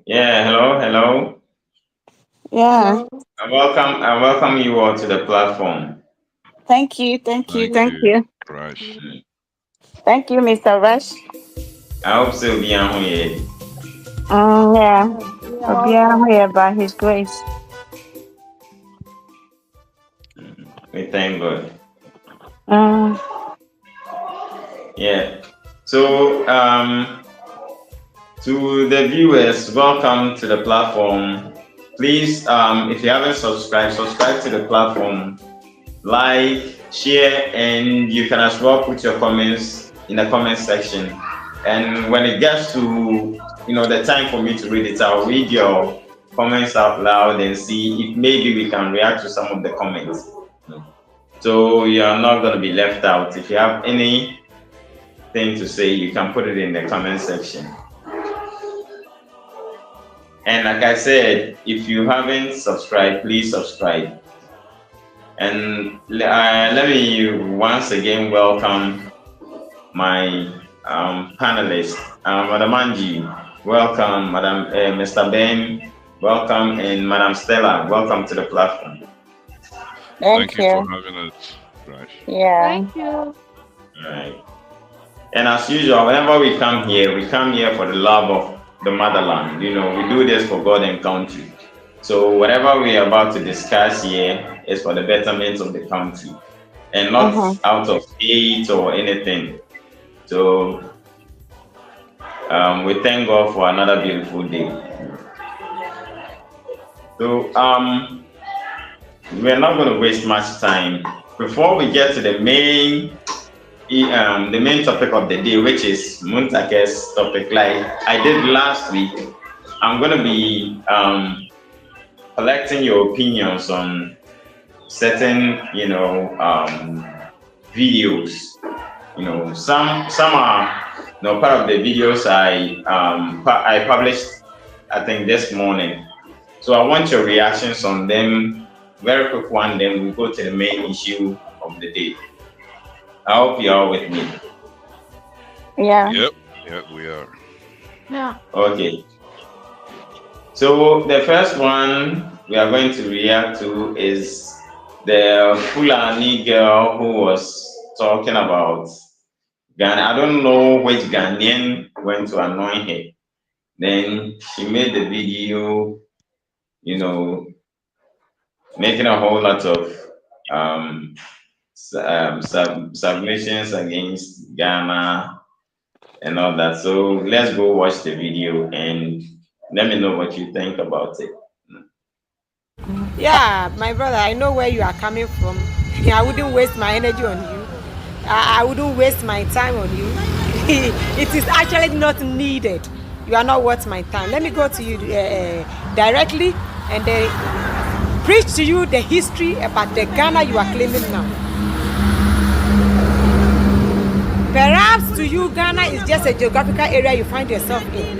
Yeah, hello. Yeah. I welcome you all to the platform. Thank you. Thank you. Thank Thank you, you. Rush. Thank you, Mr. Rush. I hope so be on here. Yeah. You're We'll be out welcome. here by His grace. We thank God. Mm, Yeah. So, to the viewers, welcome to the platform. Please, if you haven't subscribed, subscribe to the platform, like, share, and you can as well put your comments in the comment section. And when it gets to the time for me to read it, I'll read your comments out loud and see if maybe we can react to some of the comments. So you are not going to be left out. If you have anything to say, you can put it in the comment section. And like I said, if you haven't subscribed, please subscribe. And let me once again welcome my panelists. Madam Angie, welcome. Mr. Ben, welcome. And Madam Stella, welcome to the platform. thank Thank you for you. having us, Rush. Yeah. Thank you. All right. And as usual, whenever we come here for the love of the motherland. We do this for God and country. So whatever we are about to discuss here is for the betterment of the country and not Mm-hmm. out of hate or anything. So we thank God for another beautiful day. So we're not going to waste much time. Before we get to the main topic of the day, which is Muntake's topic, like I did last week, I'm going to be collecting your opinions on certain, videos. Some are, part of the videos I published, I think this morning. So I want your reactions on them. Very quick one, then we go to the main issue of the day. I hope you're all with me. Yeah. Yep, we are. Yeah. Okay. So the first one we are going to react to is the Fulani girl who was talking about Ghana. I don't know which Ghanaian went to annoy her. Then she made the video, you know, making a whole lot of submissions against Ghana and all that. So let's go watch the video and let me know what you think about it. Yeah, my brother, I know where you are coming from. I wouldn't waste my energy on you. I wouldn't waste my time on you. It is actually not needed. You are not worth my time. Let me go to you directly and preach to you the history about the Ghana you are claiming now. Perhaps to you, Ghana is just a geographical area you find yourself in.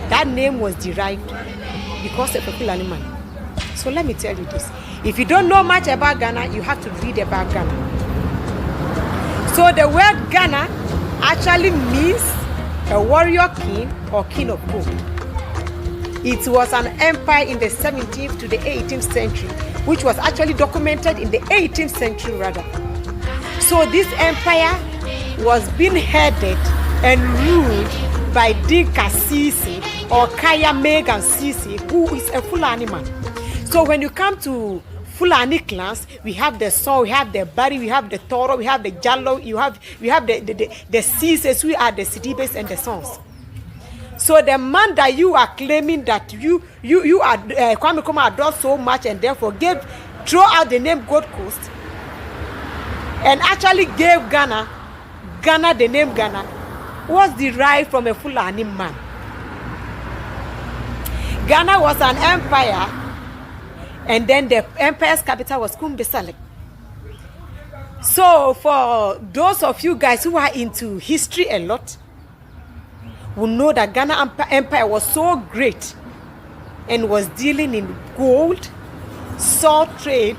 That name was derived because of a Fulani man. So let me tell you this. If you don't know much about Ghana, you have to read about Ghana. So the word Ghana actually means a warrior king or king of gold. It was an empire in the 17th to the 18th century, which was actually documented in the 18th century rather. So this empire was being headed and ruled by Dinka Sisi or Kaya Megan Sisi, who is a Fulani man. So when you come to Fulani clans, we have the Saw, we have the Bari, we have the Toro, we have the Jallo, we have the Sises, we are the Sidibes and the Sons. So the man that you are claiming that you are Kwame Nkrumah adored so much and therefore throw out the name Gold Coast and actually gave Ghana the name Ghana was derived from a Fulani man. Ghana was an empire, and then the empire's capital was Kumbesale. So for those of you guys who are into history a lot, will know that Ghana empire was so great and was dealing in gold, salt trade,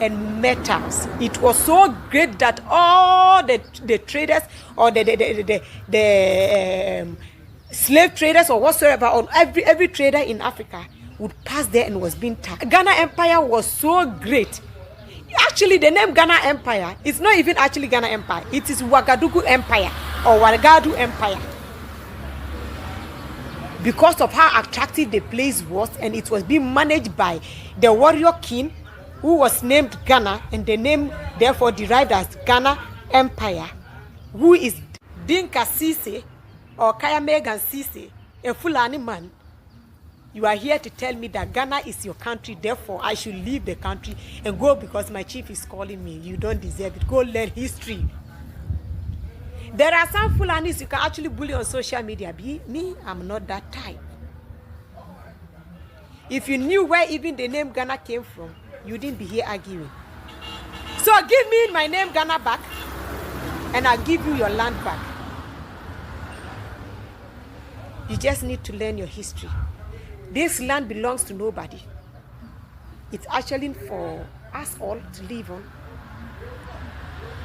and metals. It was so great that all the traders or the slave traders or whatsoever, or every trader in Africa would pass there and was being taxed. Ghana Empire was so great. Actually, the name Ghana Empire is not even actually Ghana Empire. It is Ouagadougou Empire or Ouagadougou Empire, because of how attractive the place was, and it was being managed by the warrior king who was named Ghana, and the name therefore derived as Ghana Empire, who is Dinka Sise or Kayamegan Sise, a Fulani man. You are here to tell me that Ghana is your country, therefore I should leave the country and go because my chief is calling me. You don't deserve it. Go learn history. There are some Fulani's you can actually bully on social media. Me, I'm not that type. If you knew where even the name Ghana came from, you didn't be here arguing. So give me my name Ghana back, and I'll give you your land back. You just need to learn your history. This land belongs to nobody. It's actually for us all to live on.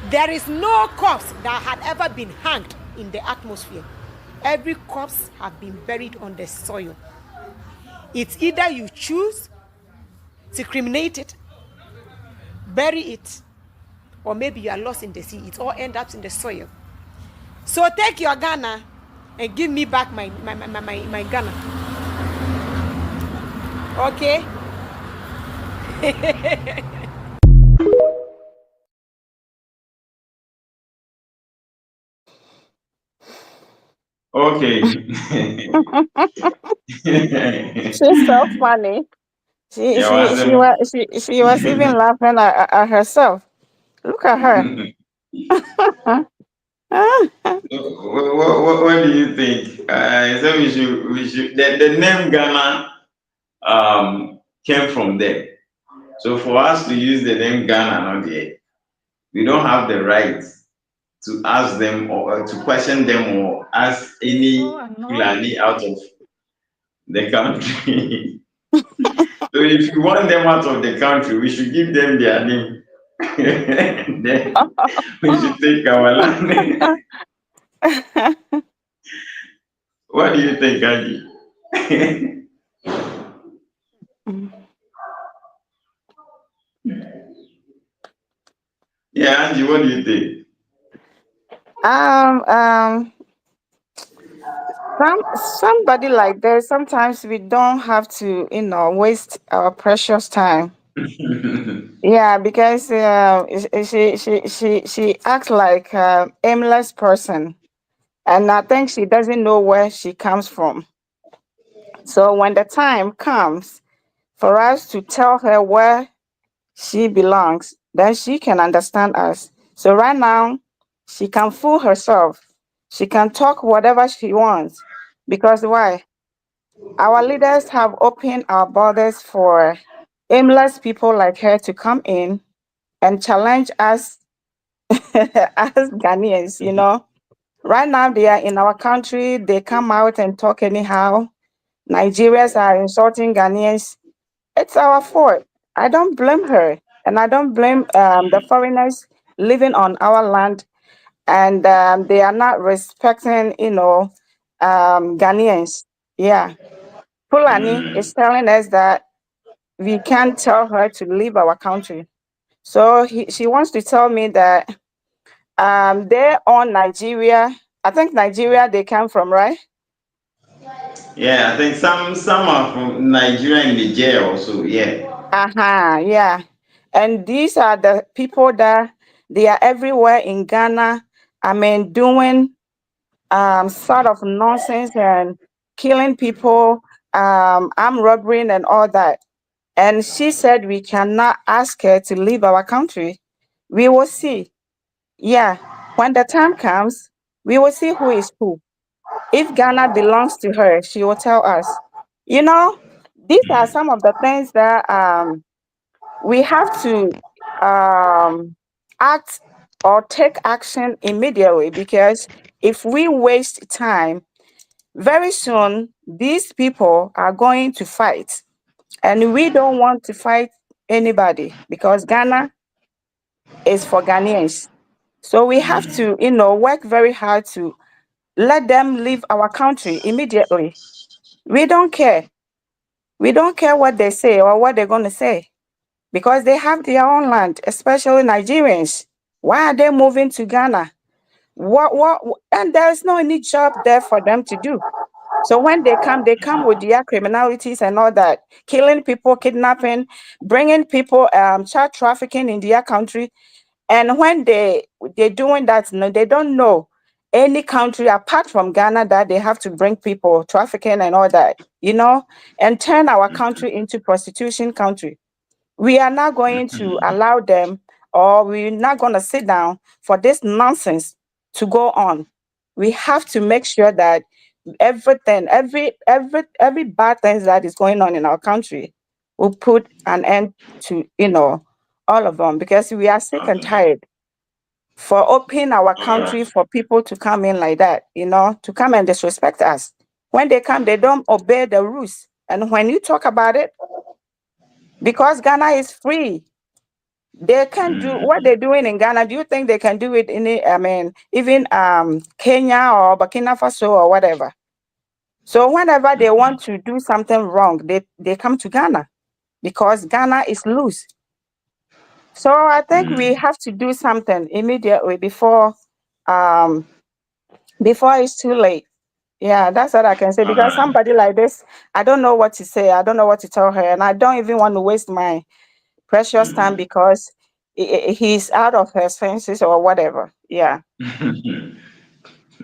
There is no corpse that had ever been hanged in the atmosphere. Every corpse have been buried on the soil. It's either you choose to cremate it, bury it, or maybe you are lost in the sea. It all ends up in the soil. So take your Ghana and give me back my Ghana. Okay? Okay. She's so funny. She was even laughing at herself. Look at her. What do you think? So we should the name Ghana came from there. So for us to use the name Ghana not there, we don't have the right to ask them or to question them or ask any Fulani out of the country. So if you want them out of the country, we should give them their name. Then we should take our land. What do you think, Angie? Yeah, Angie, what do you think? Somebody like this, sometimes we don't have to, waste our precious time. Yeah, because she acts like aimless person, and I think she doesn't know where she comes from. So when the time comes for us to tell her where she belongs, then she can understand us. So right now, she can fool herself. She can talk whatever she wants. Because why? Our leaders have opened our borders for aimless people like her to come in and challenge us as Ghanaians. Right now, they are in our country, they come out and talk anyhow. Nigerians are insulting Ghanaians. It's our fault. I don't blame her. And I don't blame the foreigners living on our land, and they are not respecting, Ghanaians. Yeah. Fulani is telling us that we can't tell her to leave our country. So she wants to tell me that they own Nigeria. I think Nigeria they come from, right? Yeah, I think some are from Nigeria and Niger also. Yeah. Yeah. And these are the people that they are everywhere in Ghana. I mean, doing sort of nonsense and killing people, armed robbery and all that. And she said we cannot ask her to leave our country. We will see. Yeah, when the time comes, we will see who is who. If Ghana belongs to her, she will tell us. These are some of the things that we have to act or take action immediately, because if we waste time, very soon these people are going to fight, and we don't want to fight anybody because Ghana is for Ghanaians. So we have to, work very hard to let them leave our country immediately. We don't care. We don't care what they say or what they're going to say because they have their own land, especially Nigerians. Why are they moving to Ghana? And there's no any job there for them to do. So when they come with their criminalities and all that, killing people, kidnapping, bringing people, child trafficking in their country. And when they're doing that, no, they don't know any country apart from Ghana that they have to bring people trafficking and all that, and turn our country into prostitution country. We are not going to allow them, or we're not going to sit down for this nonsense to go on. We have to make sure that everything, every bad things that is going on in our country will put an end to, all of them, because we are sick and Okay. tired for opening our All right. country for people to come in like that, to come and disrespect us. When they come, they don't obey the rules. And when you talk about it, because Ghana is free, they can do what they're doing in Ghana. Do you think they can do it even Kenya or Burkina Faso or whatever? So whenever they want to do something wrong, they come to Ghana because Ghana is loose. So I think we have to do something immediately um before it's too late. Yeah, that's what I can say. All Because right. somebody like this, I don't know what to say. I don't know what to tell her, and I don't even want to waste my precious time because he's out of her senses or whatever. Yeah.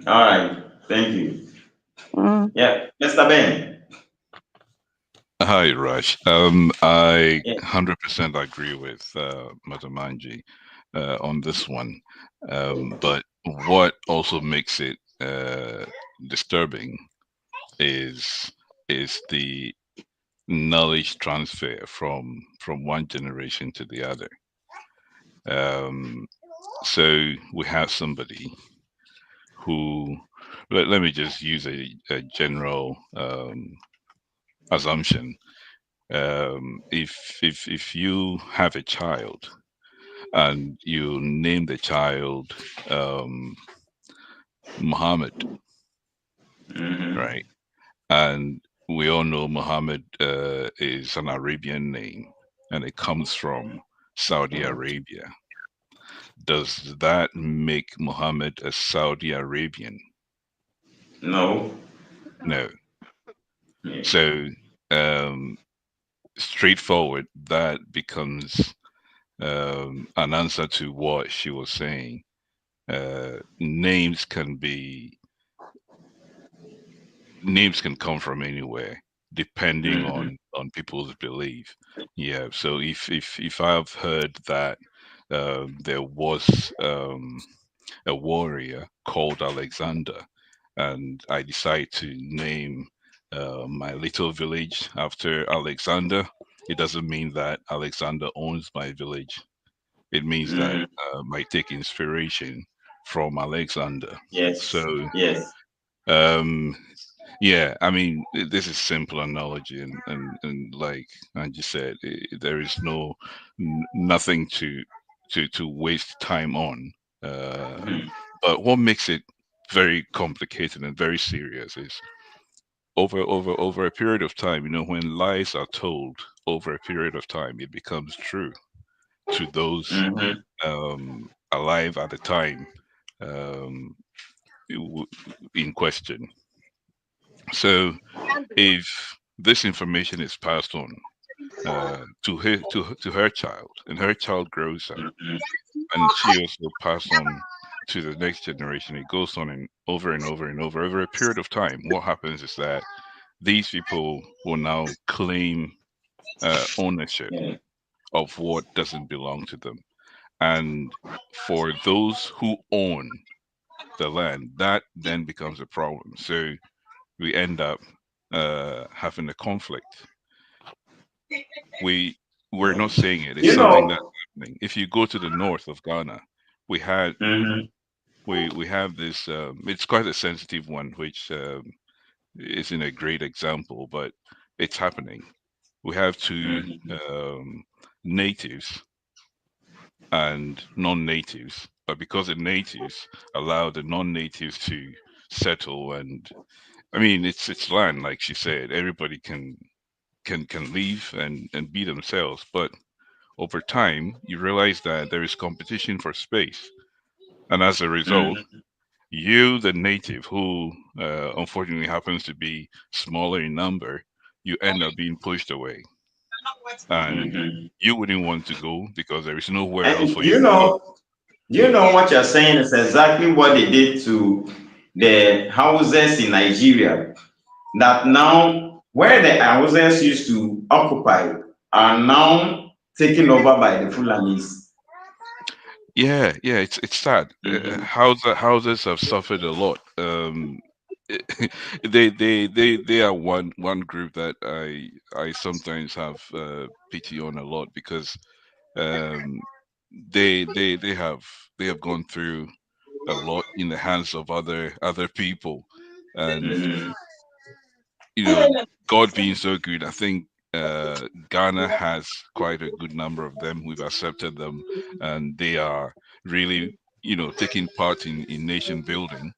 All right. Thank you. Mm. Yeah, Mr. Ben. Hi, Raj. I Yeah. 100% agree with Madam Angie on this one. But what also makes it disturbing is the knowledge transfer from one generation to the other. Um, so we have somebody who, let me just use a general assumption. If you have a child and you name the child um, Muhammad, right? And we all know Muhammad is an Arabian name, and it comes from Saudi Arabia. Does that make Muhammad a Saudi Arabian? No. No. Yeah. So um, straightforward, that becomes an answer to what she was saying. Names can come from anywhere depending on people's belief. Yeah. So if I've heard that there was a warrior called Alexander, and I decide to name my little village after Alexander, it doesn't mean that Alexander owns my village. It means that I take inspiration from Alexander. Yes. So Yes. um, yeah, I mean, this is simple analogy, and like Angie said, there is nothing to waste time on. Uh, but what makes it very complicated and very serious is over a period of time. When lies are told over a period of time, it becomes true to those alive at the time um, in question. So if this information is passed on to her child, and her child grows up, and she also pass on to the next generation, it goes on and over and over and over a period of time. What happens is that these people will now claim ownership Yeah. of what doesn't belong to them, and for those who own the land, that then becomes a problem. So we end up having a conflict. We're not saying it. It's You something know. that's happening. If you go to the north of Ghana, we had Mm-hmm. we have this. It's quite a sensitive one, which isn't a great example, but it's happening. We have two um, natives and non-natives, but because the natives allow the non-natives settle. And I mean, it's land, like she said. Everybody can live and be themselves, but over time you realize that there is competition for space, and as a result, you, the native, who unfortunately happens to be smaller in number, you end up being pushed away, and you wouldn't want to go because there is nowhere else And for you to go. what you're saying is exactly what they did to the houses in Nigeria. That now, where the houses used to occupy are now taken over by the Fulani's. Yeah, it's sad. Houses have suffered a lot. They are one group that I sometimes have pity on a lot, because um, they have gone through a lot in the hands of other people, and you know, God being so good, I think Ghana has quite a good number of them. We've accepted them, and they are really, taking part in nation building.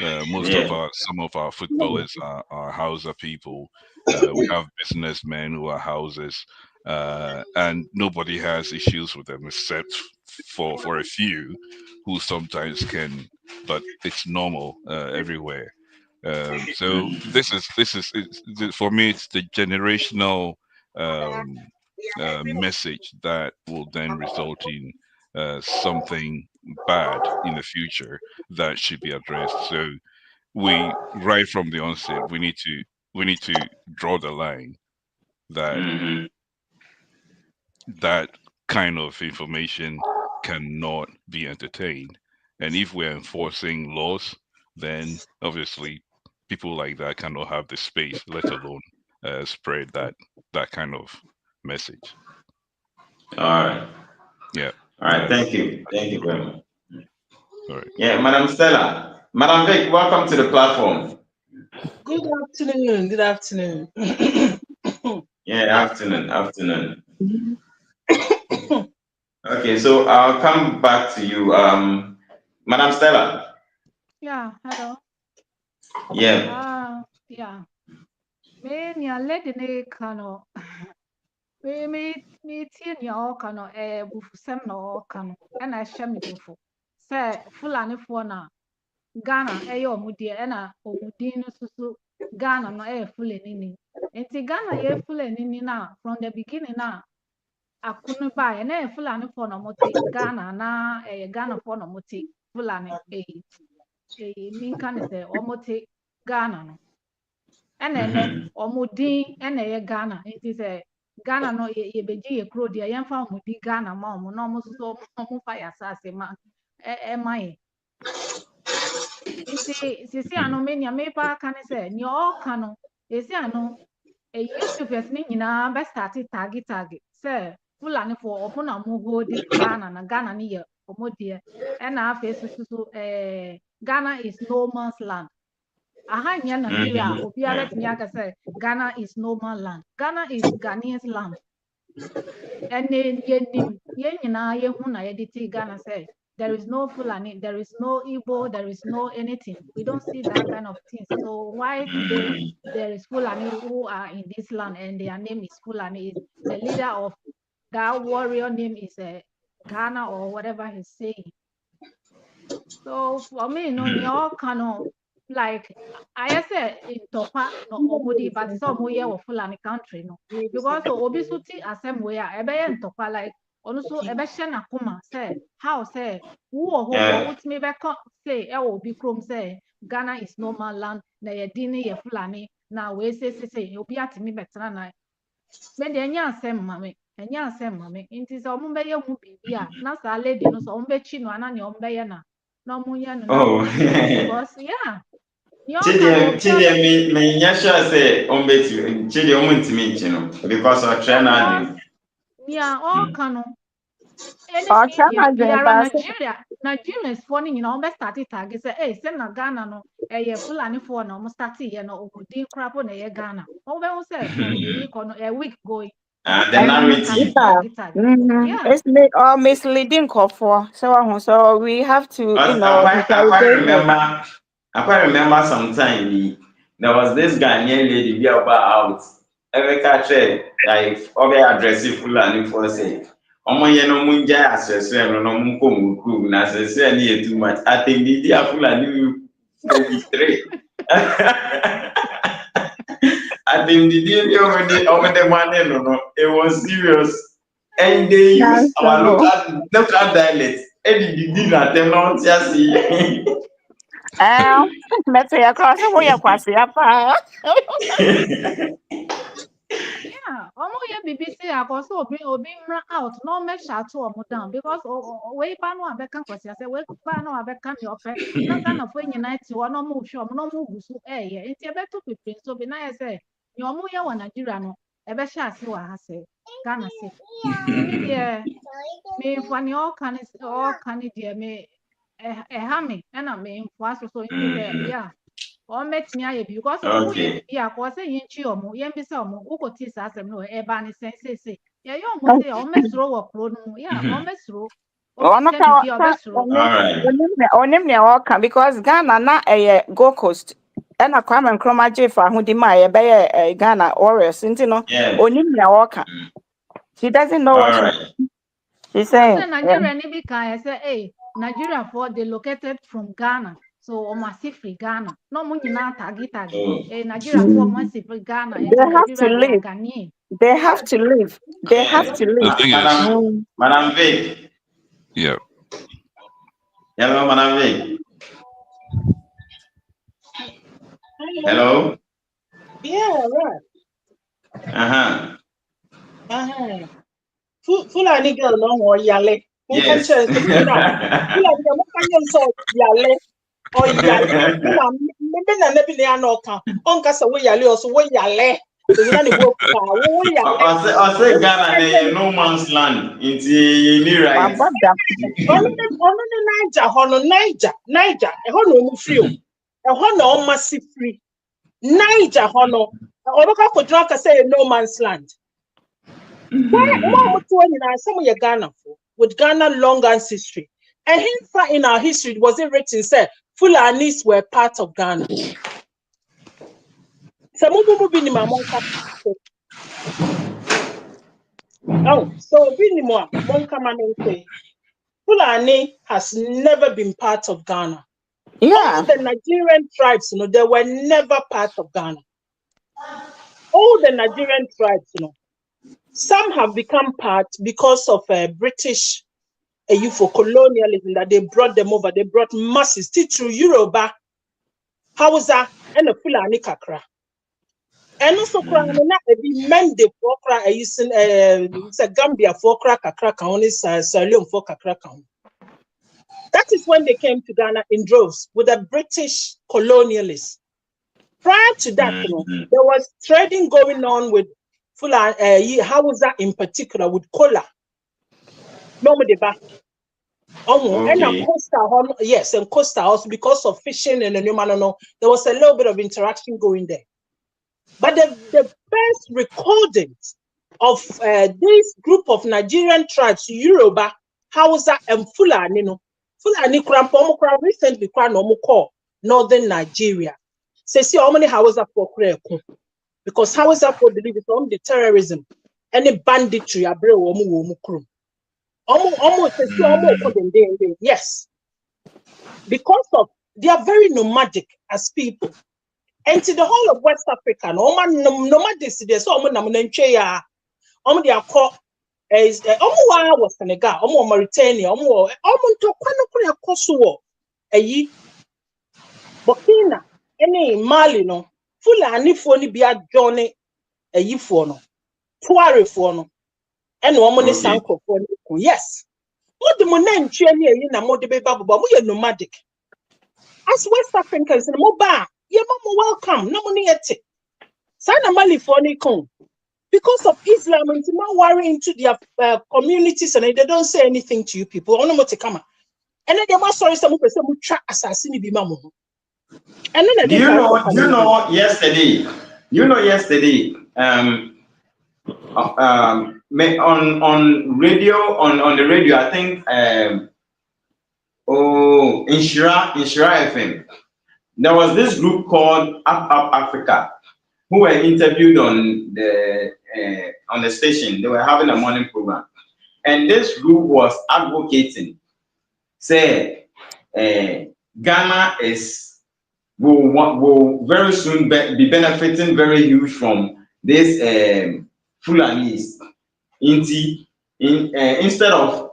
Some of our footballers are Hausa people. We have businessmen who are Hausas, and nobody has issues with them except for a few who sometimes can, but it's normal everywhere. So for me, it's the generational um, message that will then result in something bad in the future that should be addressed. So we, right from the onset, we need to draw the line that that kind of information cannot be entertained. And if we're enforcing laws, then obviously people like that cannot have the space, let alone spread that kind of message. All right. Yeah. All right. That's, Thank you very much. all right. Yeah, Madam Stella. Madam Vic, welcome to the platform. Good afternoon. Good afternoon. Yeah, afternoon. Okay, so I'll come back to you. Madam Stella. Yeah, hello. Yeah. Yeah. Me nya lady ne kano. Me tie nya o kano bufusem na o kano. E na hye me bufu. Se Fulani fo na Ghana omudie e na omudin no susu Ghana no Fulani ni. Enti Ghana Fulani ni na from the beginning na akunu ba e na Fulani fo na moti Ghana na Ghana fo na moti Fulani minka ne se omoti Ghana no. Ene omudin ene Ghana. Enti se Ghana no ye beji ye kro dia yemfa omudi Ghana ma omo no omo so omo fa ya sase ma mai. Enti sisi ano menia me pa aka ne se ni o ka no esi ano YouTubers ni nyina be start tag se Fulani for omo na mo hodi Ghana na Ghana ni ye omodie na afa susu Ghana is no man's land. Aha nya Nigeria obiara timi aka say Ghana is no man's land. Ghana is Ghanaians land. And ye nyina ye hu na ye diti Ghana say there is no Fulani, there is no Igbo, there is no anything. We don't see that kind of things. So why today there is Fulani who are in this land and their name is Fulani? The leader of that warrior name is Ghana or whatever he's saying. So for me, no, y'all kind like I said in Topa no omudi, but some way of Fulani country no because obisuti asem way ebe in Topa like also ebe shena kuma say how say who or me be say e obi krom say Ghana is no man land na ye dini ye Fulani na we say obi atimi betena na me de nya asem mame enya asem mame nti so omo be ye hu bibia na sa lady no so omo be chi no ana ne omo be ye na no munya no Oh. because yeah Chidi me nyasha say ombeti Chidi omuntimi nchino because of trainer. yeah all kanu any Chama media dwen biara ba se Nigerians for ni na omo start tag say say na Ghana no ye Fulani for na omo start ye na omudin krapo na ye Ghana omo be say from the week on a week going omo The start narrative. tag yeah it's misleading for so we have to I quite interrogate it. remember I quite remember sometime there was this Ghanaian lady be about out. Every catch like over addressing Fulani for say. Omo ye no munja asese no no munko muku na asese ni too much. I think the dia Fulani maybe three. I think the day over the money no, it was serious. And they use our local dialect. And the dinner they not just see. Let's say across the way across the upper. Yeah, almost BBC also being run out, no make shut to down because way pan one back campus. I said, well, pan one back can your pet. Not kind of when you night you are no move, sure, no move, so it's a better to be so be nice. Your moya one Nigeriano, a better shall see what I say. Ghana say, yeah, me when your can is all Canada, me a hammy, and I mean, was so yeah. Or met me I because Okay. yeah, was a inch or more, yan be some who could tease us and no ebony say, yeah, you almost say almost throw a pro, yeah, almost throw. Oh, no, All right. onim ne oka because Ghana na Gold Coast. And a Kwame Nkrumah Jefa who demand a Ghana Warriors, no, Yes. onim ne oka. She doesn't know what All right. she's saying. Nigeria maybe can say, hey, Nigeria for they located from Ghana. So massively Ghana. No money na tagi. Nigeria for massively Ghana. They have to leave. They have to leave. They have to leave. The thing is, Madam Vic. yeah. Hello, Madam Vic. Hello. Yeah, right. Fulani girl no more yale. Yes. Fulani so yale. Oh yale. Maybe na nebi ne anoka. Onka se we yale also we yale. So you know the work we yale. I say Ghana no man's land. It's any right. Ono Niger. E ho no mu free o. E ho na o massive free. Niger ho no. Oboka ko drum ka say no man's land. Ghana with Ghana long ancestry. And hence in our history it was written said Fulani's were part of Ghana. Oh, so Fulani has never been part of Ghana. Yeah. All the Nigerian tribes, they were never part of Ghana. All the Nigerian tribes, some have become part because of British for colonialism that they brought them over. They brought masses through Yoruba, Hausa, and the Fulani Kakra. And also, men the Fokra using Gambia Fokra Kakra Counties, Sahel for Kakra County. That is when they came to Ghana in droves with the British colonialists. Prior to that, there was trading going on with Fulani, Hausa in particular, with Kola. And coastal, yes, and coastal also because of fishing and there was a little bit of interaction going there. But the first recordings of this group of Nigerian tribes, Yoruba, Hausa, and Fulani, Fulani recently called Northern Nigeria. Say, see how many Hausa for because Hausa for believe on the terrorism and the banditry. Yes, because of they are very nomadic as people, and to the whole of West Africa, nomadic. So they are called is was Senegal, Mauritania, Burkina, any Mali, no, Fulani for ni bia Johnny a yi for no, Tuare for no, and woman is uncle for yes. What the monen chenny na more the baby, but we are nomadic. As West Africans in the mobile, you're welcome, no money at it. Sana Mali for Nikon. Because of Islam, and to worry into their communities and they don't say anything to you people. And then they must sorry some person who try assassin be mamu. And then you know yesterday, on radio on the radio, I think Inshira FM, there was this group called Up Africa who were interviewed on the station. They were having a morning program, and this group was advocating, say, Ghana will very soon be benefiting very huge from this Fulani's. Instead of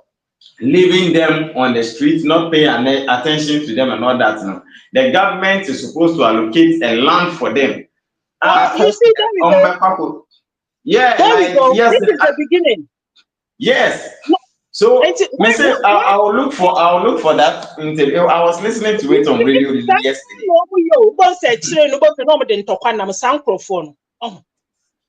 leaving them on the street, not paying attention to them and all that, the government is supposed to allocate a land for them. You see, there we go. Yeah, there we go. Yes, this is the beginning. Yes. So, I will look for that interview. I was listening to it on radio yesterday.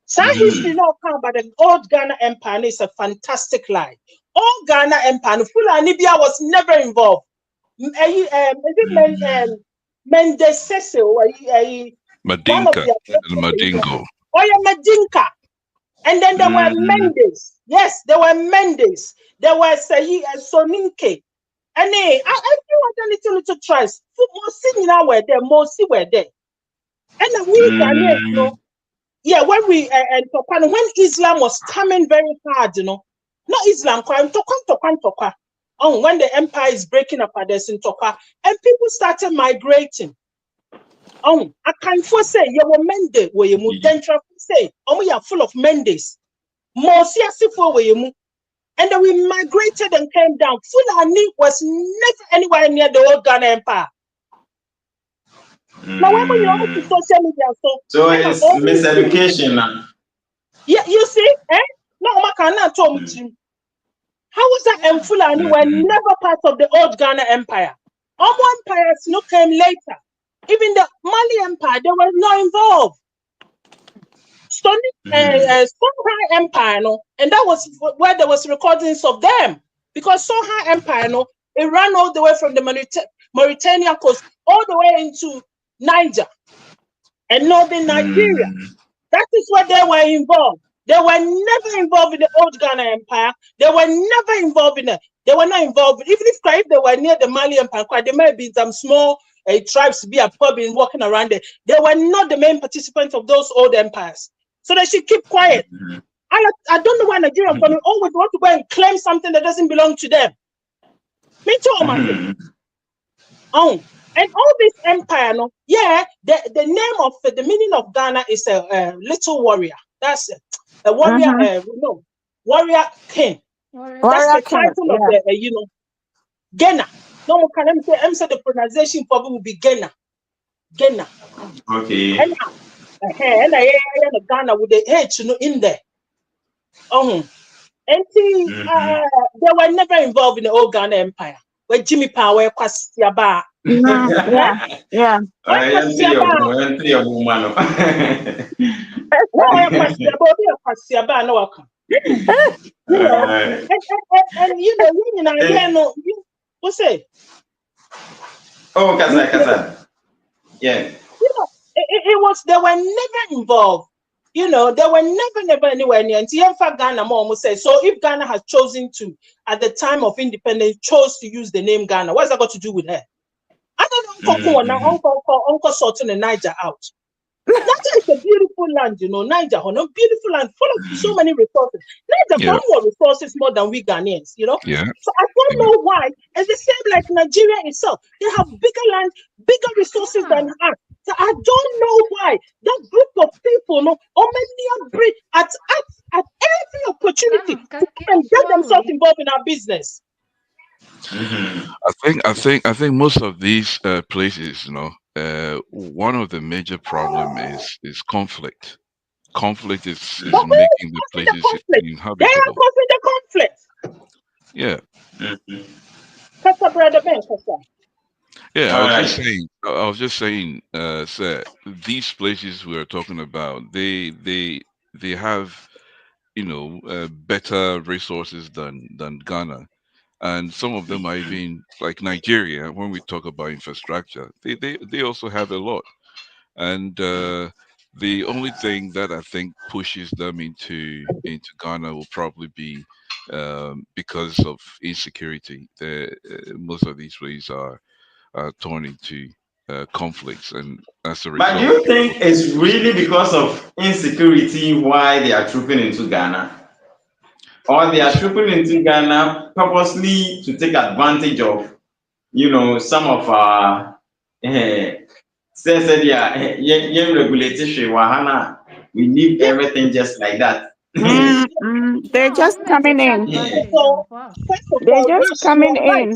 History now come about the old Ghana Empire is a fantastic lie. Old Ghana Empire, Fulani was never involved. Mendesese, Madinka, Madingo. Oh, yeah, Madinka. And then there were Mendes. Yes, there were Mendes. There were Soninke. And I feel like little tribes. Most were there, most were there. And we Ghanaians, you know, yeah, when we when Islam was coming very hard, you know, not Islam, Tokwa. Oh, when the empire is breaking apart, there's in Tokwa, and people started migrating. Oh, I can't say you were Mende, where you move, then say, oh, we are full of Mendes. And then we migrated and came down. Fulani was never anywhere near the old Ghana Empire. Now, when we are to social media, so it's miseducation now. Yeah, you see, no, how was that? Fulani were never part of the old Ghana Empire. Empires came later. Even the Mali Empire, they were not involved. Songhai Empire, and that was where there was recordings of them, because Songhai Empire, it ran all the way from the Mauritania coast all the way into Niger and northern Nigeria. That is where they were involved. They were never involved in the old Ghana Empire. They were never involved in it. They were not involved. Even if they were near the Mali Empire, there may be some small tribes to be a pub and walking around there. They were not the main participants of those old empires. So they should keep quiet. I don't know why Nigerians always want to go and claim something that doesn't belong to them. Me too, man. And all this empire, the name of the meaning of Ghana is a little warrior. That's a warrior, warrior king. That's the title of the, Ghana. No more can I say the pronunciation probably will be Ghana. Ghana. Okay. And Ghana with the H in there. And see, they were never involved in the old Ghana Empire. Where Jimmy Power was Yaba. Yeah. What's it? Oh, Kaza. Yeah. It was, they were never involved. They were never anywhere near. And Ghana almost said, so if Ghana has chosen to, at the time of independence, chose to use the name Ghana, what's that got to do with her? I don't know, Uncle sorting the Niger out. Niger is a beautiful land, Niger, beautiful land, full of so many resources. Niger got more resources more than we Ghanaians, Yeah. So I don't know why. It's the same like Nigeria itself. They have bigger land, bigger resources than us. So I don't know why that group of people, many at every opportunity to come and get themselves involved in our business. I think most of these places, one of the major problem is conflict. Conflict is making the places inhabitable. They are causing the conflict. Yeah. Yeah, I was just saying, sir, these places we are talking about, they have, better resources than Ghana. And some of them are even like Nigeria. When we talk about infrastructure, they also have a lot. And the only thing that I think pushes them into Ghana will probably be because of insecurity. Most of these places are torn into conflicts, and as a But do result, you think it's really because of insecurity why they are trooping into Ghana? Or they are trooping into Ghana purposely to take advantage of, some of our regulatory wahana. We need everything just like that. They're Yeah, just I'm going to coming take in. advantage So, of us. first of They're all, just Rush, you coming are right. in.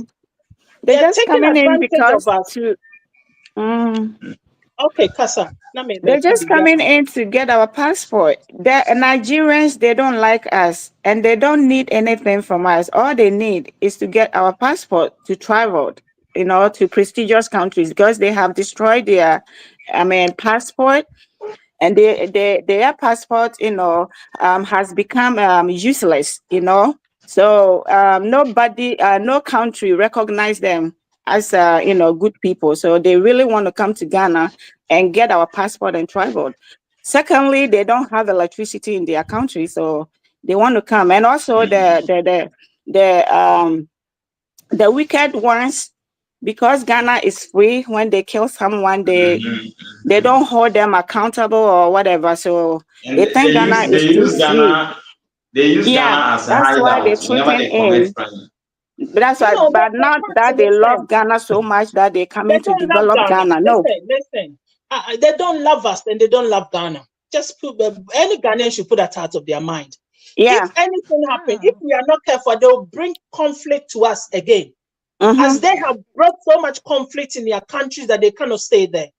They're They're just taking coming in advantage of because us. to. Mm, Okay, Kasa. they're just coming in to get our passport. The Nigerians, they don't like us and they don't need anything from us. All they need is to get our passport to travel, to prestigious countries because they have destroyed their, passport, and their passport, has become useless, So nobody, no country recognize them as good people. So they really want to come to Ghana and get our passport and travel. Secondly, they don't have electricity in their country, so they want to come. And also the wicked ones, because Ghana is free. When they kill someone, they don't hold them accountable or whatever. So And they think Ghana they is too use free. Ghana they use Yeah, Ghana as a that's why they're hideout whenever trooping they commit in. crime. But that's why, No, but not that they love Ghana so much that they're they coming to don't love develop Ghana. Ghana. No. Listen. They don't love us and they don't love Ghana. Just put any Ghanaian should put that out of their mind. Yeah. If anything happens, Yeah. if we are not careful, they will bring conflict to us again. Mm-hmm. As they have brought so much conflict in their countries that they cannot stay there.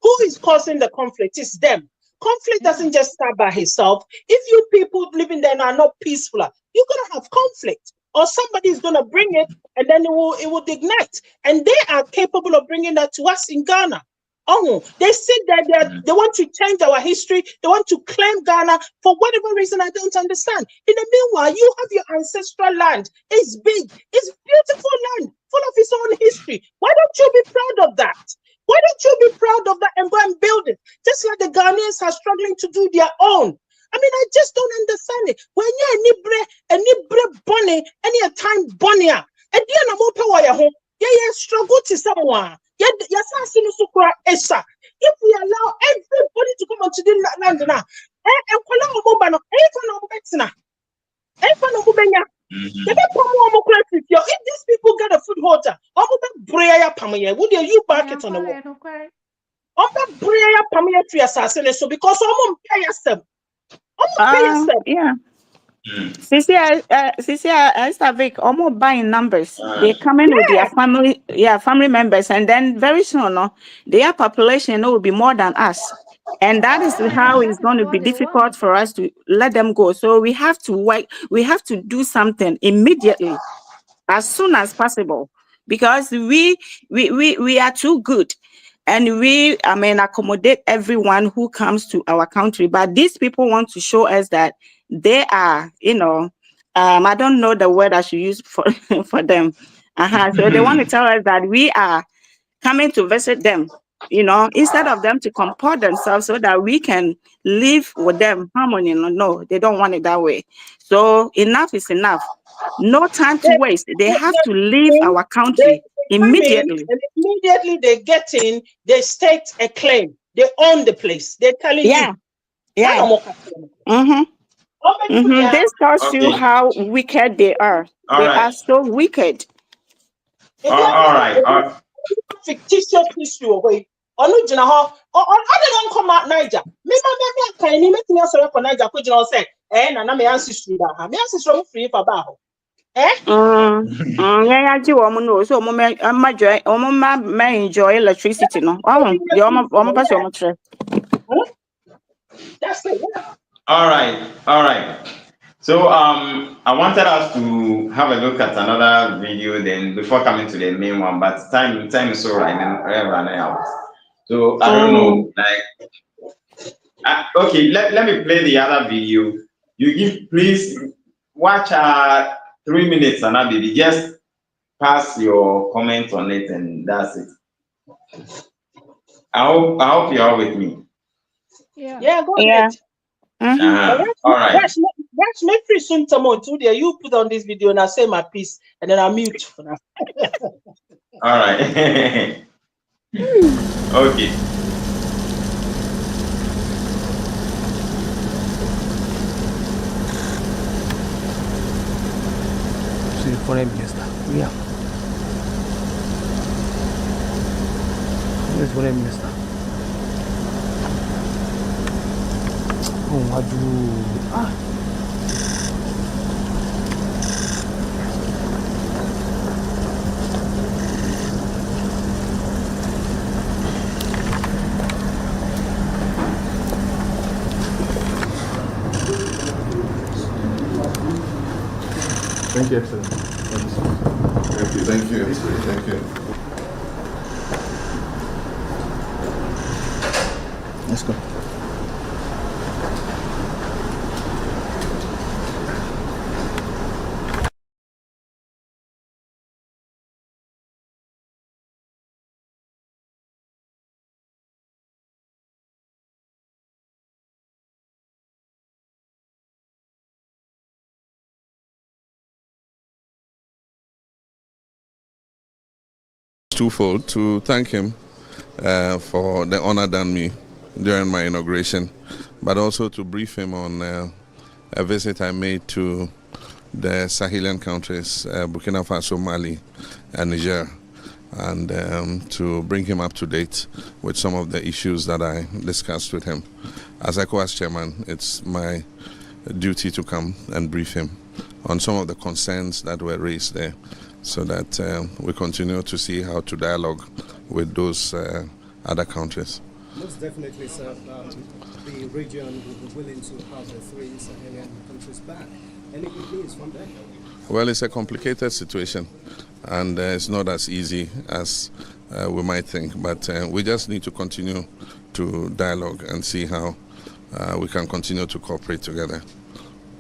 Who is causing the conflict? It's them. Conflict doesn't just start by itself. If you people living there are not peaceful, you're gonna have conflict, or somebody is gonna bring it, and then it will ignite. And they are capable of bringing that to us in Ghana. Oh, they sit there, they want to change our history, they want to claim Ghana for whatever reason I don't understand. In the meanwhile, you have your ancestral land. It's big, it's beautiful land, full of its own history. Why don't you be proud of that? Why don't you be proud of that and go and build it? Just like the Ghanaians are struggling to do their own. I mean, I just don't understand it. When you're a bunny, any time bunny, and you're not more power, you struggle to someone. If we allow everybody to come onto the land now, if these people get a food holder, would you back it on the wall? So because Yeah. Vic, almost buying numbers. They come in with their family members, and then very soon, their population will be more than us. And that is how it's going to be difficult for us to let them go. So we have to work, we have to do something immediately, as soon as possible, because we are too good. And we, accommodate everyone who comes to our country. But these people want to show us that they are, I don't know the word I should use for, for them. So they want to tell us that we are coming to visit them, instead of them to comport themselves so that we can live with them harmony. No, they don't want it that way. So enough is enough. No time to waste. They have to leave our country immediately. And immediately they get in, they state a claim. They own the place. They're telling you. Yeah. This tells you how wicked they are. They are so wicked. All right. Fictitious history away. I don't come out Niger. Me can you make me answer for Niger? Could you say, na me ancestry that? Me ancestry free for Baho. Enjoy electricity, no. That's it. All right. So I wanted us to have a look at another video then before coming to the main one, but time is so right and running out. So I don't know, okay, let me play the other video. Please watch 3 minutes and maybe just pass your comment on it, and that's it. I hope you're all with me. Yeah, go ahead. All right. Watch me free soon tomorrow too. There, you put on this video and I say my piece, and then I mute for now. All right. Okay. See, foreign minister. Yeah. Where's foreign minister? Oh, what do Thank you, Excellent. Thank you so much. Thank you. Thank you. Let's go. Twofold to thank him for the honor done me during my inauguration, but also to brief him on a visit I made to the Sahelian countries, Burkina Faso, Mali, and Niger, and to bring him up to date with some of the issues that I discussed with him. As Ecowas chairman, it's my duty to come and brief him on some of the concerns that were raised there, so that we continue to see how to dialogue with those other countries. Most definitely, sir. The region will be willing to have the three Sahelian countries back. Any good news from there? Well, it's a complicated situation, and it's not as easy as we might think, but we just need to continue to dialogue and see how we can continue to cooperate together.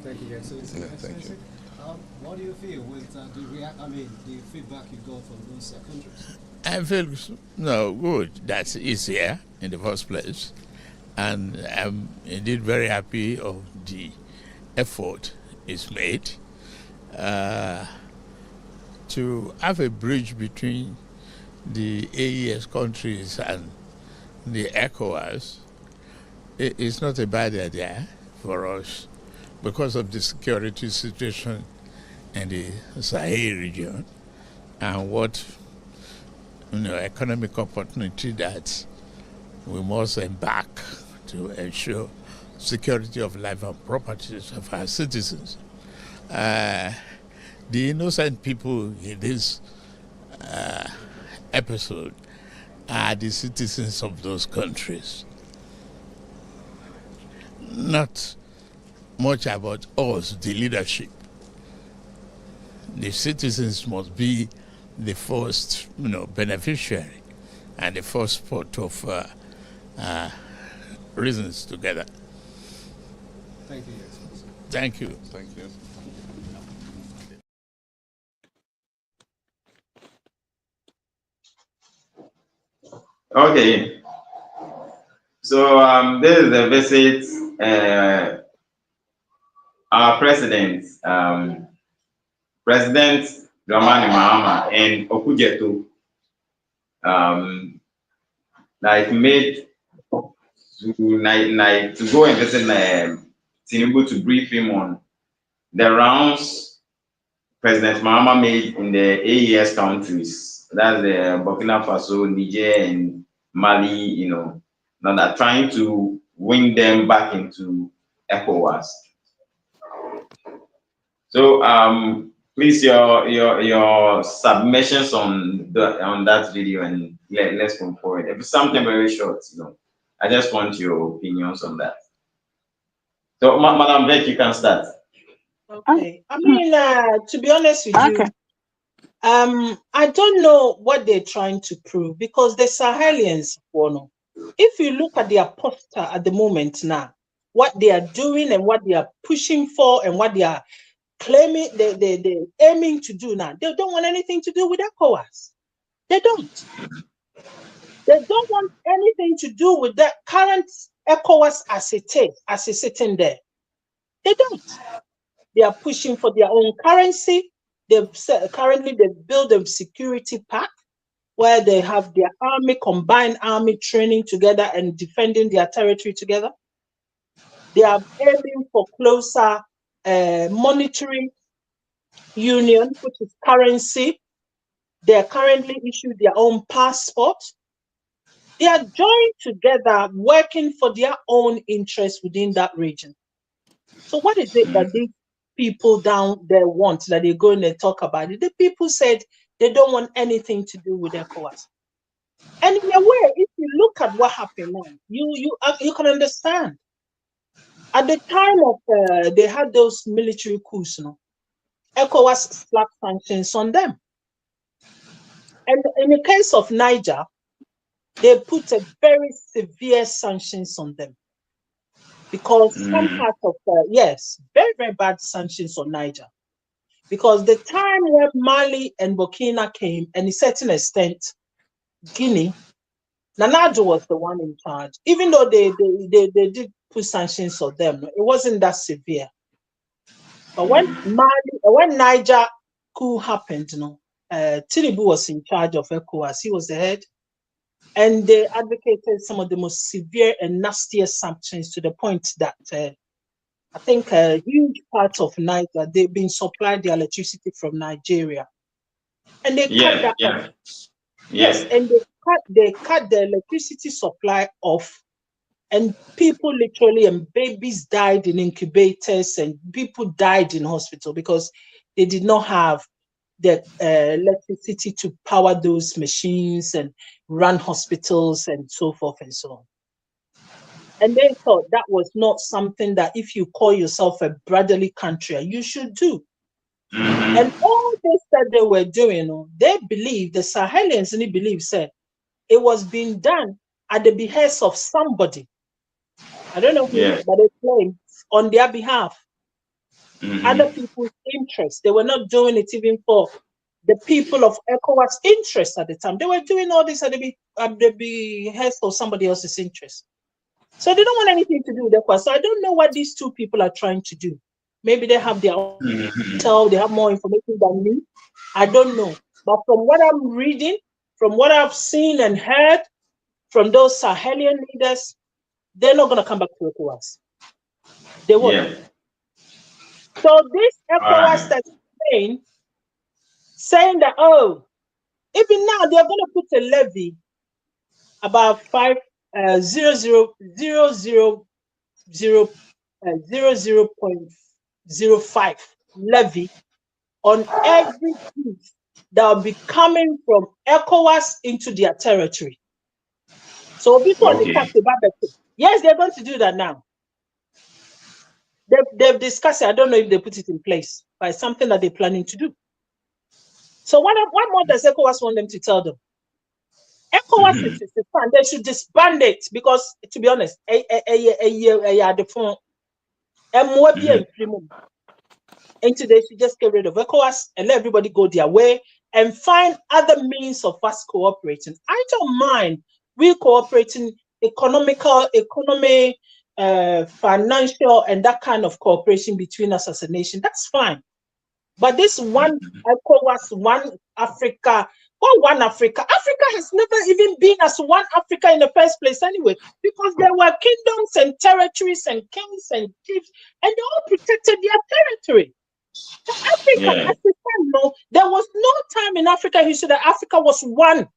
Thank you, Your Excellency. Yeah, thank you. What do you feel with the feedback you got from those countries? I feel good. That's easier in the first place, and I'm indeed very happy of the effort is made to have a bridge between the AES countries and the Ecowas. It's not a bad idea for us because of the security situation in the Sahel region and what economic opportunity that we must embark to ensure security of life and properties of our citizens. The innocent people in this episode are the citizens of those countries. Not much about us, the leadership. The citizens must be the first, beneficiary and the first part of reasons together. Thank you, Your Excellency. Thank you. Thank you. Okay. So this is the visit. Our president, President Dramani Mahama and Okujeto, made to go and visit Tinubu to brief him on the rounds President Mahama made in the AES countries. That's the Burkina Faso, Niger, and Mali. Now they're trying to win them back into ECOWAS. So please your submissions on that video, and let's move forward. If it's something very short, I just want your opinions on that. So Madam Beck, you can start. Okay. I mean, to be honest with you, I don't know what they're trying to prove, because the Sahelians, if you look at their posture at the moment now, what they are doing and what they are pushing for and what they are claiming, they're aiming to do now, they don't want anything to do with ECOWAS. They don't. They don't want anything to do with that current ECOWAS as it is, as it's sitting there. They don't. They are pushing for their own currency. Currently they build a security pact where they have their army, combined army training together and defending their territory together. They are aiming for closer monetary union, which is currency. They are currently issued their own passport. They are joined together, working for their own interests within that region. So what is it that these people down there want that they're going to talk about it? The people said they don't want anything to do with ECOWAS. And in a way, if you look at what happened now, you can understand. At the time of they had those military coups, ECOWAS slapped sanctions on them. And in the case of Niger, they put a very severe sanctions on them. Because some part of, yes, very, very bad sanctions on Niger. Because the time when Mali and Burkina came, and to a certain extent, Guinea, Nana Addo was the one in charge. Even though they did put sanctions on them, it wasn't that severe. But when Niger coup happened, Tinubu was in charge of ECOWAS. He was the head. And they advocated some of the most severe and nastiest sanctions to the point that I think a huge part of Niger, they've been supplied the electricity from Nigeria. And they cut that off. Yes, and they cut the electricity supply off. And people literally, and babies died in incubators, and people died in hospital because they did not have the electricity to power those machines and run hospitals and so forth and so on. And they thought that was not something that if you call yourself a brotherly country, you should do. And all this that they were doing, they believe, the Sahelians and they believe, said, it was being done at the behest of somebody. I don't know who, but they claim on their behalf. Other people's interests. They were not doing it even for the people of ECOWAS' interests at the time. They were doing all this at the behest of somebody else's interest. So they don't want anything to do with ECOWAS. So I don't know what these two people are trying to do. Maybe they have their own intel, they have more information than me. I don't know. But from what I'm reading, from what I've seen and heard from those Sahelian leaders, they're not going to come back to ECOWAS. They won't. Yeah. So this ECOWAS that's saying that, even now they're going to put a levy about 0.05 levy on every piece that will be coming from ECOWAS into their territory. So before they cut the barbecue, yes, they're going to do that now. They've discussed it. I don't know if they put it in place, but it's something that they're planning to do. So what more does ECOWAS want them to tell them? ECOWAS is fun. They should disband it because, to be honest, the phone and today they should just get rid of ECOWAS and let everybody go their way and find other means of us cooperating. I don't mind we cooperating economy, financial, and that kind of cooperation between us as a nation. That's fine. But this one ECOWAS, one Africa, one Africa. Africa has never even been as one Africa in the first place anyway, because there were kingdoms and territories and kings and chiefs, and they all protected their territory. So Africa, there was no time in Africa history that Africa was one.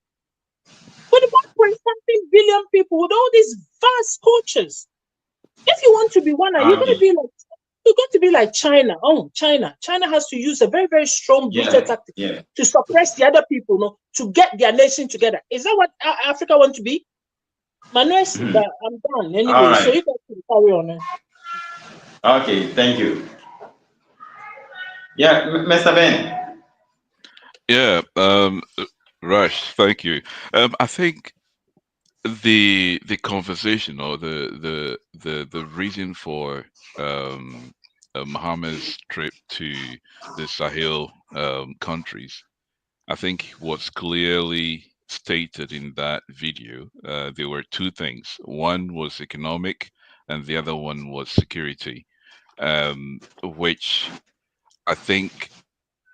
With 1.something billion people, with all these vast cultures. If you want to be one, you're going to be like China. China has to use a very, very strong brutal tactic to suppress the other people, to get their nation together. Is that what Africa want to be? Manuel, I'm done. Anyway, so you guys can carry on. Okay, thank you. Yeah, Mr. Ben. Yeah, Rush, thank you. I think the conversation or the reason for Mohammed's trip to the Sahel countries, I think what's clearly stated in that video, there were two things. One was economic and the other one was security, which I think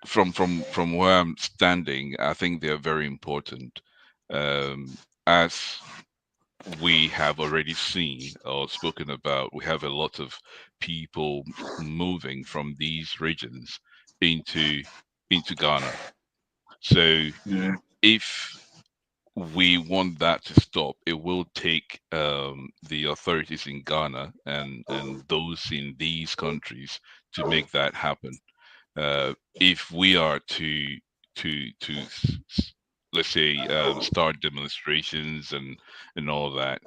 from where I'm standing, I think they're very important. As we have already seen or spoken about, we have a lot of people moving from these regions into Ghana. So Mm. if we want that to stop, it will take the authorities in Ghana and those in these countries to make that happen. If we are to let's say start demonstrations and all that,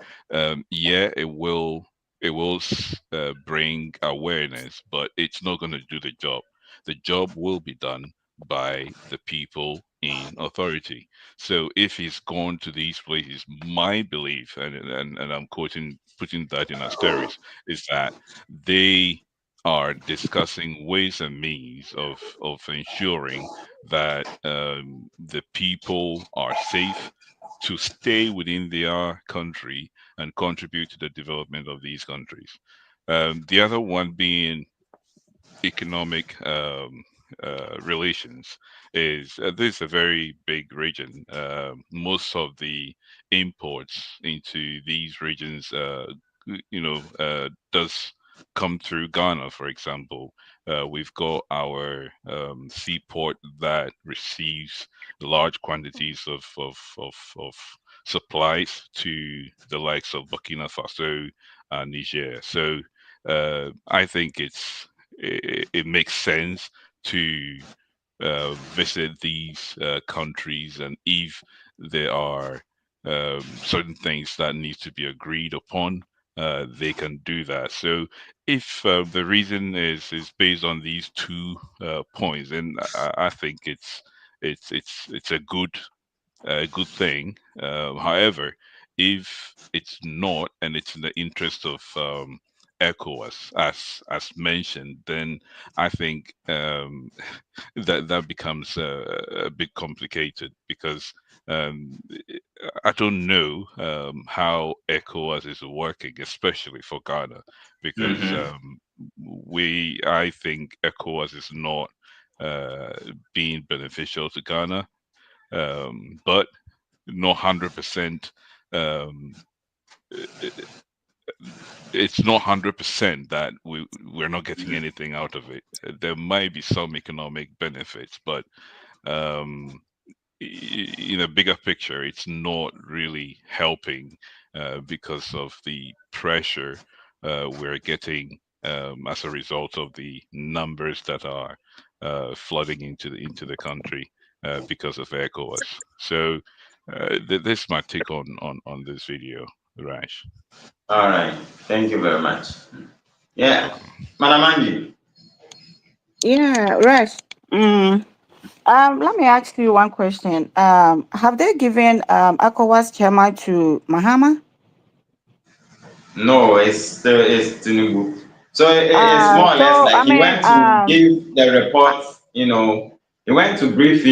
yeah, it will bring awareness, but it's not going to do the job. The job will be done by the people in authority. So if he's gone to these places, my belief, and I'm quoting, putting that in asterisks, is that they are discussing ways and means of ensuring that the people are safe to stay within their country and contribute to the development of these countries. The other one being economic relations is this is a very big region. Most of the imports into these regions, does come through Ghana, for example. We've got our seaport that receives large quantities of supplies to the likes of Burkina Faso and Niger. So I think it makes sense to visit these countries, and if there are certain things that need to be agreed upon, they can do that. So if the reason is based on these two points, then I think it's a good thing. However, if it's not, and it's in the interest of Ecowas, as mentioned, then I think that becomes a bit complicated, because um, I don't know how Ecowas is working, especially for Ghana, because Mm-hmm. I think Ecowas is not being beneficial to Ghana, but not 100%. Um, it's not 100% that we're not getting anything out of it. There might be some economic benefits, but um, in a bigger picture, it's not really helping because of the pressure we're getting as a result of the numbers that are flooding into the country because of ECOWAS. So this is my take on this video, Rash. All right. Thank you very much. You're Yeah, welcome. Madam Andy. Yeah, right. Mm. Let me ask you one question. Have they given ECOWAS chairman to Mahama? No, it's Tinubu. So it's more or less So like I he mean, went to give the report. He went to brief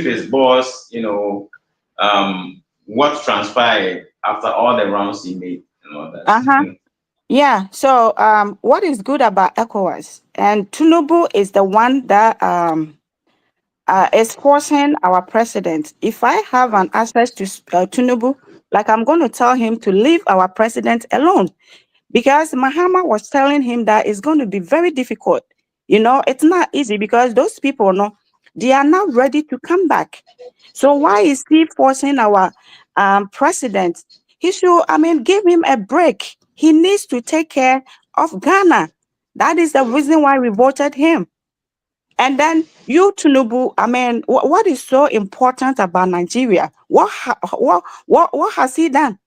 his boss. What transpired after all the rounds he made and all uh-huh. that. Yeah. So what is good about ECOWAS, and Tinubu is the one that is forcing our president. If I have an access to Tinubu, like I'm going to tell him to leave our president alone, because Mahama was telling him that it's going to be very difficult. It's not easy because those people, no, they are not ready to come back. So why is he forcing our president? He should, give him a break. He needs to take care of Ghana. That is the reason why we voted him. And then you, Tinubu, what is so important about Nigeria? What has he done?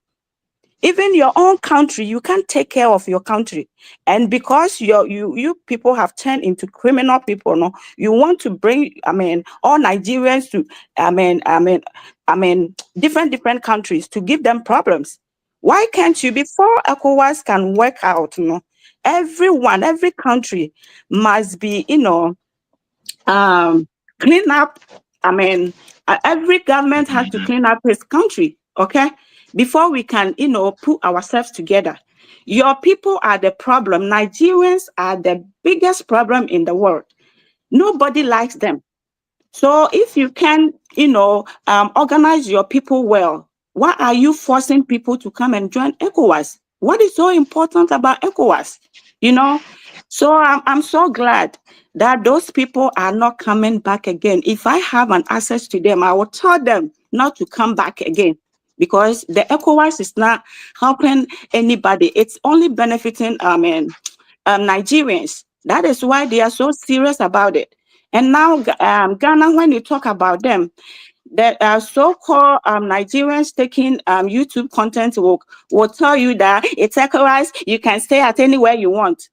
Even your own country, you can't take care of your country, and because you people have turned into criminal people, no, you want to bring, all Nigerians to, different countries to give them problems. Why can't you, before ECOWAS can work out, every country must be, um, clean up. Every government has to clean up his country, okay, before we can, put ourselves together. Your people are the problem. Nigerians are the biggest problem in the world. Nobody likes them. So if you can, organize your people well, why are you forcing people to come and join ECOWAS? What is so important about ECOWAS? So I'm so glad that those people are not coming back again. If I have an access to them, I will tell them not to come back again, because the ECOWAS is not helping anybody. It's only benefiting Nigerians. That is why they are so serious about it. And now Ghana, when you talk about them, the so-called Nigerians taking YouTube content will tell you that it's ECOWAS, you can stay at anywhere you want.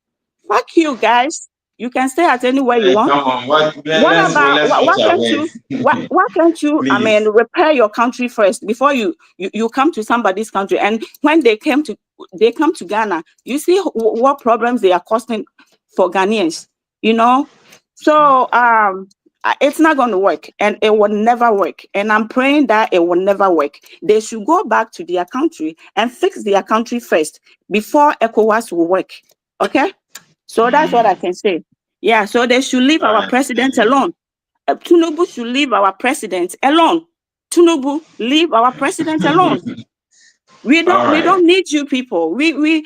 Fuck you guys. You can stay at anywhere you want. Come on, What about why can't you repair your country first before you come to somebody's country? And when they come to Ghana, you see what problems they are causing for Ghanaians, So it's not going to work, and it will never work. And I'm praying that it will never work. They should go back to their country and fix their country first before ECOWAS will work. Okay? So that's what I can say. Yeah, so they should leave our president alone. Tinubu should leave our president alone. Tinubu, leave our president alone. We don't need you people. We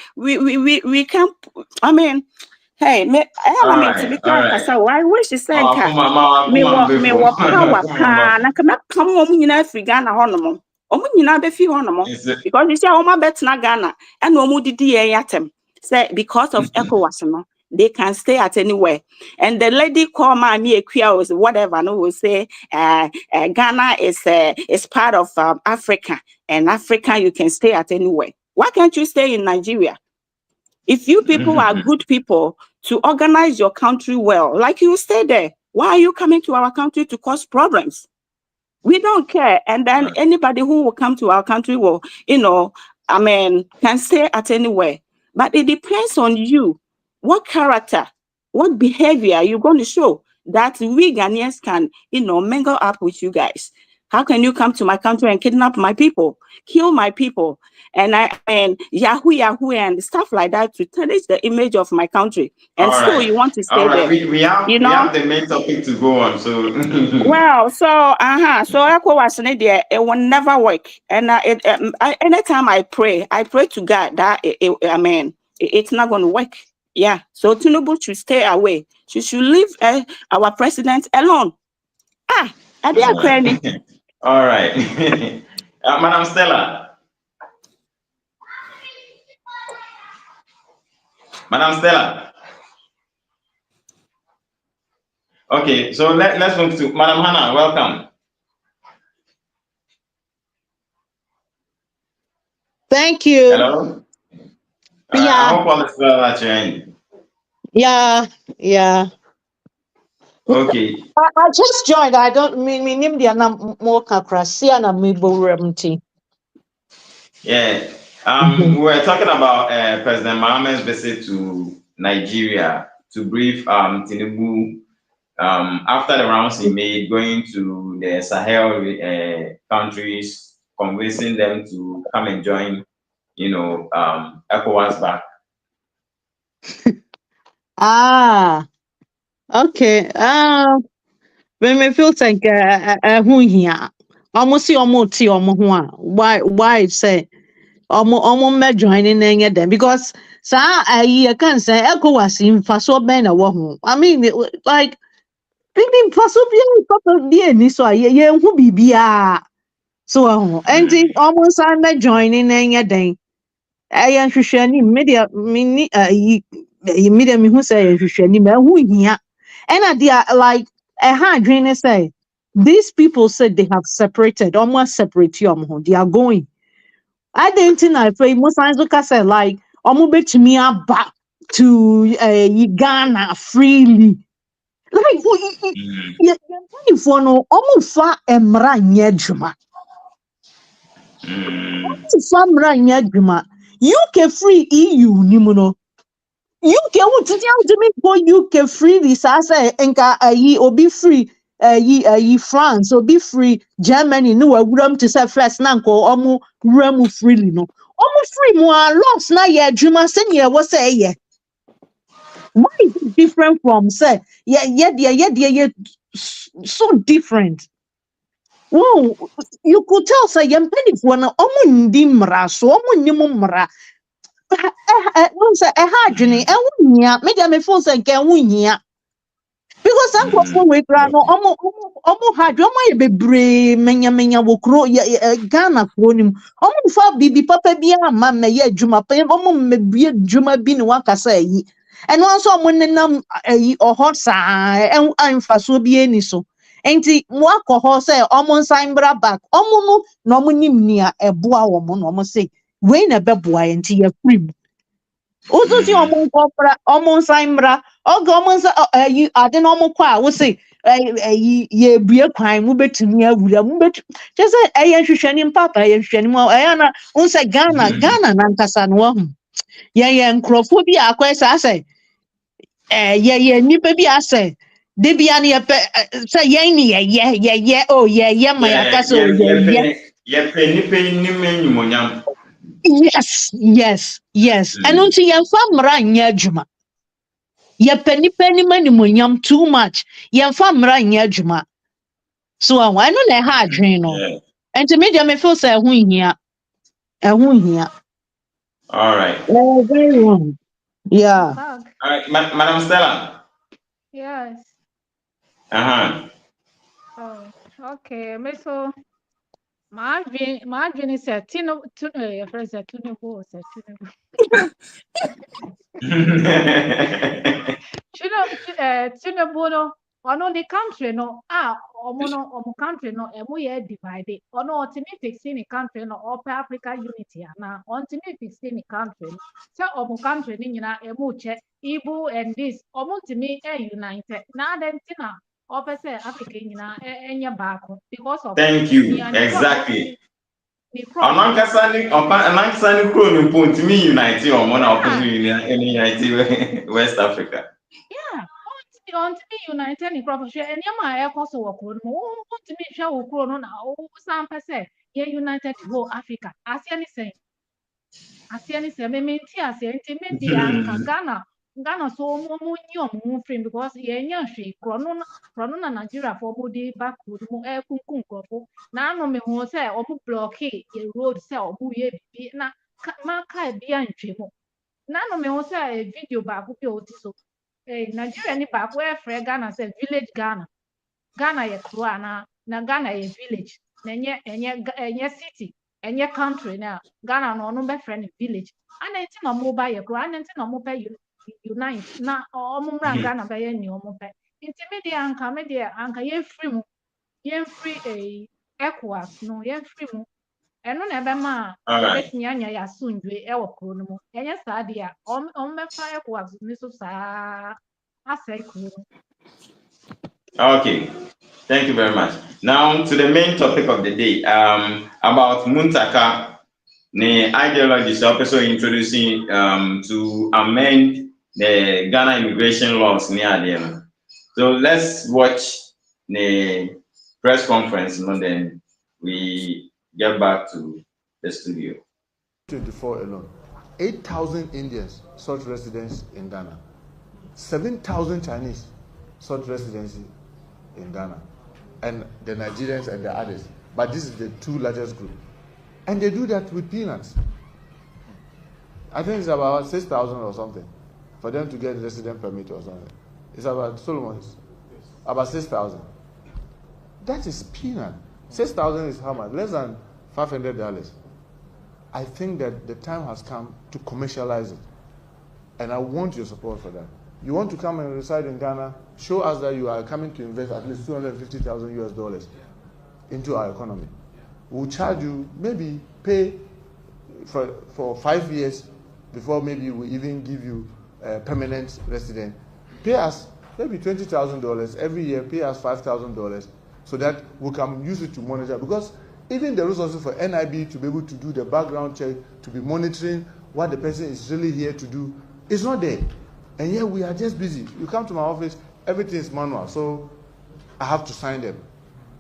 can't. I mean, hey, I wish you said me what power pan. I cannot come home in Africa honomo. Because you say oh my bet na Ghana and no didi yatem. Say because of ECOWAS, they can stay at anywhere. And the lady called me Ecowas, whatever, no, will say Ghana is part of Africa, and Africa you can stay at anywhere. Why can't you stay in Nigeria? If you people are good people to organize your country well, like you stay there, why are you coming to our country to cause problems? We don't care. And then anybody who will come to our country will, can stay at anywhere. But it depends on you. What character, what behavior you're going to show that we Ghanaians can, mingle up with you guys. How can you come to my country and kidnap my people, kill my people, and Yahoo and stuff like that to tarnish the image of my country? And still you want to stay there. We have the main topic to go on. So well, so ECOWAS it will never work. And anytime I pray to God that it's not going to work. Yeah. So Tinubu should stay away. She should leave our president alone. Are they crazy? All right. Madam Stella. Madam Stella. Okay, so let's move to Madam Hannah. Welcome. Thank you. Hello. I hope all is well at your end. Yeah. Okay. I just joined. I don't mean the more Kakrasia and Amibo. Yeah. We were talking about President Mohammed's visit to Nigeria to brief Tinubu after the rounds he made, going to the Sahel countries, convincing them to come and join, ECOWAS back. Okay. When me feel like who here, almost see why say almost me joining them because I can't say ECOWAS in Faso Ben I mean like thinking Faso be so who be so and almost I'm joining them. I usually media mini media me who say usually me who here and they are like a hard dream say these people said they have separated almost separate they are going. I didn't know if most times look say like bet me back to Ghana freely like if one no almost fa emra nyejuma UK free EU nimuno. UK would to me go UK free this as enka obi free France obi free Germany no we to say first na nko omo remu freely no. Omo free mo loss na ye adwuma say ye wo say ye. Why is it different from say yeah so different. Whoa, you could tell say young penny for an omundimra, so omunimumra. Once a hard journey, and wunya, made a me force and can wunya. Because I'm for we grano, almost hard, you might be brave, menya will grow Ghana for him. Almost far bibi papa be a mamma, ye juma pay, me be juma bin waka say. And also when the or hot side, and I'm for so be any so. Enti mwako ho say omon saimbra back omo no mo nim nia eboa wo mo no mo say we na beboa enti ya free ozo si omon kopra omon saimbra ogo omon sa yi ade no mo kwa wo say ye bue kwan mu betumi awura mu bet just say hwehwani papa ye hwehwani mo na un say Ghana na nkasa no ho ye nkrofo bi akwesa say ye nipa bi ase de bia ne say ye ni ye oh ye my akase oh yes and unto ye famra nya adwuma ye pani mani monyam too much ye famra nya adwuma so I no na ha adwen no and to me dey me feel say ehun hia All right. very wrong. Yeah. All right, Madam Stella. Yes. Oh, okay. Me so my dream is a tino your friend said Tinubu said Tinubu. Tinubu no ono the country no omo country no emu ye divided ono ultimate fixing the country no up Africa unity na ultimate fixing the country no so omo country ni nyina emu che Igbo and this omo ultimate united na dentina opese Africa nyina enye baako because of thank you exactly Anankasa ni kro ni point me unite omo na opposite unite West Africa. Yeah, on to me united in crop share and yama air work on to me shall grow on some percent ye united whole Africa as anything me tia say intimate anka Ghana so mo frame because ye nya hwe krono na Nigeria for body back wood mo kunkun krofo na no me ho say omo blockade ye road say omo ye bi na ma ka bi antwe mo na no me ho say video back bi oti so Nigeria ni baako efre Ghana say village Ghana ye kro na Ghana ye village na enye city enye country na Ghana no be friend village ana enti na mo ba ye kro ana enti na mo pe unite na omumra Ghana be ye ni omo pe enti me de anka ye free Ecowas no ye free mu eno na ebe ma betimi anya ya sundwe e wo kro no mu enye saa de a be fa Ecowas ni so saa. Okay, thank you very much. Now to the main topic of the day, about Muntaka, the ideology also introducing to amend the Ghana immigration laws near the So let's watch the press conference and then we get back to the studio. 24 alone, 8,000 Indians sought residence in Ghana. 7,000 Chinese sought residency in Ghana, and the Nigerians and the others. But this is the two largest group. And they do that with peanuts. I think it's about 6,000 or something for them to get a resident permit or something. It's about, Solomon's, about 6,000. That is peanut. 6,000 is how much? Less than $500. I think that the time has come to commercialize it. And I want your support for that. You want to come and reside in Ghana, show us that you are coming to invest at least $250,000 into our economy. We'll charge you, maybe pay for 5 years before maybe we even give you a permanent resident. Pay us maybe $20,000 every year, pay us $5,000 so that we can use it to monitor. Because even the resources for NIB to be able to do the background check, to be monitoring what the person is really here to do, is not there. And yet we are just busy. You come to my office, everything is manual, so I have to sign them.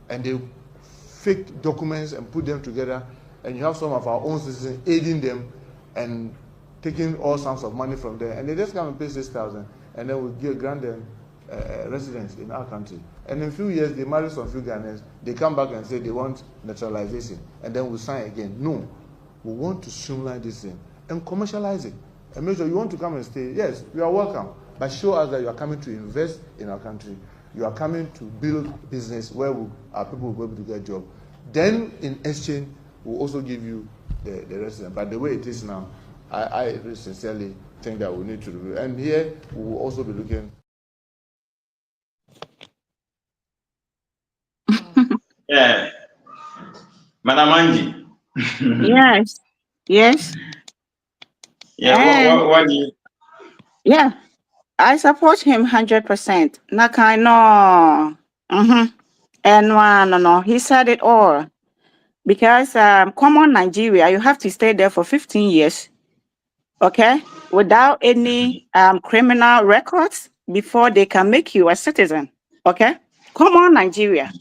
And they fake documents and put them together, and you have some of our own citizens aiding them and taking all sorts of money from there. And they just come and pay 6,000, and then we grant them residents in our country. And in a few years, they marry some few Ghanaians, they come back and say they want naturalization, and then we sign again. No, we want to streamline this thing and commercialize it. And make sure you want to come and stay, yes, you are welcome, but show us that you are coming to invest in our country. You are coming to build business where our people will be able to get a job. Then, in exchange, we'll also give you the resident. But the way it is now, I sincerely think that we need to do it. And here, we will also be looking. Yeah. Madam Angie. Yes. Yes. Yeah, what do you? Yeah, I support him 100%. Nakaino. And no, he said it all. Because come on, Nigeria, you have to stay there for 15 years, okay, without any criminal records before they can make you a citizen, okay? Come on, Nigeria.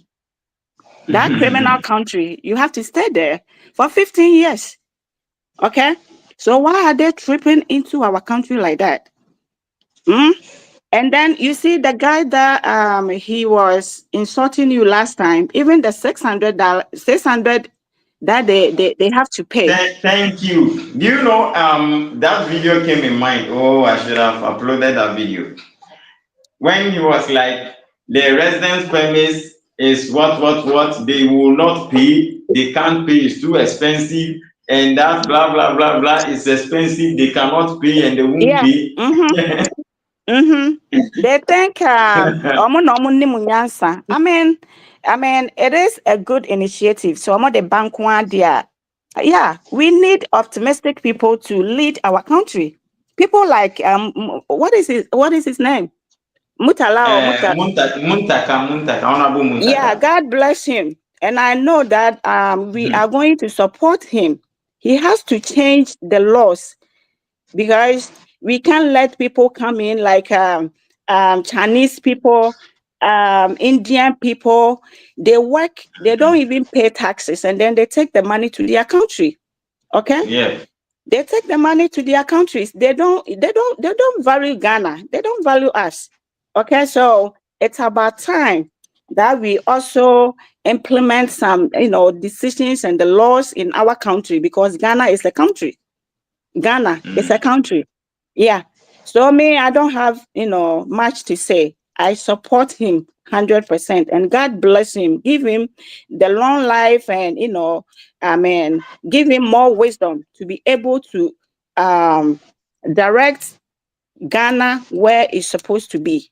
That criminal country, you have to stay there for 15 years, okay? So why are they tripping into our country like that? And then you see the guy that he was insulting you last time, even the $600 that they have to pay. Thank you. Do you know that video came in mind? Oh, I should have uploaded that video. When he was like, the residence permit is what they will not pay, they can't pay, it's too expensive, and that blah blah blah blah is expensive, they cannot pay and they won't pay. They think I mean it is a good initiative. So the bank one there. Yeah, we need optimistic people to lead our country. People like what is his name? Mutala or Muntaka, Honorable Muntaka. Yeah, God bless him. And I know that we are going to support him. He has to change the laws because we can't let people come in like Chinese people, Indian people. They work, they don't even pay taxes, and then they take the money to their country. Okay? Yeah. They take the money to their countries. They don't value Ghana. They don't value us. Okay, so it's about time that we also implement some, decisions and the laws in our country, because Ghana is a country. Ghana is a country. Yeah. So I don't have, much to say. I support him 100%, and God bless him. Give him the long life, and give him more wisdom to be able to direct Ghana where it's supposed to be,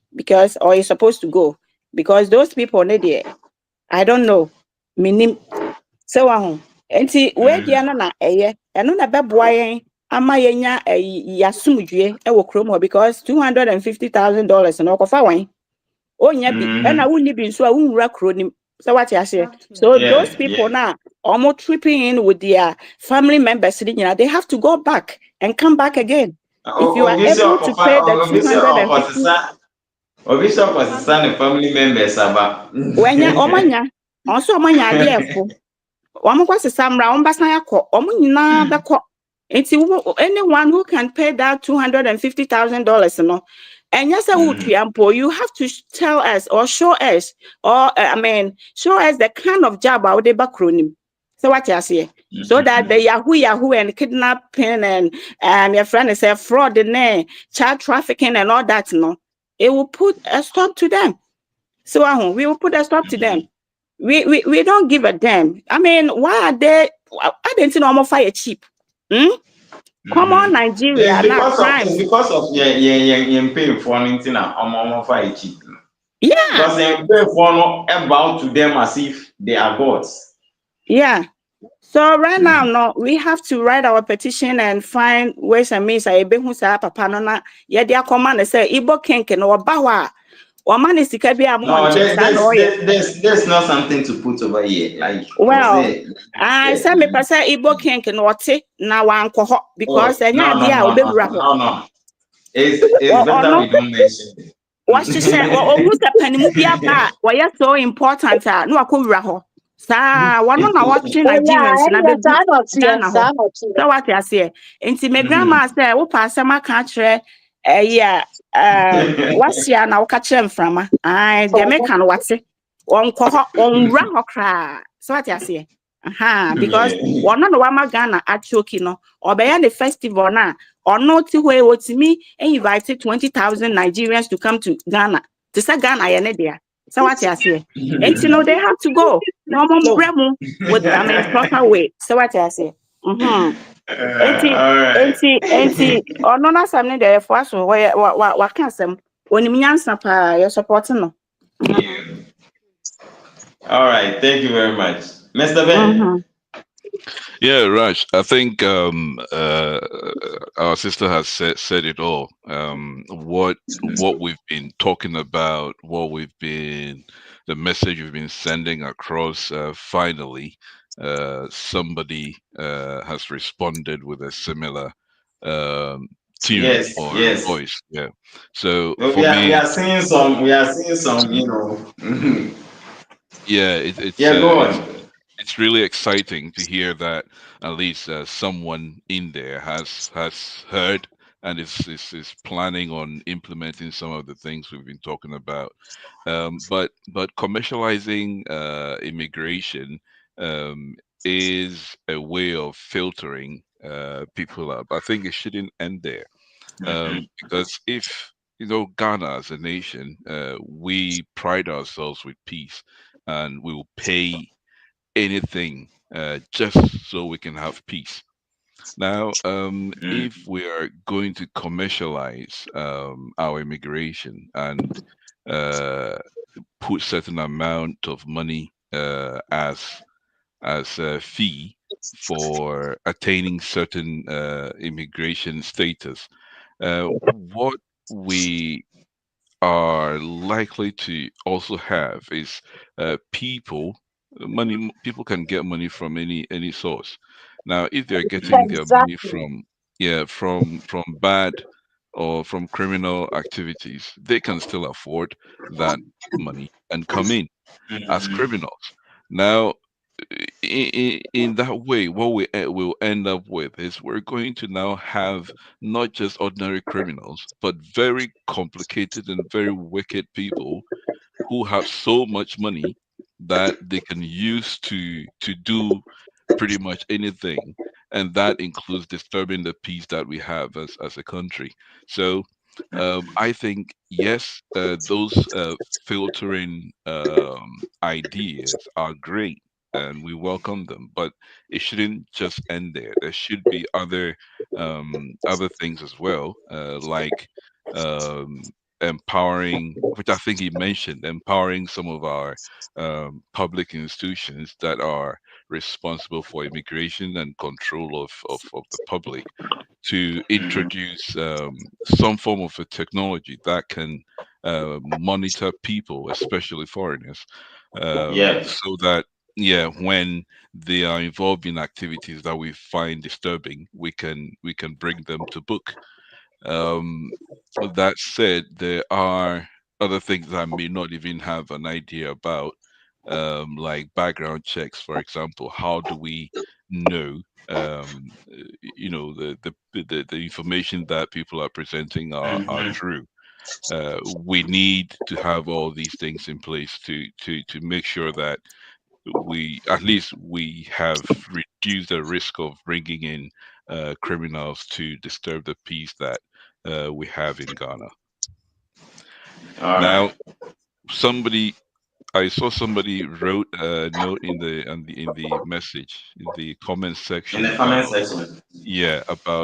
or it's supposed to go, because those people need it. I don't know. So where na na beboyen ama yenya yasumdwe e wo krom because $250,000 no kofa wan onya bi na wunni bi nso a wunwura kronim. So what you say? So those people now almost tripping in with their family members, they have to go back and come back again. If you are able to pay the $250,000, the family members about when omanya also omanya adefo omokwase samra ombasan yakọ omunyina beko. Anyone who can pay that $250,000 no, and yes, you have to tell us or show us, or show us the kind of job I would backronym. So what you say? So that the Yahoo and kidnapping and your friend is a fraud and child trafficking and all that, no, it will put a stop to them. So we will put a stop to them. We don't give a damn. Why are they? I didn't know fire cheap. Come on, Nigeria. Because of pay for anything fire cheap. Yeah. Because they pay for about to them as if they are gods. Yeah. So right now, no, we have to write our petition and find ways and means. I be who say papa no na ye dia command say Igbo king no bawa. No, there's not something to put over here. Like, I said me person Igbo king no te na wanko because no. It's better we don't mention it. What she said, who's the penny why so important? No, I could raho. Sa one on watching Nigerians so what I say. And my grandma said, "Oh, pass my country, yeah." wasia na woka kyerɛ mframa deɛ meka no wate ɔnkɔ hɔ ɔnwura hɔ koraa so wate aseɛ because ɔno na wama Ghana achoki no ɔbɛyɛ the festival na ɔno ti hɔ otimi invite 20,000 Nigerians to come to Ghana to say Ghana yɛ ne dea so wate aseɛ and you know they have to go no more bremu with proper way so wate aseɛ enti ono na sam ne dey for aso wa ka asem onim nyansa pa you support no. All right, thank you very much, Mr. Ben. Yeah, Raj, I think our sister has said it all. What we've been talking about, the message we've been sending across, finally, somebody has responded with a similar tune or voice. Yeah. So well, for me, we are seeing some, Yeah, go on. It's really exciting to hear that at least someone in there has heard and is planning on implementing some of the things we've been talking about. But commercializing immigration is a way of filtering people up. I think it shouldn't end there, because if Ghana as a nation, we pride ourselves with peace, and we will pay anything just so we can have peace. Now, if we are going to commercialize our immigration and put certain amount of money as a fee for attaining certain immigration status, what we are likely to also have is people can get money from any source. Now if they're getting their money from bad or from criminal activities, they can still afford that money and come in as criminals. Now in that way, what we will end up with is we're going to now have not just ordinary criminals, but very complicated and very wicked people who have so much money that they can use to do pretty much anything, and that includes disturbing the peace that we have as a country. So I think yes, those filtering ideas are great, and we welcome them, but it shouldn't just end there. There should be other things as well, like empowering, which I think he mentioned, empowering some of our public institutions that are responsible for immigration and control of the public to introduce some form of a technology that can monitor people, especially foreigners, so that when they are involved in activities that we find disturbing, we can bring them to book. Um, that said, there are other things that I may not even have an idea about, like background checks, for example. How do we know, the information that people are presenting are true? We need to have all these things in place to make sure that we have reduced the risk of bringing in criminals to disturb the peace that we have in Ghana. Now, I saw somebody wrote a note in the message in the comment section about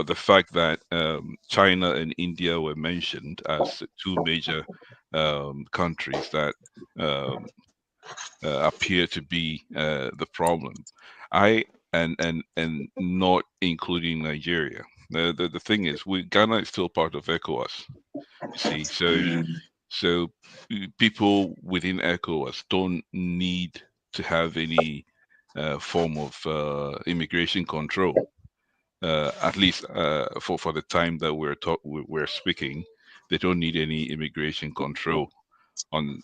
the fact that China and India were mentioned as two major countries that appear to be the problem. And not including Nigeria. The thing is, Ghana is still part of ECOWAS. You see, so people within ECOWAS don't need to have any form of immigration control. At least for the time that we're speaking, they don't need any immigration control on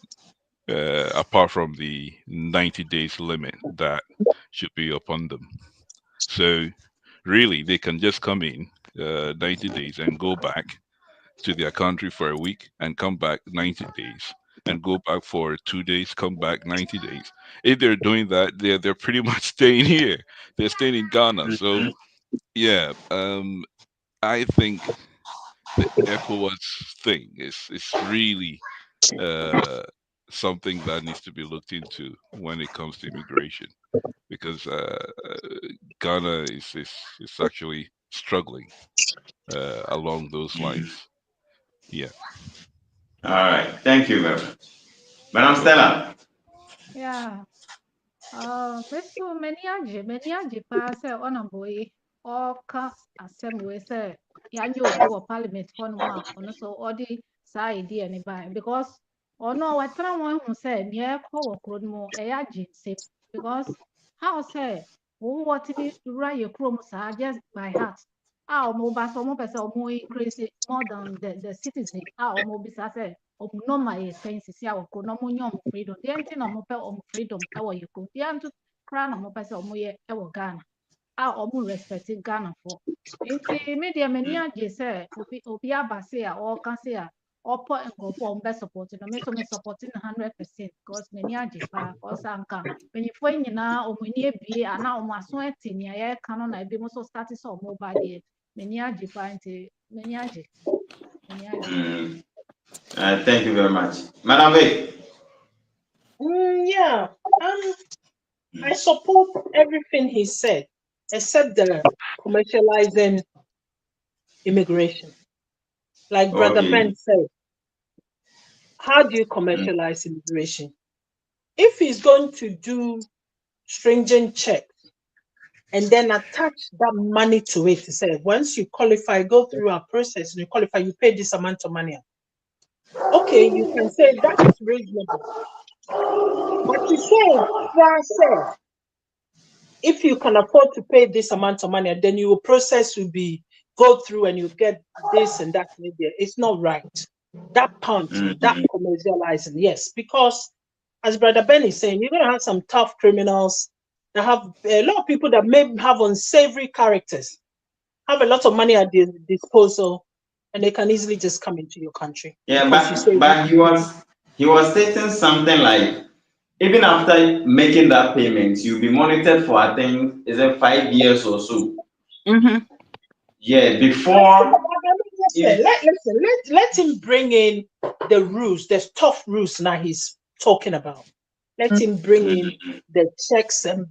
apart from the 90 days limit that should be upon them. So really, they can just come in 90 days and go back to their country for a week and come back 90 days, and go back for 2 days, come back 90 days. If they're doing that, they're pretty much staying here. They're staying in Ghana. So yeah, I think the ECOWAS thing is really something that needs to be looked into when it comes to immigration, because Ghana is actually struggling along those lines. Yeah. All right. Thank you very much. Madam Stella. Yeah. Meso many agye paa sɛ ɔnabɔ yi ɔka asɛm wei sɛ yɛanyɛ obi wɔ parliament hɔnom a ɔno so ɔde saa idea ne bae because ɔno wɔtena wɔn hu sɛ nea ɛkɔ wɔ kuro no mu ɛyɛ agye nsɛm because how sɛ wo wɔtumi wura yɛ kurom saa just by heart a ɔmo ba so ɔmo pɛ sɛ ɔmo increase more than the citizen a ɔmo bisa sɛ ɔmo normal yɛ sɛn sisi a wɔ kuro na ɔmo nyɛ ɔmo freedom deɛ nti na ɔmo pɛ ɔmo freedom ɛwɔ yɛ kurom deɛ nto koraa na ɔmo pɛ sɛ ɔmo yɛ ɛwɔ Ghana a ɔmo respect Ghana for nti me deɛ m'ani agye sɛ obi aba se a ɔɔka se a ɔpɔ nkurɔfoɔ a ɔmo bɛ support no me so me support no 100% because m'ani agye paa ɔsa nka mpanyinfoɔ yi nyinaa ɔmo ani abie anaa ɔmo aso ɛte nea yɛreka no na ebi mo so start sɛ ɔmo ba deɛ m'ani agye paa nti m'ani agye. Thank you very much. Madam Vic. Yeah, I support everything he said, except the commercializing immigration. Like Brother Ben said, how do you commercialize immigration? If he's going to do stringent checks and then attach that money to it, to say once you qualify, go through a process and you qualify, you pay this amount of money. Okay, you can say that is reasonable. But to say, if you can afford to pay this amount of money, then your process will be go through and you get this and that. It's not right. That punch, that commercializing, yes, because as Brother Ben is saying, you're going to have some tough criminals that have a lot of people that may have unsavory characters, have a lot of money at their disposal, and they can easily just come into your country. Yeah, but he was stating something like, even after making that payment, you'll be monitored for, I think, is it 5 years or so? Yeah, before. Let him bring in the rules, the tough rules now he's talking about. Let him bring in the checks and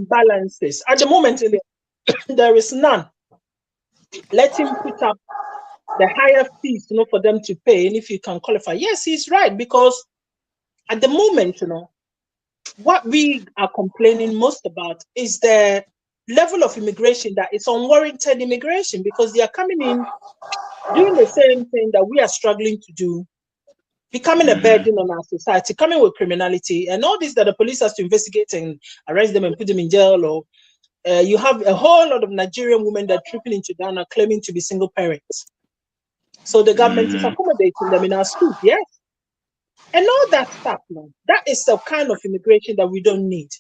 balances. At the moment, there is none. Let him put up the higher fees, for them to pay, and if you can qualify. Yes, he's right, because at the moment, what we are complaining most about is the level of immigration that is unwarranted immigration, because they are coming in doing the same thing that we are struggling to do, becoming a burden on our society, coming with criminality, and all this that the police has to investigate and arrest them and put them in jail. Or you have a whole lot of Nigerian women that are tripping into Ghana claiming to be single parents. So the government is accommodating them in our schools, yes? And all that stuff, man, that is the kind of immigration that we don't need.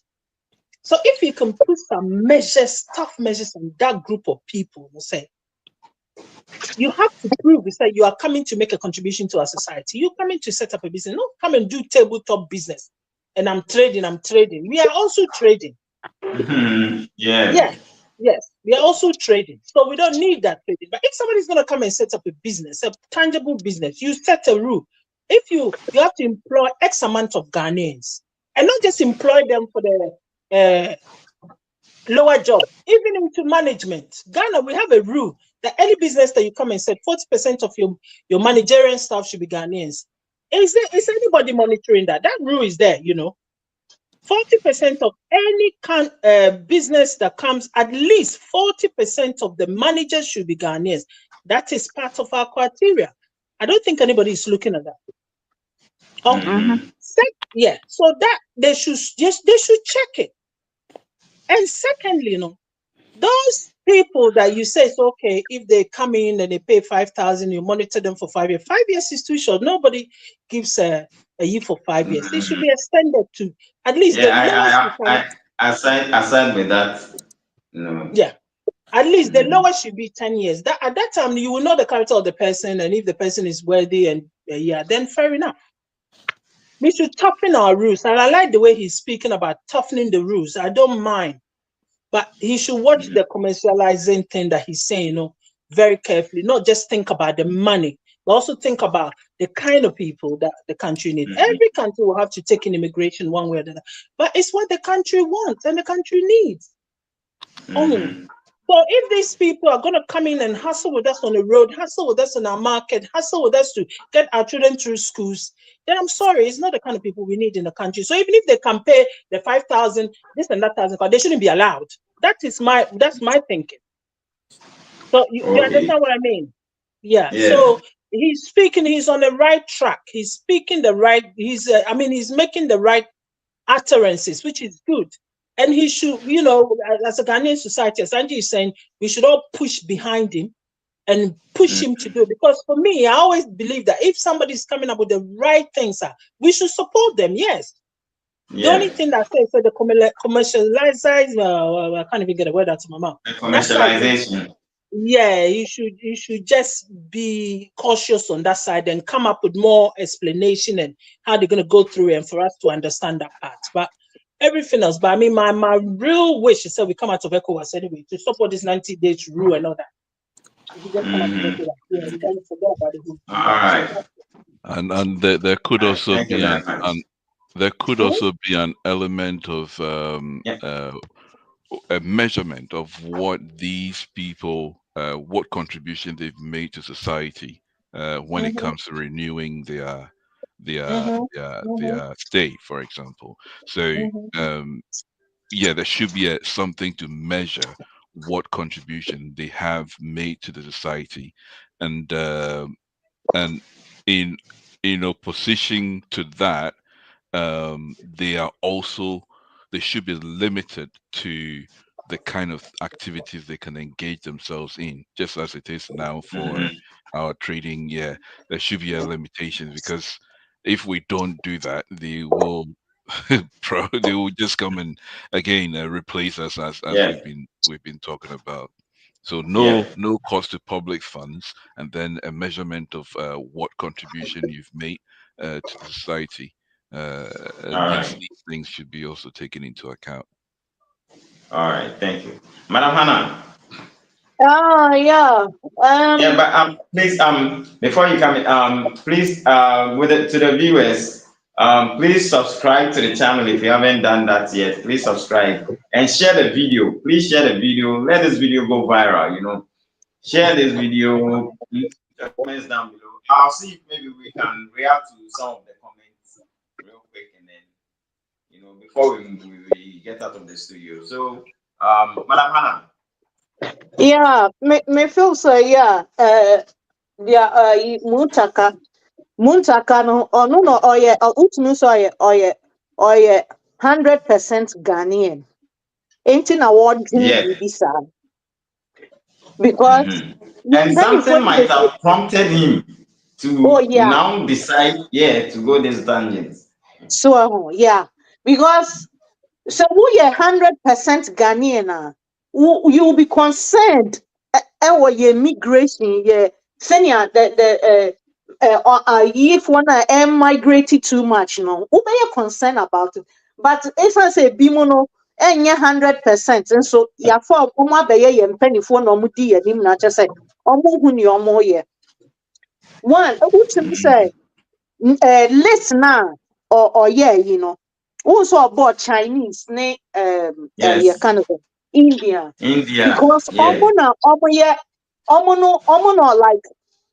So if you can put some measures, tough measures on that group of people, we'll say, you have to prove that you are coming to make a contribution to our society. You're coming to set up a business. No, come and do tabletop business. And I'm trading. We are also trading. Yes, we are also trading. So we don't need that trading. But if somebody's going to come and set up a business, a tangible business, you set a rule. If you have to employ X amount of Ghanaians, and not just employ them for the lower job, even into management. Ghana, we have a rule that any business that you come and set, 40% of your managerial staff should be Ghanaians. Is anybody monitoring that? That rule is there, 40% of any business that comes, at least 40% of the managers should be Ghanaians. That is part of our criteria. I don't think anybody is looking at that. So that they should check it. And secondly, those people that you say, so okay, if they come in and they pay 5,000, you monitor them for 5 years. 5 years is too short. Nobody gives a year for 5 years. It should be extended to at least aside with that. Yeah. At least the lowest should be 10 years. That at that time you will know the character of the person, and if the person is worthy, and then fair enough. We should toughen our rules, and I like the way he's speaking about toughening the rules. I don't mind, but he should watch the commercializing thing that he's saying, very carefully. Not just think about the money, but also think about the kind of people that the country needs. Every country will have to take in immigration one way or the other, but it's what the country wants and the country needs. So if these people are going to come in and hustle with us on the road, hustle with us in our market, hustle with us to get our children through schools, then I'm sorry, it's not the kind of people we need in the country. So even if they can pay the 5,000, this and that 1,000, they shouldn't be allowed. That's my thinking. So you understand what I mean? Yeah. So he's speaking. He's on the right track. He's speaking the right. He's making the right utterances, which is good. And he should, as a Ghanaian society, as Angie is saying, we should all push behind him and push him to do it. Because for me, I always believe that if somebody's coming up with the right things, we should support them. Yes. The only thing that says the commercialization, I can't even get a word out of my mouth. The commercialization. Yeah, you should just be cautious on that side and come up with more explanation and how they're going to go through it, and for us to understand that part. But everything else, but I mean, my real wish is that we come out of ECOWAS anyway to stop all this 90 days rule and all that. If you just come out of ECOWAS, then forget about it. All right. And there could also be an element of a measurement of what these people, what contribution they've made to society when it comes to renewing their stay, for example. So there should be something to measure what contribution they have made to the society, and in opposition to that, they should be limited to the kind of activities they can engage themselves in, just as it is now for our trading. Yeah, there should be a limitation, because if we don't do that, they will they will just come and again replace us as we've been talking about. So no cost to public funds, and then a measurement of what contribution you've made to the society. These things should be also taken into account. All right, thank you, Madam Hannah. But please, before you come in, please, to the viewers, please subscribe to the channel if you haven't done that yet. Please subscribe and share the video. Please share the video. Let this video go viral. Share this video. Please put the comments down below. I'll see if maybe we can react to some of the comments real quick, and then before we get out of the studio. So, Madam Hannah. Me feel say Muntaka no oye utumi so oye 100% Ghanaian. Ain't in a word because and something might have prompted him to now decide to go this tangent. So because so we 100% Ghanaian you will be concerned our migration senior if one migrated too much we be concerned about it, but if I say bimono 100%, and so for penny for no mudi and not just say one would say listener or also about Chinese Canada, India because like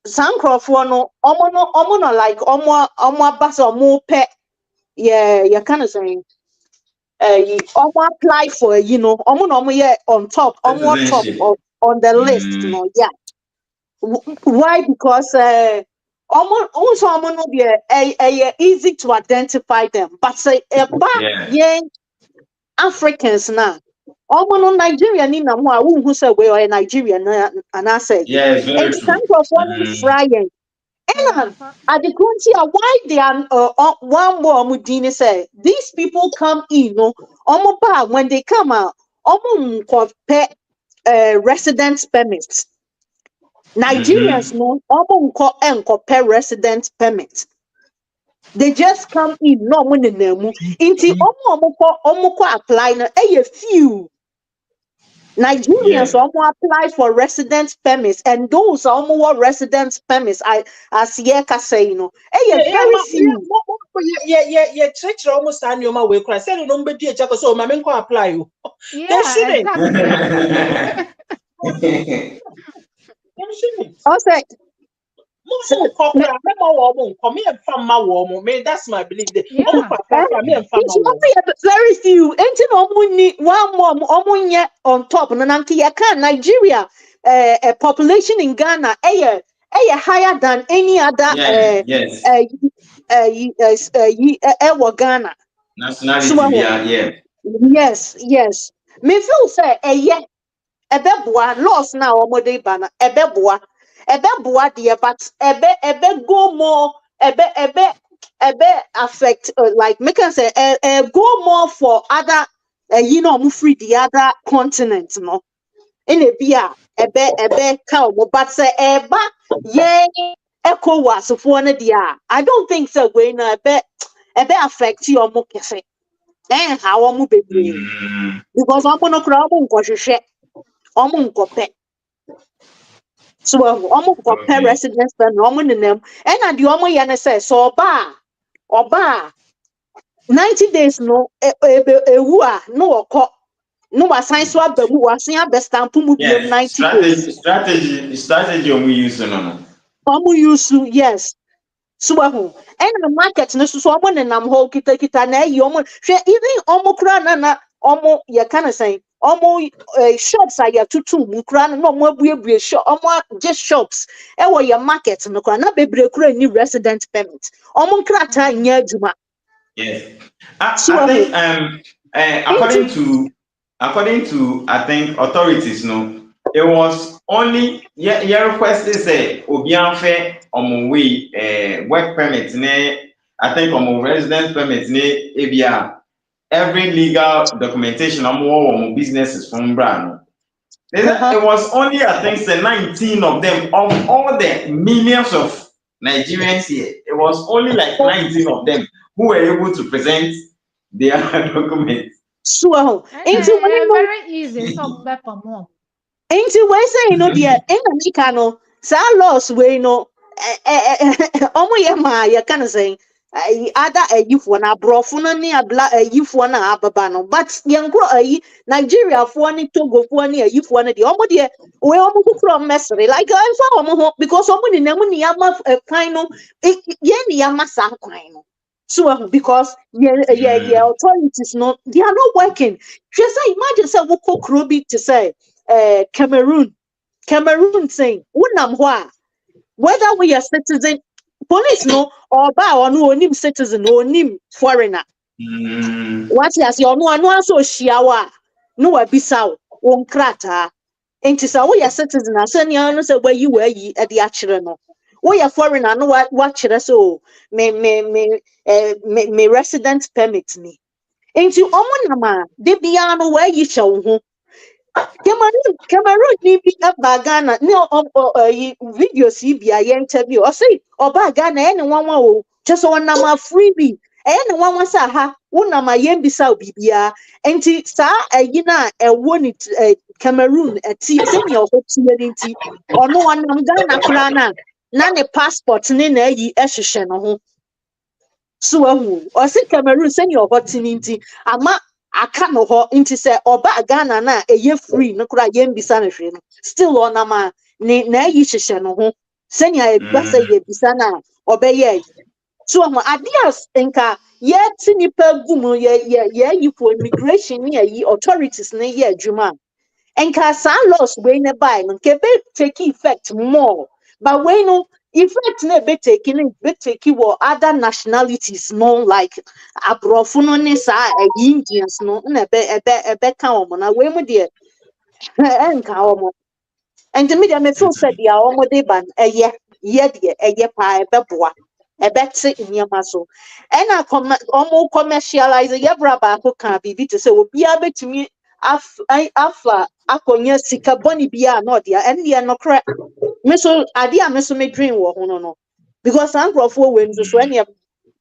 Sancroft no like bus or more pet you kind of saying apply for on top on the list why? Because also easy to identify them, but say Africans now Nigeria ni na who say we are Nigerian and I say it's time for frying and at the country why they are one more mudini say these people come in when they come out residence permits. Nigerians no omo pay residence permit. They just come in no money nemu. Inti omo apply na few. Nigerians apply for residence permits, and those residence permits as Yeka say, very few. Church almost stand your way cry. Say no be dey just so mama can apply you. They shouldn't. They shouldn't. Also, that's my belief. Very few. Ain't no money one more on top. Nigeria population in Ghana higher than any other Ghana. Nationality, Yes. Me feel say ebeboa loss now omode bana ebeboa dear, but go more ebe affect like make us say go more for other free the other continents no in a beer ebe cow but say eba ye Ecowas for na dia. I don't think so going na ebe affect you omo kese how omo bebre because omo no kra omo nkohwehwe omo nkope so omo nkope residence permit omo nenem and na the omo ya na say so oba 90 days no ewu a no okọ no wasan so abamu wasan abestamp mu biem 90 days strategy omo use no omo use yes so and the market no so omo nenam ho kita na yi omo even omo kra na omo ye kind of saying omo shops are tutu mu kra no omo abuebue shop omo just shops e wo your market no kra na bebre kra ni resident permit omo kra ta nya adwuma. Yes. I think according to I think authorities no it was only your request is obianfe way work permit ne I think residence permit ne ebia every legal documentation businesses from brand. It was only I think 19 of them of all the millions of Nigerians here. It was only like 19 of them who were able to present their documents. So it's very easy. So ain't we say dear Nika no sa laws we no ya can say other for na brofo no ne abla for na ababa no but yenkro Nigeria for ni Togo for ni for na de de we from mesre like because ni nemu ni ama kind no ye ni ama sa kwan no so because authorities no they are not working. Just imagine say we krobi to say Cameroon saying whether we are citizen police no or or no onim citizen no onim foreigner what yes you no so shiawa no abisa won krata enti say we are citizen asanya no say where you e de akire no we are foreigner no what kire so me resident permit me enti omonama de bia no where you show ho Cameroon ni bi aba Ghana ni video si bia ye interview o say oba Ghana e ne wanwa o cheso wonama freebie e ne wanwa sa ha wonama ye bisa obibia enti sa na ewo ni Cameroon eti se ni ohotu ye nti ono wanam Ghana kra na ne passport ni na yi ehwehwe no ho so o say Cameroon se ni ohotu nti ama aka no ho nti se oba Ghana na eye free no kura ye mbisa na hwe no still on na na yi hyehye no ho senya e gbasa ye bisa na obeye so adias nka ye tinipa gumu ye yi for immigration ne yi authorities ne ye adwuma nka sa laws we ne buy no ke be take effect more but we no effect na be taking what other nationalities no like abrofo no ne sa Indians no na be ka omo na we mu de enka omo and me dey me feel said dia omo de ban eye de pa ebeboa ebete nyama so and omo commercialize ye bra ba ko kan bibi to say obi abetumi afa akonya sika boni bia na odia and dia no kra me so ade a me so me dream wo ho no because ankrofo we nso so ene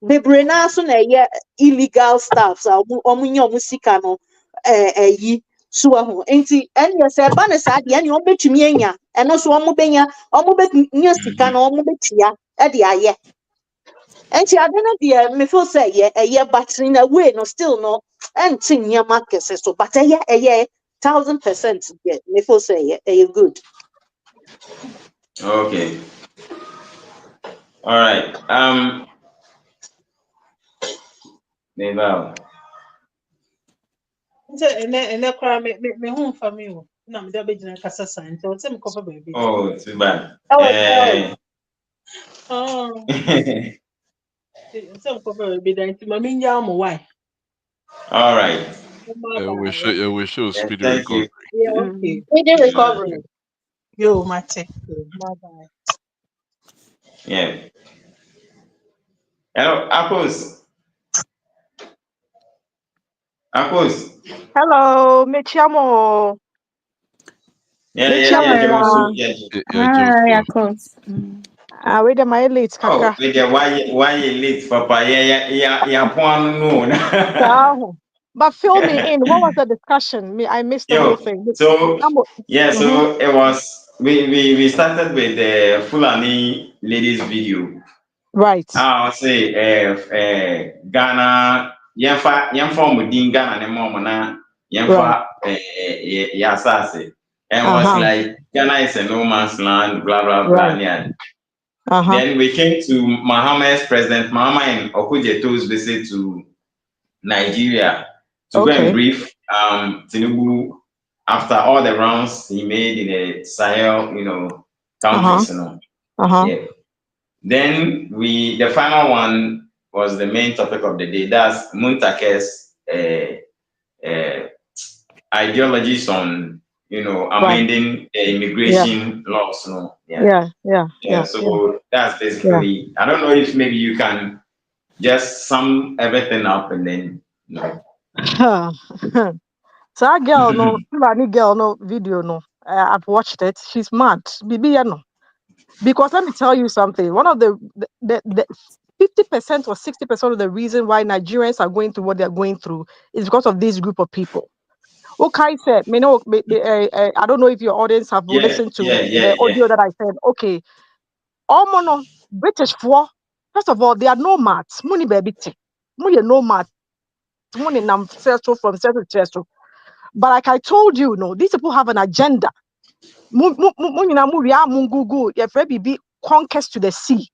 bebre na so na ye illegal stuffs omunya omusika no yi so ho enti ene se ba ne sa de ene obetumi anya eno so omubenya sika na omubetia e de aye enti ade no de me feel say ye but in a way no still no enti nyama kese so but eye 1000% yeah me feel say eye good. Okay. All right. Neighbor. ene kwa me hu fa me o na me da be gina kasa san nti o tem ko fa baby Oh, too bad. oh tem ko fa baby da nti ma me nya mo why All right. We show Yes, speedy thank you. recovery. yeah okay Speedy recovery. yo mate bye bye. Yeah. Hello, Apples. Apples. Hello, Michiamo. Yeah, Michiamo. Johnson. Yeah. Yeah, Yakos. Wait, my late Oh, kakra. with the why you late, Papa? Yeah, one no. Wow. But fill me in. What was the discussion? I missed the whole Yo, thing. so yeah, Mm-hmm. so it was we started with the Fulani ladies video. Right. I'll say Ghana yemfa mudin Ghana ne mom na Right. yemfa yasase. And was like Ghana is a no man's land, blah blah blah. Right. Yeah. Then we came to President Mahama and Okudjeto's visit to Nigeria to go and brief Tinubu after all the rounds he made in the Sahel, countries, Yeah. Then the final one was the main topic of the day. That's Muntake's ideologies on, amending the immigration laws. So that's basically. I don't know if maybe you can just sum everything up and then. So that girl, no, Fulani girl, no video, no. I've watched it. She's mad. Bibi, no. Because let me tell you something. One of the 50% or 60% of the reason why Nigerians are going through what they're going through is because of this group of people. Okay, said, I don't know if your audience have listened to the audio that I said. Okay, all mono British for first of all, they are nomads. Money baby, money nomads. Money nam from settle to settle. But like I told you, these people have an agenda. Conquest to the sea.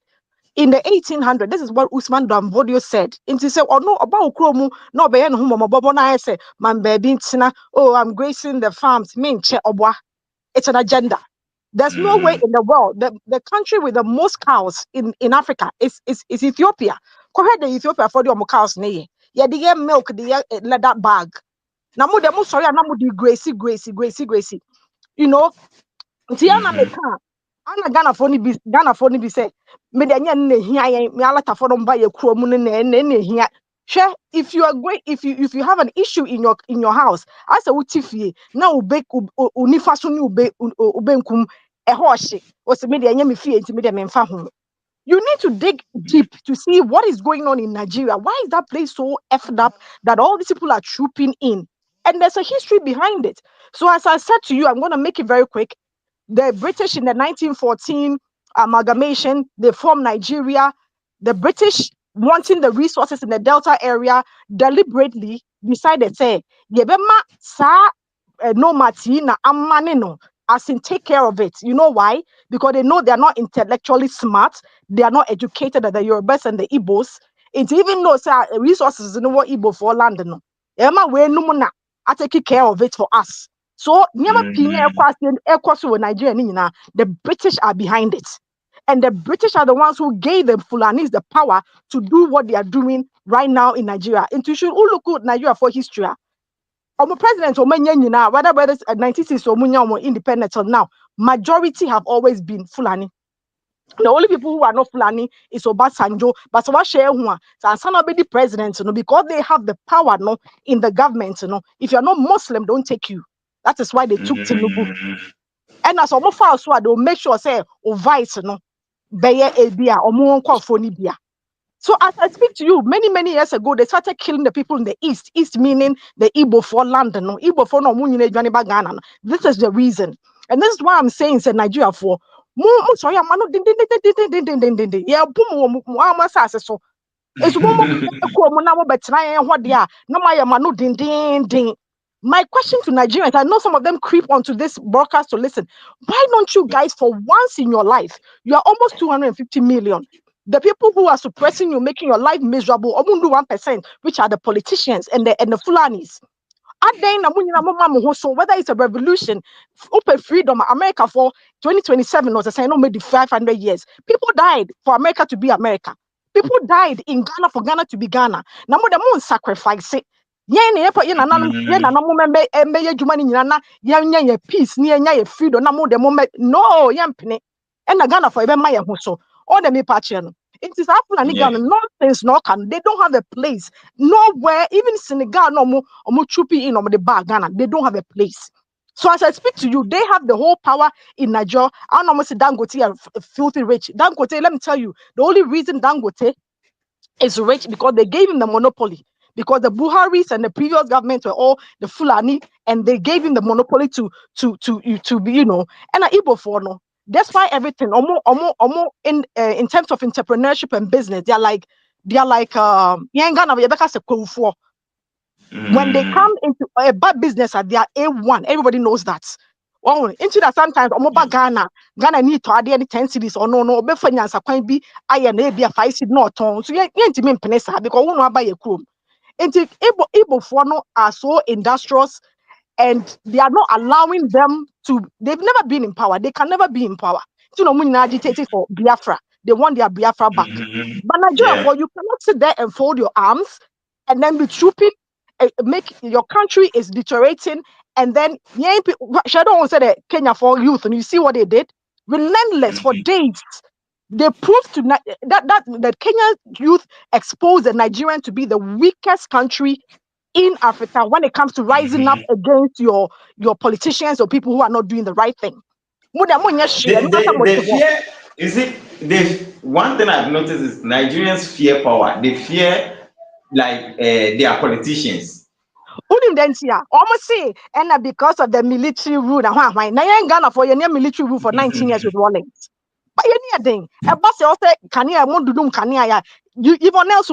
In the 1800s, this is what Usman Damvodio said. And he said, "Oh no, about Ukromu, no be no humo bobo na say, man baby tina, oh I'm gracing the farms, che obwa." It's an agenda. There's no way in the world. The country with the most cows in Africa is Ethiopia. Correct the Ethiopia for the cows ne. Yeah, the milk, the leather bag. Namu de mu sorry, namu di gracie. Tiana meka ana Ghana for ni bi say me de nya na hia yen me alata for no ba ye kuro mu na hia hwe if you are great if you have an issue in your house as a utifie na ube unifa so ni ube nkum e ho hye o se me de nya me fie nti me de me mfa ho. You need to dig deep to see what is going on in Nigeria. Why is that place so effed up that all these people are trooping in? And there's a history behind it. So as I said to you, I'm going to make it very quick. The British in the 1914 amalgamation, they formed Nigeria. The British, wanting the resources in the Delta area, deliberately decided, say, "Yebema sa no matina amanino," as in take care of it. You know why? Because they know they're not intellectually smart, they are not educated as the Yorubas and the Igbos. It's even though resources in what Igbo for land, no. Ema we numuna, I take care of it for us. So, the British are behind it. And the British are the ones who gave the Fulani's the power to do what they are doing right now in Nigeria. And you should look at Nigeria for history. President, whether it's 1960s or independence or now, majority have always been Fulani. The only people who are not Fulani is Obasanjo, but what share who are be the president, because they have the power, in the government, If you're not Muslim, don't take you. That is why they took Tinubu. And as omo fa so they'll make sure say o vice beye ebia omo nkofo ni bia. So as I speak to you, many years ago, they started killing the people in the east. East meaning the Igbo for land, Igbo for no munye Johnny Ghana. This is the reason. And this is why I'm saying say Nigeria for sorry, manu din. Yeah, boom so. It's my question to Nigerians, I know some of them creep onto this broadcast to listen. Why don't you guys, for once in your life, you are almost 250 million. The people who are suppressing you, making your life miserable, only 1%, which are the politicians and the Fulani's. So whether it's a revolution, open freedom, America for 2027 was saying no maybe 500 years. People died for America to be America. People died in Ghana for Ghana to be Ghana. Now more the moon sacrifice it. Peace, freedom, no, and Ghana for even my so all the me patchen. It is African Ghana, nonsense, no can they don't have a place nowhere, even Senegal, no more chupi in the bar Ghana, they don't have a place. So as I speak to you, they have the whole power in Nigeria. I almost say Dangote are filthy rich. Dangote, let me tell you, the only reason Dangote is rich because they gave him the monopoly. Because the Buharis and the previous government were all the Fulani, and they gave him the monopoly to be, and Igbo for no. That's why everything in terms of entrepreneurship and business, they're like when they come into a bad business, they are A1. Everybody knows that. Oh, into that sometimes Ghana need to add any 10 cities or no, be finance be I and a 5 city no ton. So you ain't mean penesa because we no buy a crew. Into Igbo for no are so industrious and they are not allowing them to, they've never been in power. They can never be in power. You know, when agitating for Biafra, they want their Biafra back. But Nigeria, for you cannot sit there and fold your arms and then be trooping, make your country is deteriorating, and then Shadow said that Kenya for youth, and you see what they did, relentless for days. They proved to that Kenya youth exposed the Nigerian to be the weakest country in Africa when it comes to rising up against your politicians or people who are not doing the right thing. They fear, one thing I've noticed is Nigerians fear power. They fear their politicians. Almost say, and because of the military rule, now Ghana for your military rule for 19 years with Rawlings. But you thing, a bus also can you want to do can you even else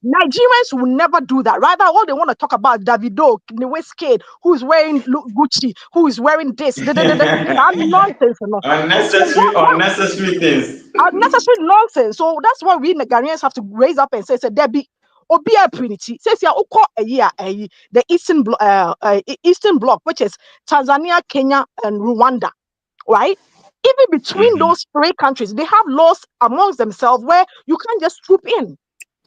Nigerians will never do that. Rather, all they want to talk about Davido, the Westgate, who is wearing Gucci, who is wearing this. Nonsense. Unnecessary things. Unnecessary nonsense. So that's why we Nigerians have to raise up and say, Debbie, Obia Trinity says ya uko a year the Eastern Bloc, which is Tanzania, Kenya, and Rwanda, right? Even between those three countries, they have laws amongst themselves where you can't just troop in.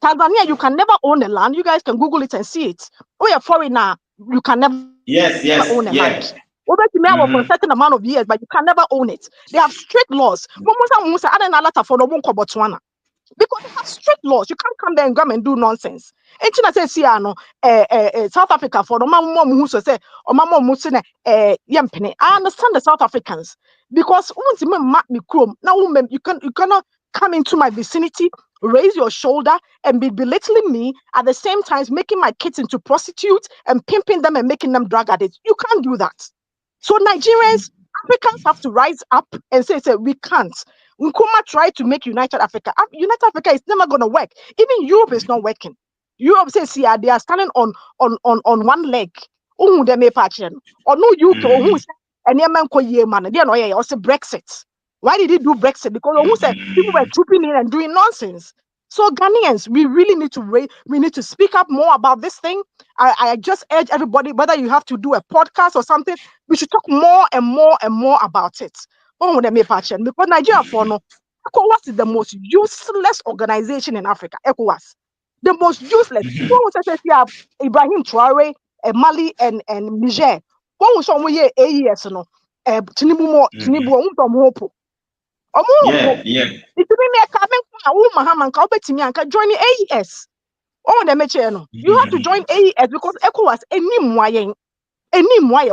Tanzania, you can never own a land. You guys can Google it and see it. Oh, you're foreigner, you can never own a land. Over to me for a certain amount of years, but you can never own it. They have strict laws. Because they have strict laws. You can't come there and come and do nonsense. And China says, South Africa for the mom who say, or my mom yampene. I understand the South Africans because once you map me chrome, now you cannot come into my vicinity, raise your shoulder, and be belittling me at the same time making my kids into prostitutes and pimping them and making them drug addicts. You can't do that. So Nigerians, Africans have to rise up and say we can't. Nkrumah tried to make United Africa. United Africa is never going to work. Even Europe is not working. Europe says, they are standing on one leg. They may patch or no UK or who said, and man, they are not here. Also Brexit. Why did he do Brexit? Because who said people were trooping in and doing nonsense. So Ghanaians, we really need to speak up more about this thing. I just urge everybody, whether you have to do a podcast or something, we should talk more and more and more about it. Because Nigeria for no, ECOWAS is the most useless organization in Africa. ECOWAS, the most useless. What was Ibrahim Traore, Mali and Niger? What was some way 8 years? No, Tinubu hope. Yeah. It mean coming Mahaman Anka joining AES. Oh, the meche no. You have to join AES because Ecowas any mwaya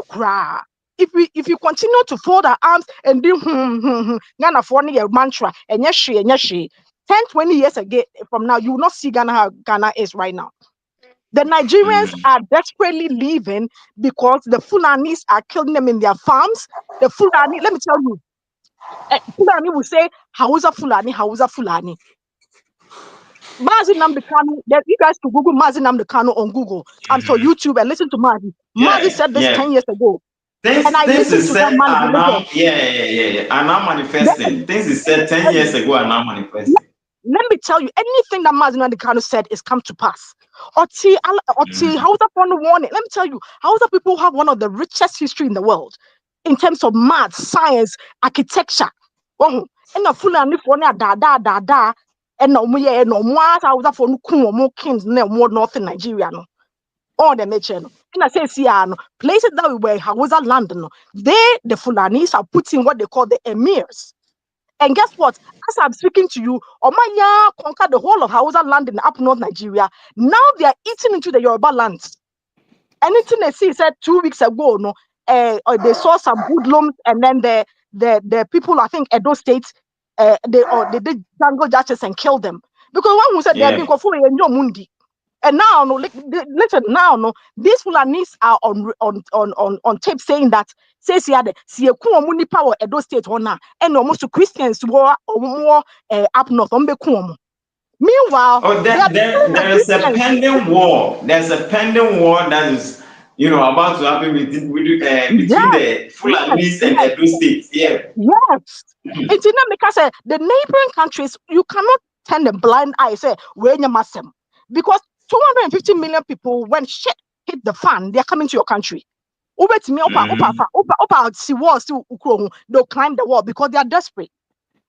kra. If you continue to fold our arms and do Ghana for your mantra and yeshi 10, 20 years ago from now, you will not see Ghana how Ghana is right now. The Nigerians are desperately leaving because the Fulani's are killing them in their farms. The Fulani, let me tell you, Fulani will say, Hausa Fulani. Mazi Nnamdi Kanu, you guys to Google Mazi Nnamdi Kanu on Google and for YouTube and listen to Mazi. Mazi said this 10 years ago. And I Things listened is to that said man. are now, are now manifesting. Things is said 10 years ago are now manifesting. Let me tell you, anything that Mazi Nnamdi Kanu said is come to pass. Hausa warning. Let me tell you, Hausa people have one of the richest history in the world in terms of math, science, architecture. And the Fulani for da and no more Hausa for no kings no more northern Nigeria no. All the nature no. And I say places that we were Hausa land no. The Fulanis are putting what they call the emirs. And guess what? As I'm speaking to you, Omanya conquered the whole of Hausa land in up north Nigeria. Now they are eating into the Yoruba lands. Anything they see said 2 weeks ago, no, they saw some hoodlums, and then the people, I think Edo State, they did jungle justice and killed them because one who said they have been conforming in your mundi. And now, no, listen, now, no, these Fulanis are on tape saying that says here the see a muni power Edo State honor and almost to Christians war or more up north on Bekuomo. Meanwhile, there is a pending war. There's a pending war that is, about to happen between the Fulanis and Edo State. Yes. It's in because the neighboring countries, you cannot turn a blind eye. Say we're massam because 250 million people, when shit hit the fan, they're coming to your country. They'll climb the wall because they are desperate.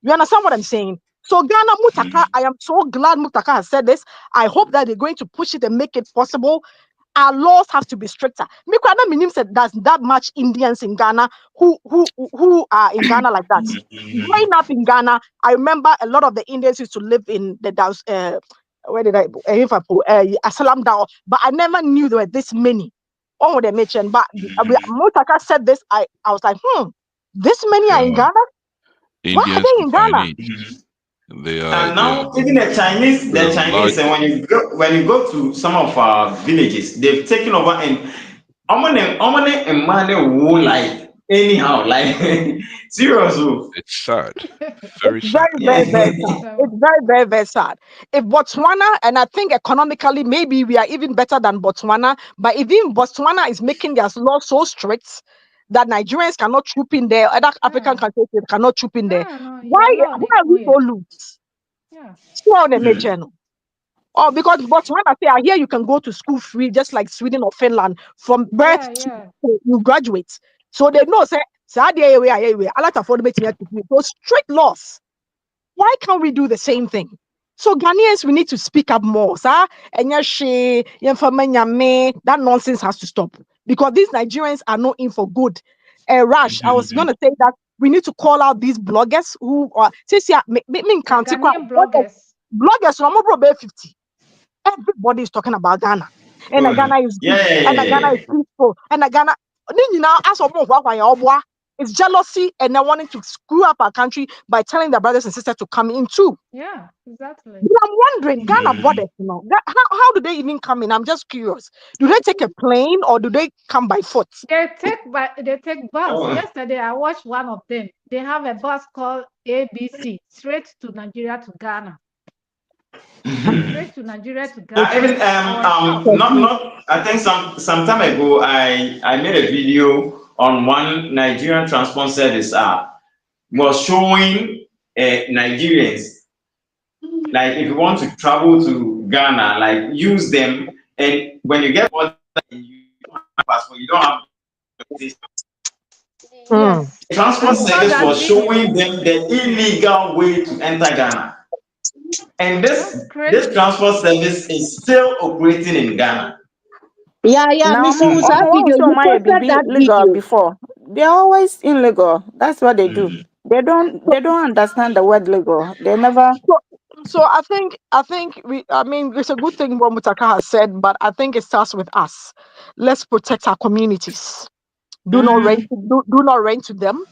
You understand what I'm saying? So Ghana Mutaka, I am so glad Mutaka has said this. I hope that they're going to push it and make it possible. Our laws have to be stricter. Mikwada Minim said there's that much Indians in Ghana who are in Ghana like that. Growing up in Ghana, I remember a lot of the Indians used to live in the where did Asalam Dao, but I never knew there were this many. Oh, they mentioned, but Mutaka said this. I was like, this many are in Ghana? Why are they in Ghana? They are. And now even the Chinese, and when you go to some of our villages, they've taken over and and like anyhow, like seriously. It's sad. Very sad. Very sad. It's very, very sad. If Botswana, and I think economically maybe we are even better than Botswana, but if even Botswana is making their laws so strict that Nigerians cannot troop in there, other African countries cannot troop in there. Why are we so loose? Oh, because Botswana say here you can go to school free, just like Sweden or Finland, from birth to you graduate. So they know say so strict laws. Why can't we do the same thing? So Ghanaians, we need to speak up more. That nonsense has to stop because these Nigerians are not in for good. Rash, I was going to say that we need to call out these bloggers who are bloggers from over 50. Everybody is talking about Ghana. And Ghana is good. And Ghana is peaceful. And Ghana it's jealousy and they're wanting to screw up our country by telling their brothers and sisters to come in too. Yeah, exactly. But I'm wondering, Ghana borders, how do they even come in? I'm just curious. Do they take a plane or do they come by foot? They take bus. Yesterday I watched one of them. They have a bus called ABC, straight to Nigeria to Ghana. Straight to Nigeria to Ghana. Even I think some time ago I made a video on one Nigerian transport service was showing Nigerians, like if you want to travel to Ghana, like use them, and when you get one, you don't have passport, you don't have yes. Transport service was showing them the illegal way to enter Ghana. And this transport service is still operating in Ghana. Yeah, Miss Musa, you posted that video before. they're always illegal. That's what they do. They don't understand the word legal. They never. So I think I mean it's a good thing what Mutaka has said, but I think it starts with us. Let's protect our communities. Do not rent to them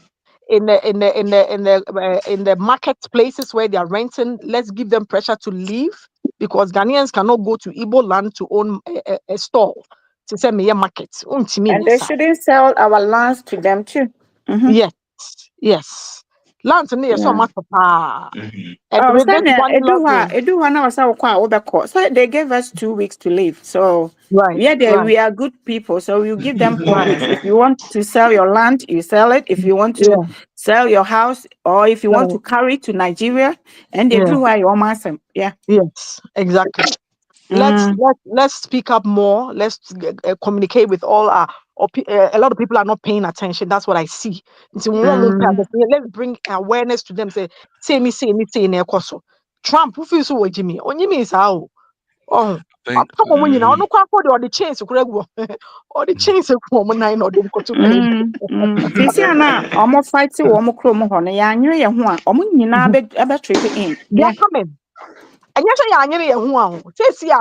in the marketplaces where they are renting. Let's give them pressure to leave, because Ghanaians cannot go to Igbo land to own a store to sell me a market. And they shouldn't sell our lands to them too. Yes. Land near so much. And Oh, we get one login. so they gave us 2 weeks to leave. So we are good people. So you give them plans. If you want to sell your land, you sell it. If you want to sell your house, or if you want to carry it to Nigeria, and they do your master. Yeah. Yes, exactly. Let's speak up more. Let's communicate with all our. A lot of people are not paying attention. That's what I see. So let's bring awareness to them. Say me. Trump, who feels so Jimmy? On Jimmy is how. Oh, come on, you know, no quite or the chains, or the chains of woman nine or the Fisiana, almost fight to almost chrome on a young in. They're coming. And yes, I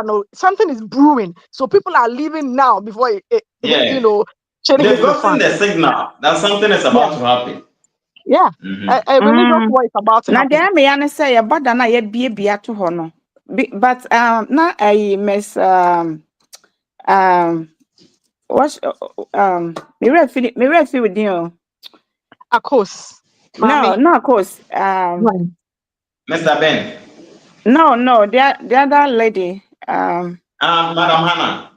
know something is brewing. So people are leaving now before it They've gotten the signal that something is about to happen. Yeah. I really don't know it's about to happen. Now, there may say about an I be at to honor. But now I miss what's me refi with you. Of course. No, of course. Mr. Ben. No, the other lady. Madam Hannah.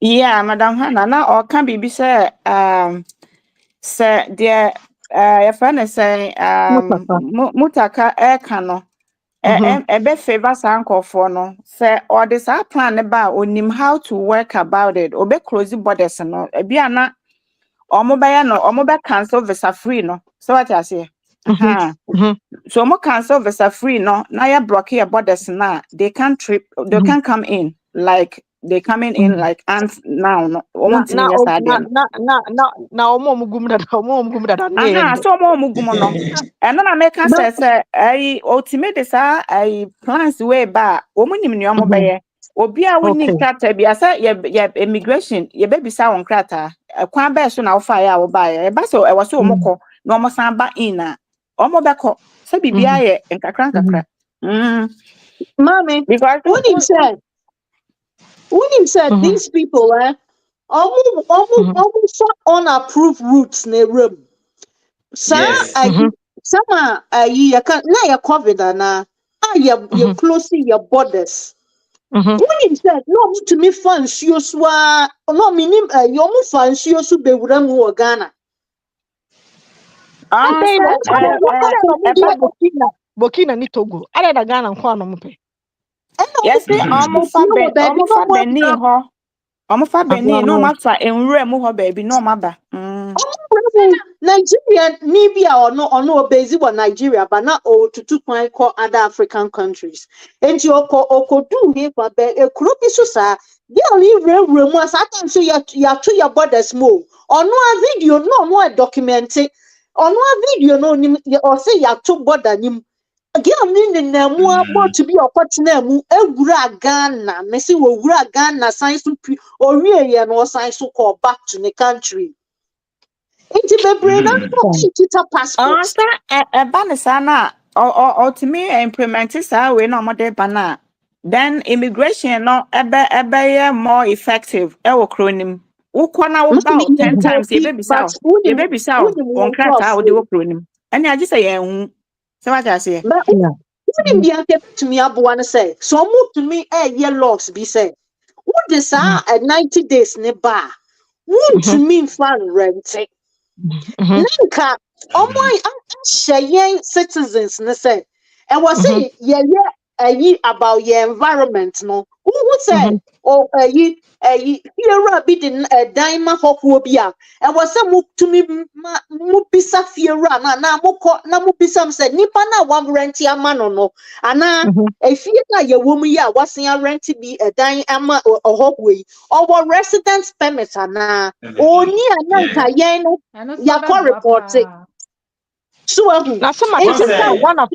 Yeah, Madam Hannah. Now or can be say dear your friend say Mutaka Ekano. Ebe favor sanko for no say or this our plan about onim how to work about it obe close borders no ebi ana omo cancel visa free no so what I say so mo cancel visa free no na ya block your borders na they can't come in like they coming in like ants now no now omo mugum that so mo mugum no and na make say I ultimate sa I plans way ba omunim ni omo baye obi a woni krata bia say ye immigration ye be bisa won krata kwan ba so na wo fa ya wo ba ye ba so e wo so omo ko na omo san ba in na omo be ko say bibia ye nkakra Mommy, because when he said these people almost unapproved routes in the room. Some you can now your COVID and you closing your borders. When he said no to me fans you swa no minim you fans you so be wuram Ghana. Burkina ni Togo. Ada da Ghana nkwa no mpe. Yes, almost fa Benin ho. Almost fa Benin no matter enwure mu ho baby no maba. Nigeria Libya or no busy with Nigeria but not to quite call other African countries. And you oko do here for a croppy susa. They only room was I can say you to your borders more. Or no video no more documented. Or no video no or say you to border him. Again, meaning more to be a partner, a Ghana, Messi will Ghana science or really no science to call back to the country. Into the brain, passport. Banisana or to me implement it we no more bana. Then immigration no ebe more effective. Ewo cronim. Ukwana about 10 times ye baby south on krata or the cronim. And I just say so what I say. Wouldn't be to me up one say. So move to me year loss be said. What this at 90 days nearby? Would to mean fun renting? Nanka, oh my, I'm Cheyenne citizens, say. And was saying, yeah, about your environment no. Who say oh here be the daima hokwo and was some to me mupisa fiera na moko na mupisa said nipa na one rent ya mano no ana a fear na your woman ya was ya rent to be a dime ama or hopway or residence permit na o ni ananka yen ya for report so Now some Once one of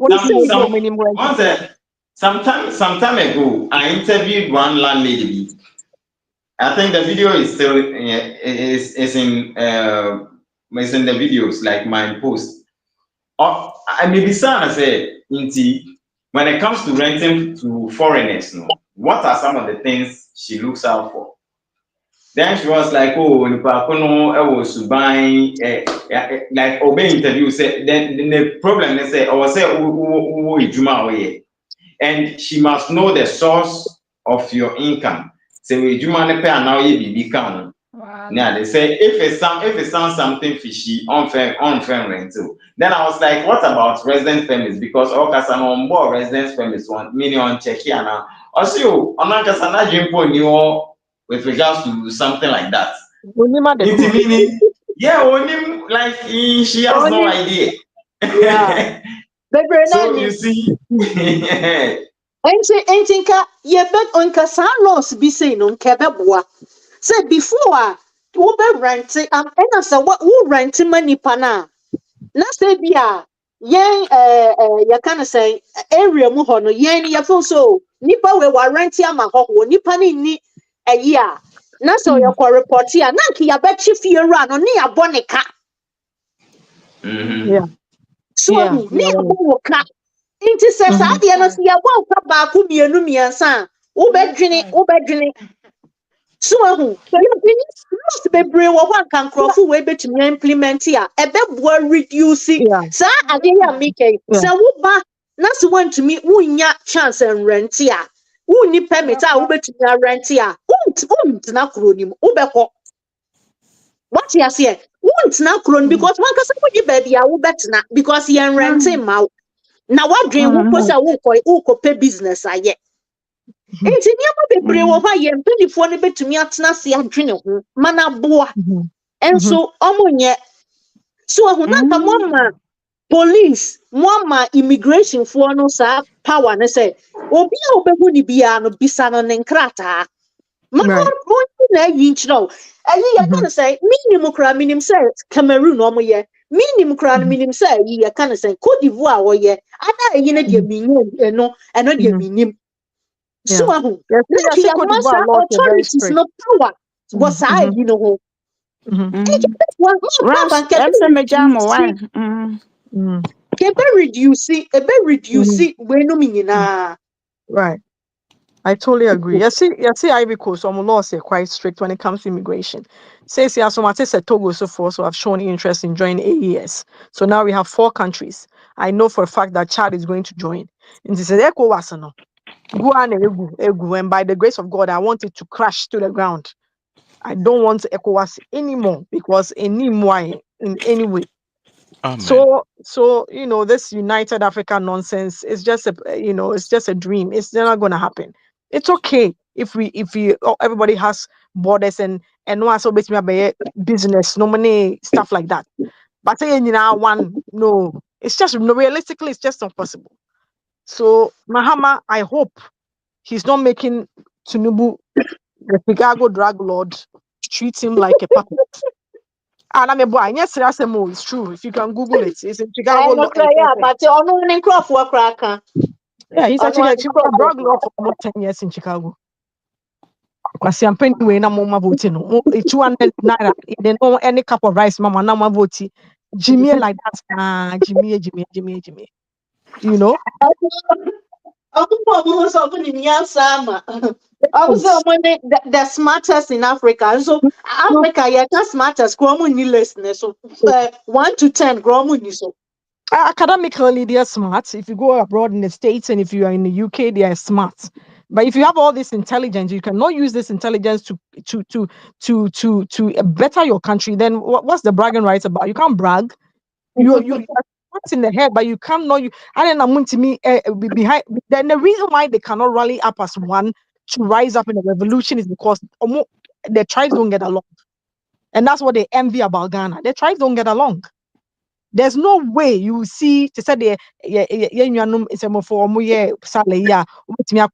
some time ago, I interviewed one landlady. I think the video is still is in the videos like my post. I may be saying I say, when it comes to renting to foreigners, no, what are some of the things she looks out for? Then she was like, oh, I was buying like obey interview. Say then the problem they say, or say, and she must know the source of your income. So we do money pay now you be count. Now they say if it sounds something fishy, unfair rental. Then I was like, what about resident families? Because all I'm on board resident families want meaning on check here now. Also, on Kasana Jimpo new with regards to something like that. Meaning, yeah, only like she has no idea. Yeah. So you see, Entinka ye bet onka san laws be say no kebeboa. Say before wo be rent ena say wo rent money pana. Na say bia yen ya kind of say area mu ho no yen ye feel so nipa we wa rent ama ho wo nipa ni eyi a na so ye ko report ya na ki ya be chifie ra no ne ya bonika. Yeah. So ni ya bo ka inti se sa de no se ya bo ka ba ku mienu miensa wo bedwene so you must be brave one can crofo we betumi implement ya ebeboa reduce sa ade ya make say wo ba na so want to me wunya chance and rent ya wunni permit a wo betumi rent ya wunt na kronim wo beko what you say wunt na kron because one kasa wo baby ya wo betna because you renting ma na wadwen wo posa wo ko pay business aye enti niam bebre wo hwa ye mpanyifo no betumi atena se adwene ho mana boa enso omonye so ahuna ka mama police mama immigration for no sa power ne say obi a obehu ni bia no bisa no ne nkrata mama mo na yi nchiro ayi ya kan say minimum kra minim say Cameroon omoye minimum kra minim say yi ya kan say Cote d'Ivoire wo ye ada yi na dia minye no eno dia minim so ahu na authorities no power was I you know reduce we no mean right. I totally agree. You see, Ivory Coast, some laws are quite strict when it comes to immigration. Says here, so much as Togo so far, so have shown interest in joining AES. So now we have 4 countries. I know for a fact that Chad is going to join. And this is Ecowas, no. And by the grace of God, I want it to crash to the ground. I don't want Ecowas anymore because anymore in any way. Amen. So this United Africa nonsense is just it's just a dream. It's not going to happen. It's okay if everybody has borders and no one so basically business, no money, stuff like that. But saying no, it's just realistically it's just not possible. So Mahama, I hope he's not making Tinubu, the Chicago drug lord, treat him like a puppet. And I'm a boy. Yes, it's true. If you can Google it, it's in Chicago. But on crop work cracker. Yeah, he's actually a drug lord for almost 10 years in Chicago. Because I'm paying way na mama voting. 200 naira. They know any cup of rice, mama na mama voting. Jimmy like that. Jimmy. You know. The smartest in Africa. So Africa, yeah, the smartest. So 1 to 10, so. Academically, they are smart. If you go abroad in the States and if you are in the UK, they are smart. But if you have all this intelligence, you cannot use this intelligence to better your country. Then what's the bragging rights about? You can't brag. You what's in the head, but you can't know you. I don't know to me behind. Then the reason why they cannot rally up as one to rise up in a revolution is because the tribes don't get along, and that's what they envy about Ghana. The tribes don't get along. There's no way you will see to say the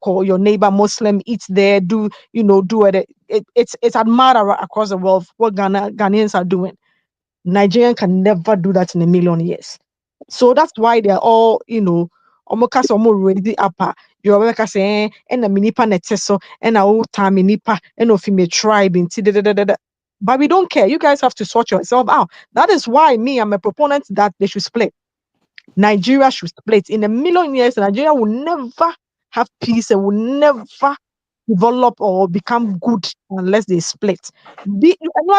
call your neighbor Muslim, eat there, do it. It's admired across the world what Ghanaians are doing. Nigerian can never do that in a million years. So that's why they're all, almost already upper. You're saying, and a minipa neteso, and a old time minipa, and of him a tribe in but we don't care. You guys have to sort yourself out. That is why I'm a proponent that they should split. Nigeria should split. In a million years, Nigeria will never have peace and will never develop or become good unless they split.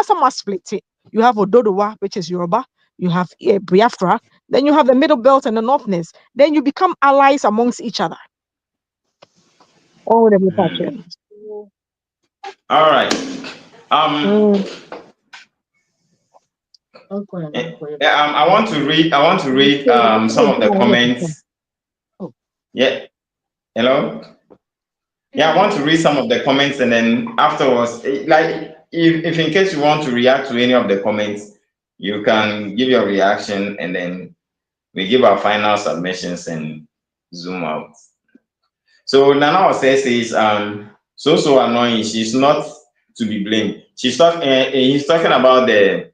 Some must split it. You have Ododowa, which is Yoruba. You have Biafra. Then you have the Middle Belt and the Northness. Then you become allies amongst each other. Oh, all right. I want to read some of the comments. Yeah. Hello? Yeah, I want to read some of the comments, and then afterwards, like if in case you want to react to any of the comments, you can give your reaction, and then we give our final submissions and zoom out. So Nana says so annoying. She's not to be blamed. He's talking about the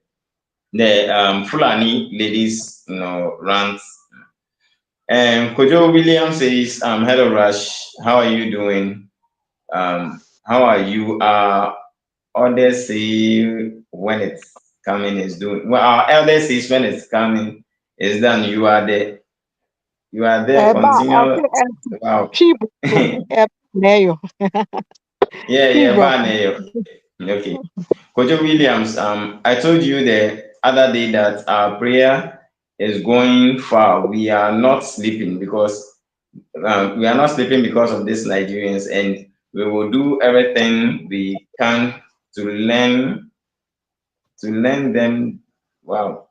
Fulani ladies, rants. Kojo Williams says, hello Rush, how are you doing? How are you? Others say when it's coming is doing well. Our elders says when it's coming is done. You are there. Continue. Wow. Yeah. Okay. Kojo Williams, I told you the other day that our prayer is going far. We are not sleeping because of these Nigerians, and we will do everything we can to learn them. Wow,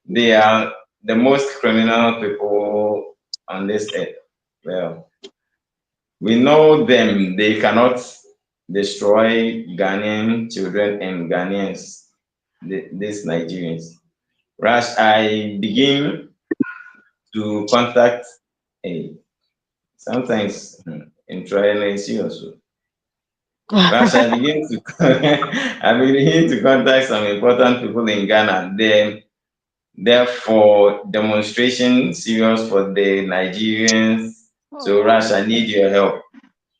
they are the most criminal people on this earth. Well, we know them. They cannot destroy Ghanaian children and Ghanaians, these Nigerians. Rash, I begin to contact sometimes in trialency also. Rash, I begin to contact some important people in Ghana. They're for demonstration serious for the Nigerians. So Rash, I need your help.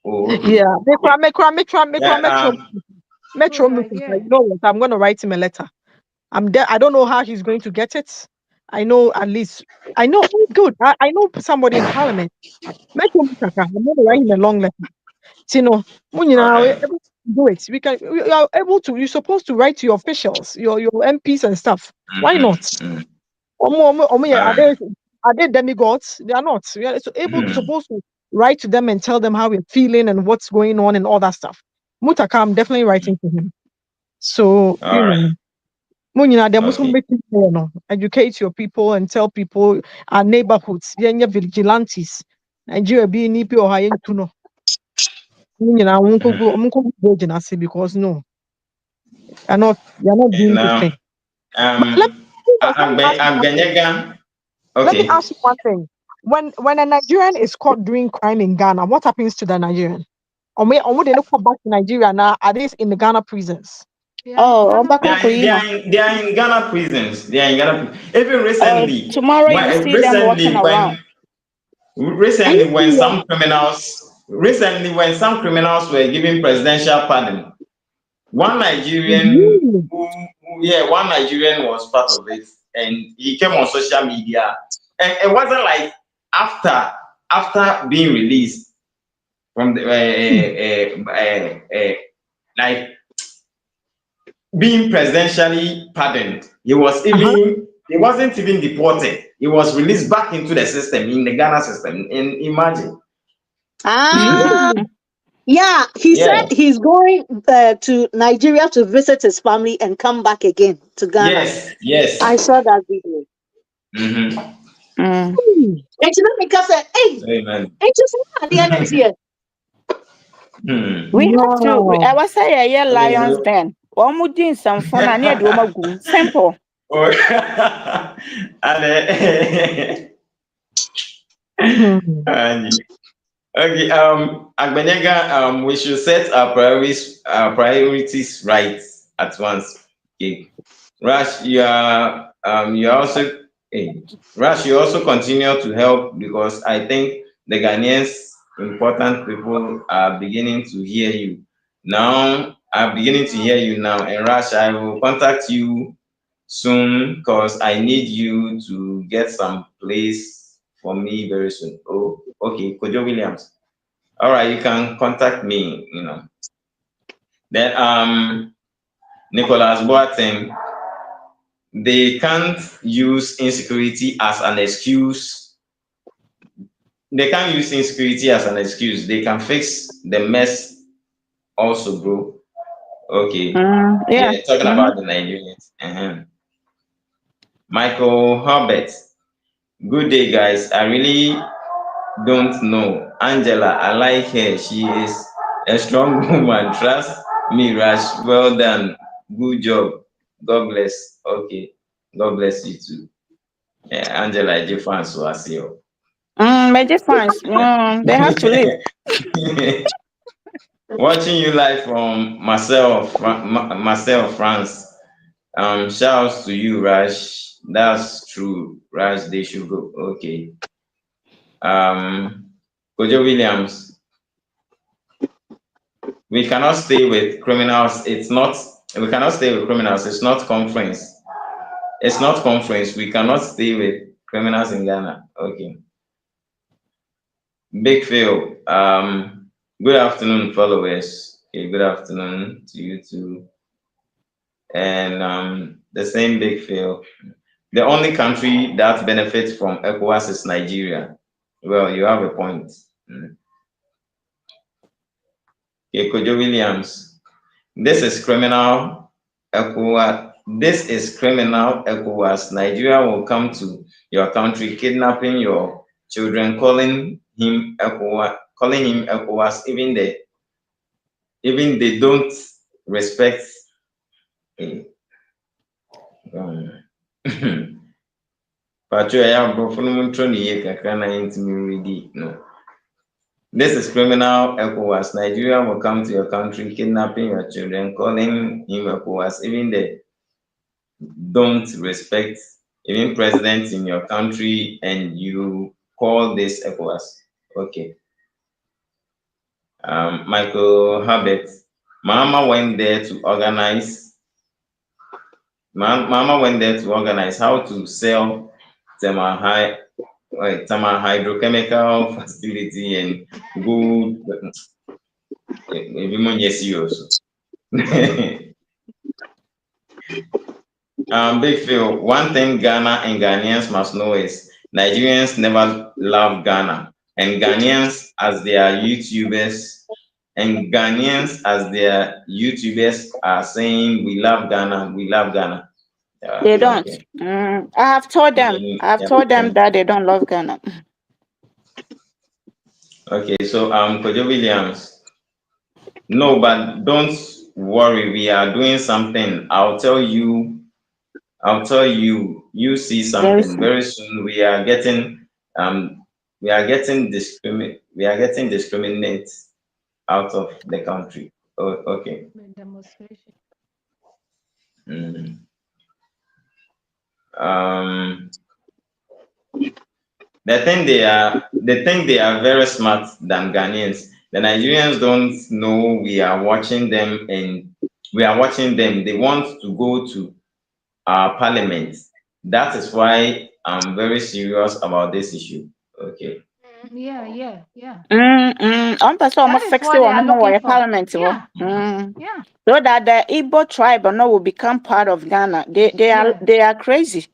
Oh, okay. Yeah, Metro. You know what? I'm going to write him a letter. I'm there. I don't know how he's going to get it. I know at least. I know. Oh, good. I know somebody in Parliament. Metro Mutaka. I'm going to write him a long letter. We're able to do it. We are able to. You're supposed to write to your officials, your MPs and stuff. Why not? Are they demigods? They are not. We are supposed to write to them and tell them how we're feeling and what's going on and all that stuff. Mutaka, I'm definitely writing to him. So educate your people and tell people our neighborhoods, vigilantes. Nigeria being nipi or high to know. Because no, you're not doing this thing. Let me ask you one thing. When a Nigerian is caught doing crime in Ghana, what happens to the Nigerian? Or would they not come back to Nigeria now? Are they in the Ghana prisons? They are in Ghana prisons. Even recently. Tomorrow you see them walking around. Recently, when some criminals were given presidential pardon, one Nigerian, one Nigerian was part of it, and he came on social media, and it wasn't like after being released from the like being presidentially pardoned. He wasn't even deported. He was released back into the system, in the Ghana system. And imagine. Yeah, he said he's going to Nigeria to visit his family and come back again to Ghana. Yes. I saw that video. It's not because hey, Amen. it's just not the energy. We have to. I was say yeah, lions So- then. Omudin some fun and near the simple. And okay, Agbenega, we should set our priorities right at once. Okay. Rash, you are also Rash, you also continue to help because I think the Ghanaians important people are beginning to hear you. Now I'm beginning to hear you now. And Rash, I will contact you soon because I need you to get some place for me very soon. Oh, okay, Kojo Williams. All right, you can contact me, Then Nicholas Boateng, they can't use insecurity as an excuse. They can't use insecurity as an excuse. They can fix the mess also, bro. Okay. Yeah. Talking about the Nigerians. Michael Herbert. Good day, guys. I really don't know. Angela, I like her. She is a strong woman. Trust me, Rash. Well done. Good job. God bless. Okay. God bless you too. Angela, J fans was here. Major fans. They have to leave. Watching you live from Marcel, France. Shouts to you, Rash. That's true. Rash, they should go. Okay. Kojo Williams. We cannot stay with criminals. We cannot stay with criminals. It's not conference. It's not conference. We cannot stay with criminals in Ghana. Okay. Big Phil. Good afternoon, followers. Okay, good afternoon to you too. And the same Big Phil. The only country that benefits from Ecowas is Nigeria. Well, you have a point. Okay, Kojo Williams. This is criminal Ecowas. This is criminal Ecowas. Nigeria will come to your country, kidnapping your children, calling him Ecowas, even they don't respect. This is criminal Ecowas. Nigeria will come to your country, kidnapping your children, calling him Ecowas, even they don't respect even presidents in your country, and you call this Ecowas. Okay. Michael Herbert, Mama went there to organize. Mama went there to organize how to sell thermal hydrochemical facility and good. Maybe more serious. Big Phil, one thing Ghana and Ghanaians must know is Nigerians never love Ghana, and Ghanaians as their YouTubers are saying we love Ghana, we love Ghana. They don't. Okay. I have told them. That they don't love Ghana. Okay, so Kojo Williams. No, but don't worry, we are doing something. I'll tell you, you see something very soon. We are getting discriminate out of the country. Oh, okay. Demonstration. They think they are very smart than Ghanaians. The Nigerians don't know we are watching them, and we are watching them. They want to go to our parliament. That is why I'm very serious about this issue. Okay. Yeah. I'm person That is what they are looking for. Parliament. Yeah. So that the Igbo tribe will become part of Ghana. They are crazy.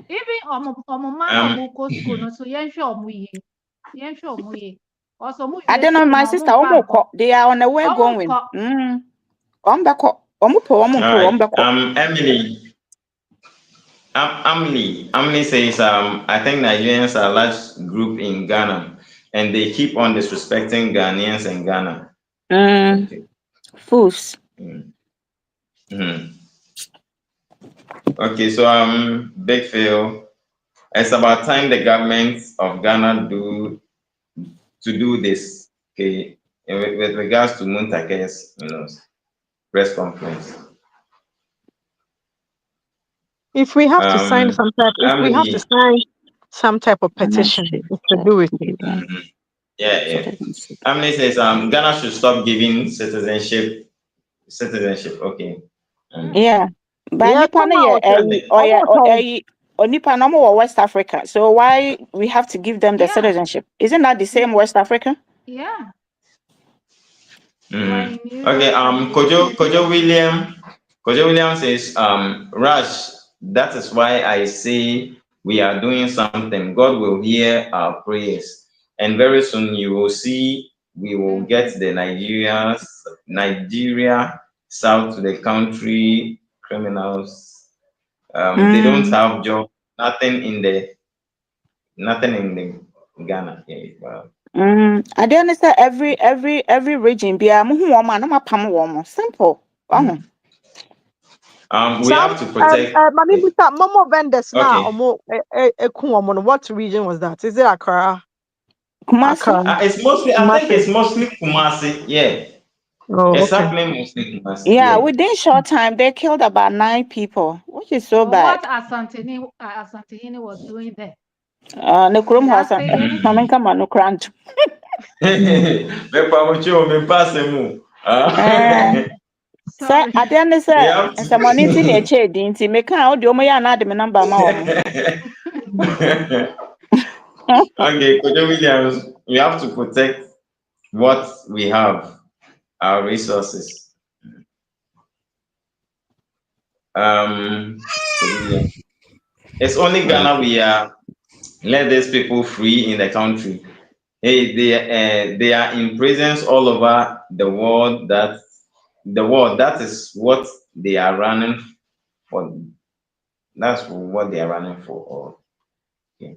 Even Omuma Omuko school, no, so I don't know, my sister. They are on the way going. Emily. Amli says, I think Nigerians are a large group in Ghana, and they keep on disrespecting Ghanaians in Ghana. Okay. Fools. Mm-hmm. Okay, so Big Phil, it's about time the government of Ghana do this. Okay, with regards to Muntake's, press conference. If we have to sign some type, of petition, it's to do with it. Yeah. Amni says Ghana should stop giving citizenship. Okay. Yeah. But Yeah, Nipa no Nipa no West Africa. So why we have to give them the citizenship? Isn't that the same West Africa? Yeah. Okay. Kojo William says Raj. That is why I say we are doing something. God will hear our prayers, and very soon you will see we will get the Nigeria south to the country criminals. They don't have job, nothing in the Ghana. Yeah, wow. I don't understand every region be simple. We have to protect. Momo vendors now. Okay. What region was that? Is it Accra? Kumasi. It's mostly. I think it's mostly Kumasi. Yeah. Oh, it's okay. happening mostly Kumasi. Yeah, within short time they killed about 9 people, which is so bad. What Asantini was doing there? Nekrum Hasa. Mamenka Manukrant. Sir, I don't understand. Someone in the shade, inti make audio my another number more. Okay, Kojo Williams, we have to protect what we have, our resources. It's only Ghana we let these people free in the country. Hey, they are in prisons all over the world. That is what they are running for. That's what they are running for. Okay.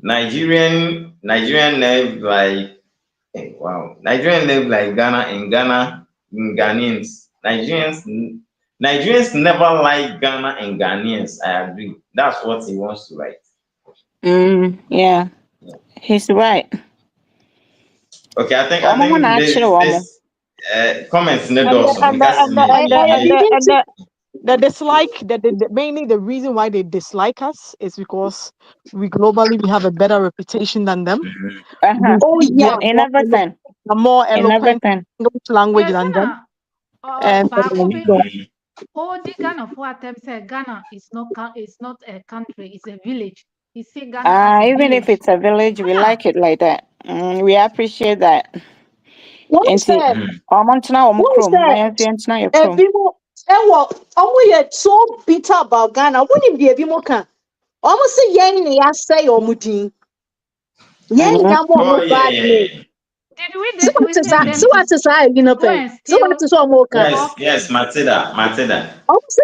Nigerian live like Nigerian live like Ghana in Ghanaians. Nigerians never like Ghana and Ghanaians. I agree. That's what he wants to write. Yeah. He's right. Okay, I think this comments in the the dislike, mainly the reason why they dislike us is because we have a better reputation than them. Oh yeah, in everything. More eloquent language than them. And Ghana for attempt say Ghana is not a country, it's a village. He say Ghana as a even village. if it's a village, we like it like that. We appreciate that. What said? So bitter about Ghana. Wouldn't be a bimoka. Almost a yen ya say or mutin. Yen yamo bad name. Did we send them so what is I, So what is all more? Yes, Matilda. Almost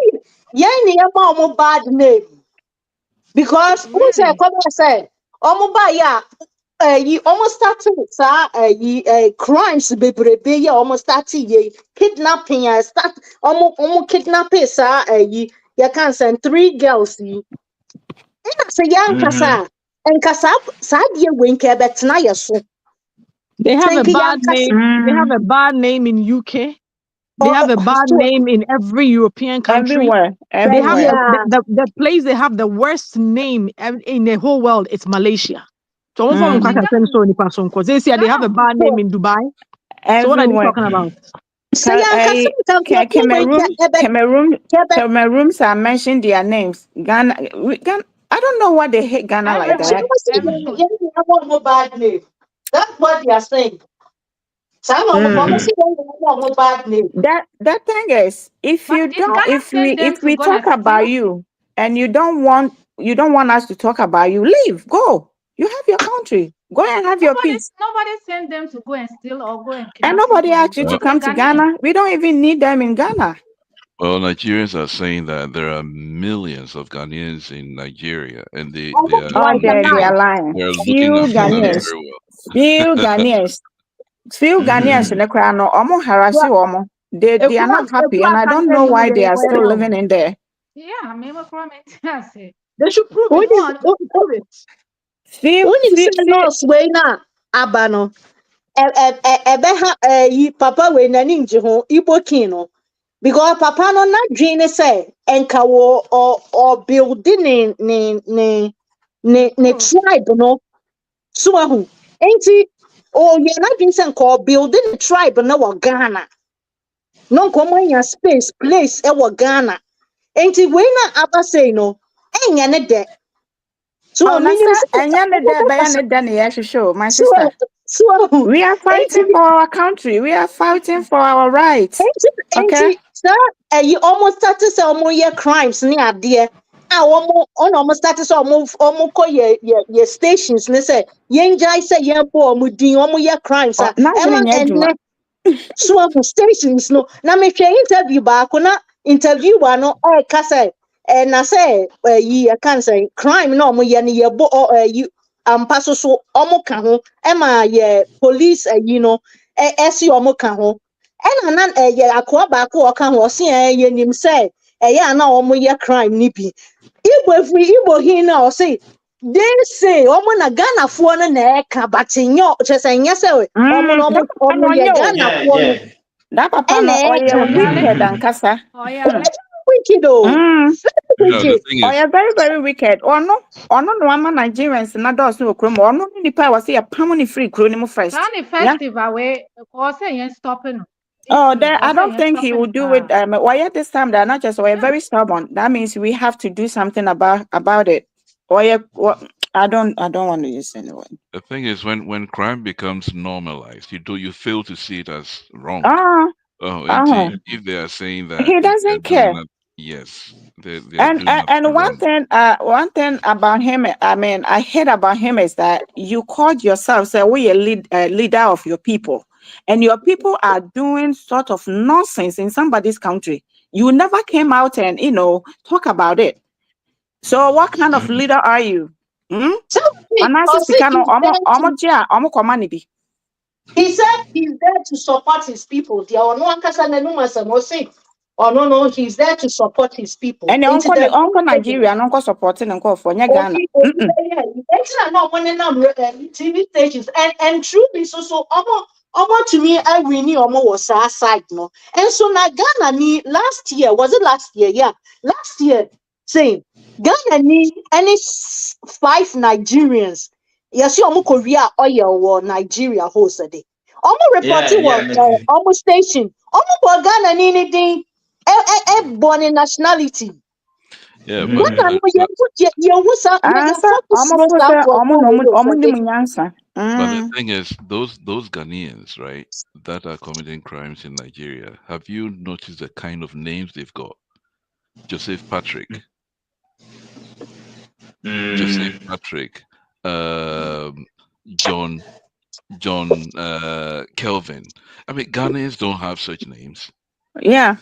yen yamo bad name. Because who said, come on, say, ya. You almost started crimes baby almost started kidnapping almost kidnapping you can send 3 girls and I say young kasa and kasa sadie winke bet na yeso. They have a bad name. They have a bad name in UK. They have a bad name in every European country. Everywhere. They have the place they have the worst name in the whole world. It's Malaysia. So they have a bad name in Dubai. Everywhere. So what are you talking about? Cameroons are mentioning their names. Ghana, I don't know why they hate Ghana like that. Bad name. That's what they are saying. That thing is, if we talk about you and you don't want us to talk about you, leave, go. You have your country. Go and have your peace. Nobody sent them to go and steal or go and kidnap. And nobody asked you to come to Ghana. We don't even need them in Ghana. Well, Nigerians are saying that there are millions of Ghanaians in Nigeria, and they Oh, they are lying. they're Few looking after them Ghanaians. very well. Few Ghanaians. Few Ghanaians in the crowd no omo harassy omo. They are not happy, and I don't know why they are still living in there. Yeah, I remember from it. They should prove When it. you Prove it. say nurse way na abano, papa we nani nje ho Igbo king no, because papa no na dream say enka wo or building ne tribe no so ahu enti o ye na dream say enka building the tribe no wa Ghana no nko manya space place e wa Ghana enti we na aba say no enya ne de so Oh, Nasa, and my sister. We are fighting for our country. We are fighting for our rights. Okay. Sir, you almost started some your crimes near dear. I almost started some call your stations. They say, Yenjai say, yeah, poor Mudi, your crimes. Emma and so stations no. Now, me interview back, interview one or cassa. And I say, ye, I can't say crime no more, ye bo you. Paso so omo ka ho ema ye police esi omo ka ho ena na ye akoa ba ko ka ho se ye nim say ye na omo ye crime ni bi igbo hin na o say they say omo na Ghana fo no na e ka batinyo chese nye say omo no omo ye Ghana fo no that papa no wicked and kasa. Wicked oh. The thing is, very, very wicked. No ama Nigerians na doors no krom. No ni pa was a permanent free kronim first. Festival way or say stopping. Oh, I don't think he will do it. Why at this time they're not just very stubborn. That means we have to do something about it. I don't want to use anyway. the thing is, when crime becomes normalized, you fail to see it as wrong. If they are saying that he doesn't care. Yes, they're and one thing about him, I mean, I hate about him is that you called yourself, say we a leader of your people, and your people are doing sort of nonsense in somebody's country. You never came out and talk about it. So what kind of leader are you? He said he's there to support his people. Oh no, he's there to support his people. And uncle Nigeria, and uncle supporting and call for Ghana. TV stations and truly so almost to me I really almost was our side no. And so now Ghana ni last year, was it last year? Yeah, last year saying Ghana ni any 5 Nigerians. Yes, you Korea oil or Nigeria host a day. Reporting was almost station. Ghana ni anything born in nationality. Yeah, but but the thing is, those Ghanaians, right, that are committing crimes in Nigeria, have you noticed the kind of names they've got? Joseph Patrick, John Kelvin. I mean, Ghanaians don't have such names. Yeah.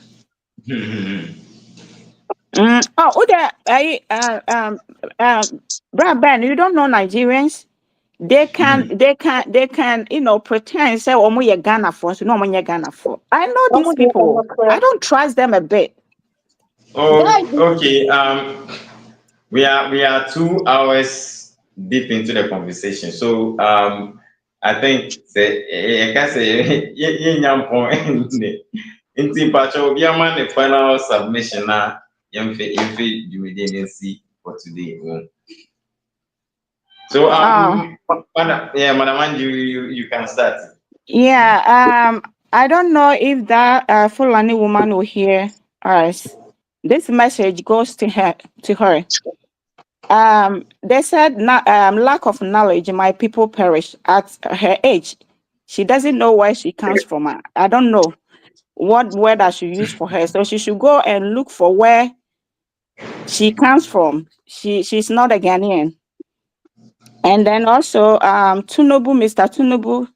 Brad Ben, you don't know Nigerians. They can pretend say omo Ghana for so no omo Ghana for. I know these people. I don't trust them a bit. Oh, okay. We are 2 hours deep into the conversation. So I think I can say in Pacho, we are the final submission now. You didn't see for today. So Madam Angie, you can start. Yeah, I don't know if that Fulani woman will hear us. This message goes to her. They said lack of knowledge, my people perish. At her age, she doesn't know where she comes from. I don't know what word I should use for her. So she should go and look for where she comes from. She's not a Ghanaian. And then also Mr. Tinubu,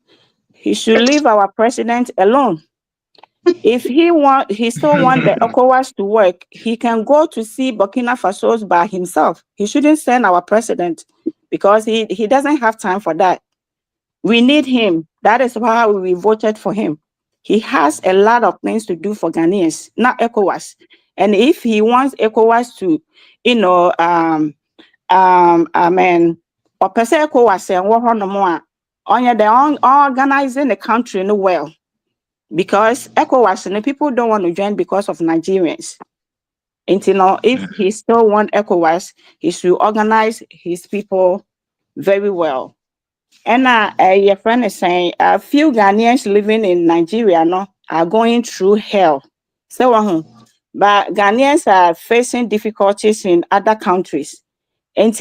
he should leave our president alone. If he still want the Ecowas to work, he can go to see Burkina Faso by himself. He shouldn't send our president because he doesn't have time for that. We need him. That is why we voted for him. He has a lot of things to do for Ghanaians, not ECOWAS. And if he wants ECOWAS to, I mean, or per se ECOWAS and what on the more, they're organizing the country well. Because ECOWAS and the people don't want to join because of Nigerians. And if he still want ECOWAS, he should organize his people very well. And your friend is saying a few Ghanaians living in Nigeria are going through hell. So, but Ghanaians are facing difficulties in other countries. And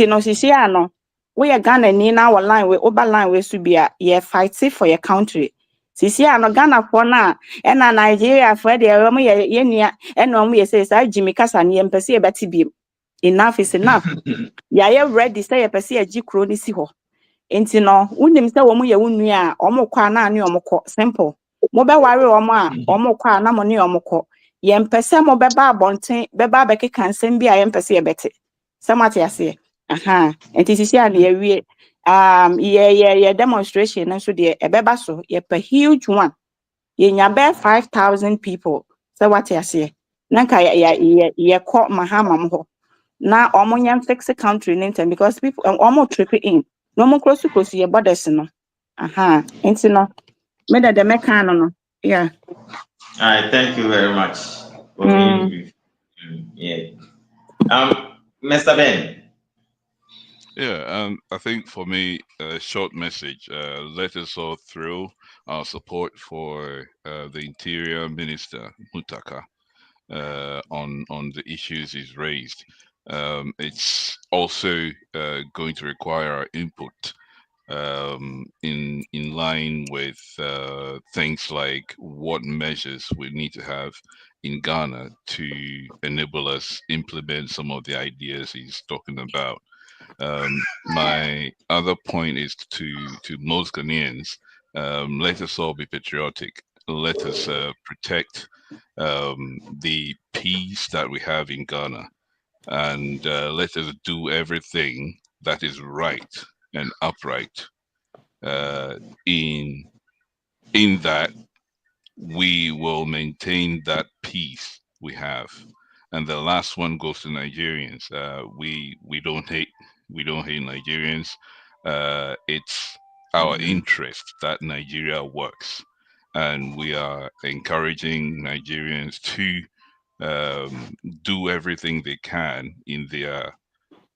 we are Ghana in our line, we over line we should be fighting for your country. Sisi Ghana for na and Nigeria for the yenia and we say Jimmy Kasa ni empesi ebeti bi. Enough is enough. Ya ready say empesi eji kro ni si ho. Enti no unim say wo mu ye wunu a omo kwa na ani omo kọ simple. Mo be ware omo a omo kwa na mo ni omo kọ. Ye empese mo be ba abonten be ba be keka nsem bi a ye empese ebeti. Samati ase. Aha. Enti sisi a na ye wie ye demonstration na so de ebeba so ye per huge one. Ye nya be 5,000 people. So what you say? Nanka ye call Mahama mo. Na omo nyam fix the country in because people omo trip in. No more close to your borders no. Aha. Enti no. Me da de meka no. Yeah. All right, thank you very much for being brief. Yeah. Mr. Ben. Yeah, I think for me, a short message. Let us all throw our support for the Interior Minister Mutaka on the issues he's raised. It's also going to require our input in line with things like what measures we need to have in Ghana to enable us implement some of the ideas he's talking about. My other point is to most Ghanaians, let us all be patriotic. Let us protect the peace that we have in Ghana, and let us do everything that is right and upright in that we will maintain that peace we have. And the last one goes to Nigerians. We don't hate Nigerians. It's our interest that Nigeria works, and we are encouraging Nigerians to do everything they can in their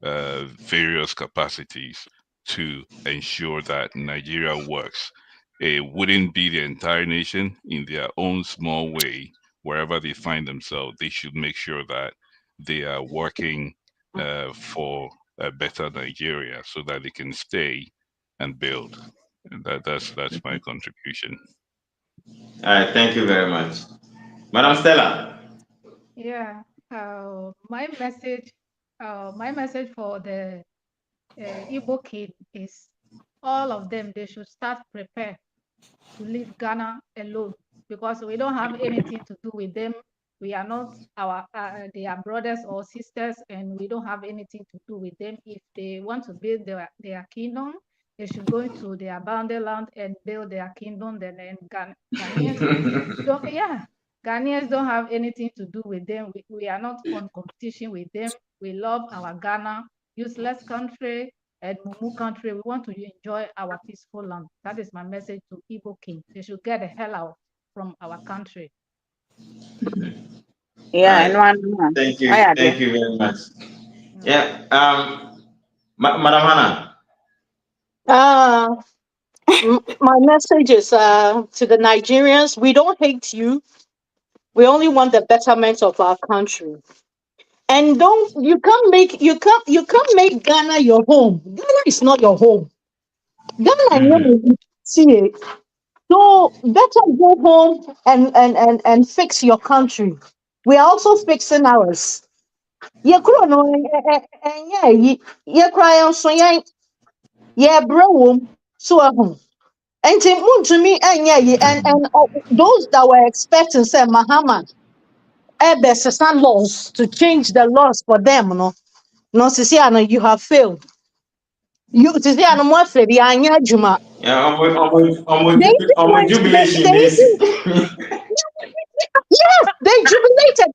various capacities to ensure that Nigeria works. It wouldn't be the entire nation. In their own small way, wherever they find themselves, they should make sure that they are working for a better Nigeria so that they can stay and build. And that's my contribution. All right, thank you very much. Madam Stella. Yeah. My message for the Igbo kid is all of them, they should start prepare to leave Ghana alone because we don't have anything to do with them. We are not they are brothers or sisters, and we don't have anything to do with them. If they want to build their kingdom, they should go to their boundary land and build their kingdom. Then Ghanaians don't have anything to do with them. We are not on competition with them. We love our Ghana, useless country and Mumu country. We want to enjoy our peaceful land. That is my message to Igbo King. They should get the hell out from our country. Yeah, right. Thank you very much. Yeah, Madam Hannah. My message is to the Nigerians: we don't hate you. We only want the betterment of our country. And you can't make Ghana your home. Ghana is not your home. Ghana, see it. So better go home and fix your country. We are also fixing ours. Yeah, yeah, cry on so yeah, bro. So And to me, and those that were expecting say Mahama some laws to change the laws for them, no, Sisiano, you have failed. You Sisiano more failed, Juma. Yeah, They jubilation, yes, they jubilated.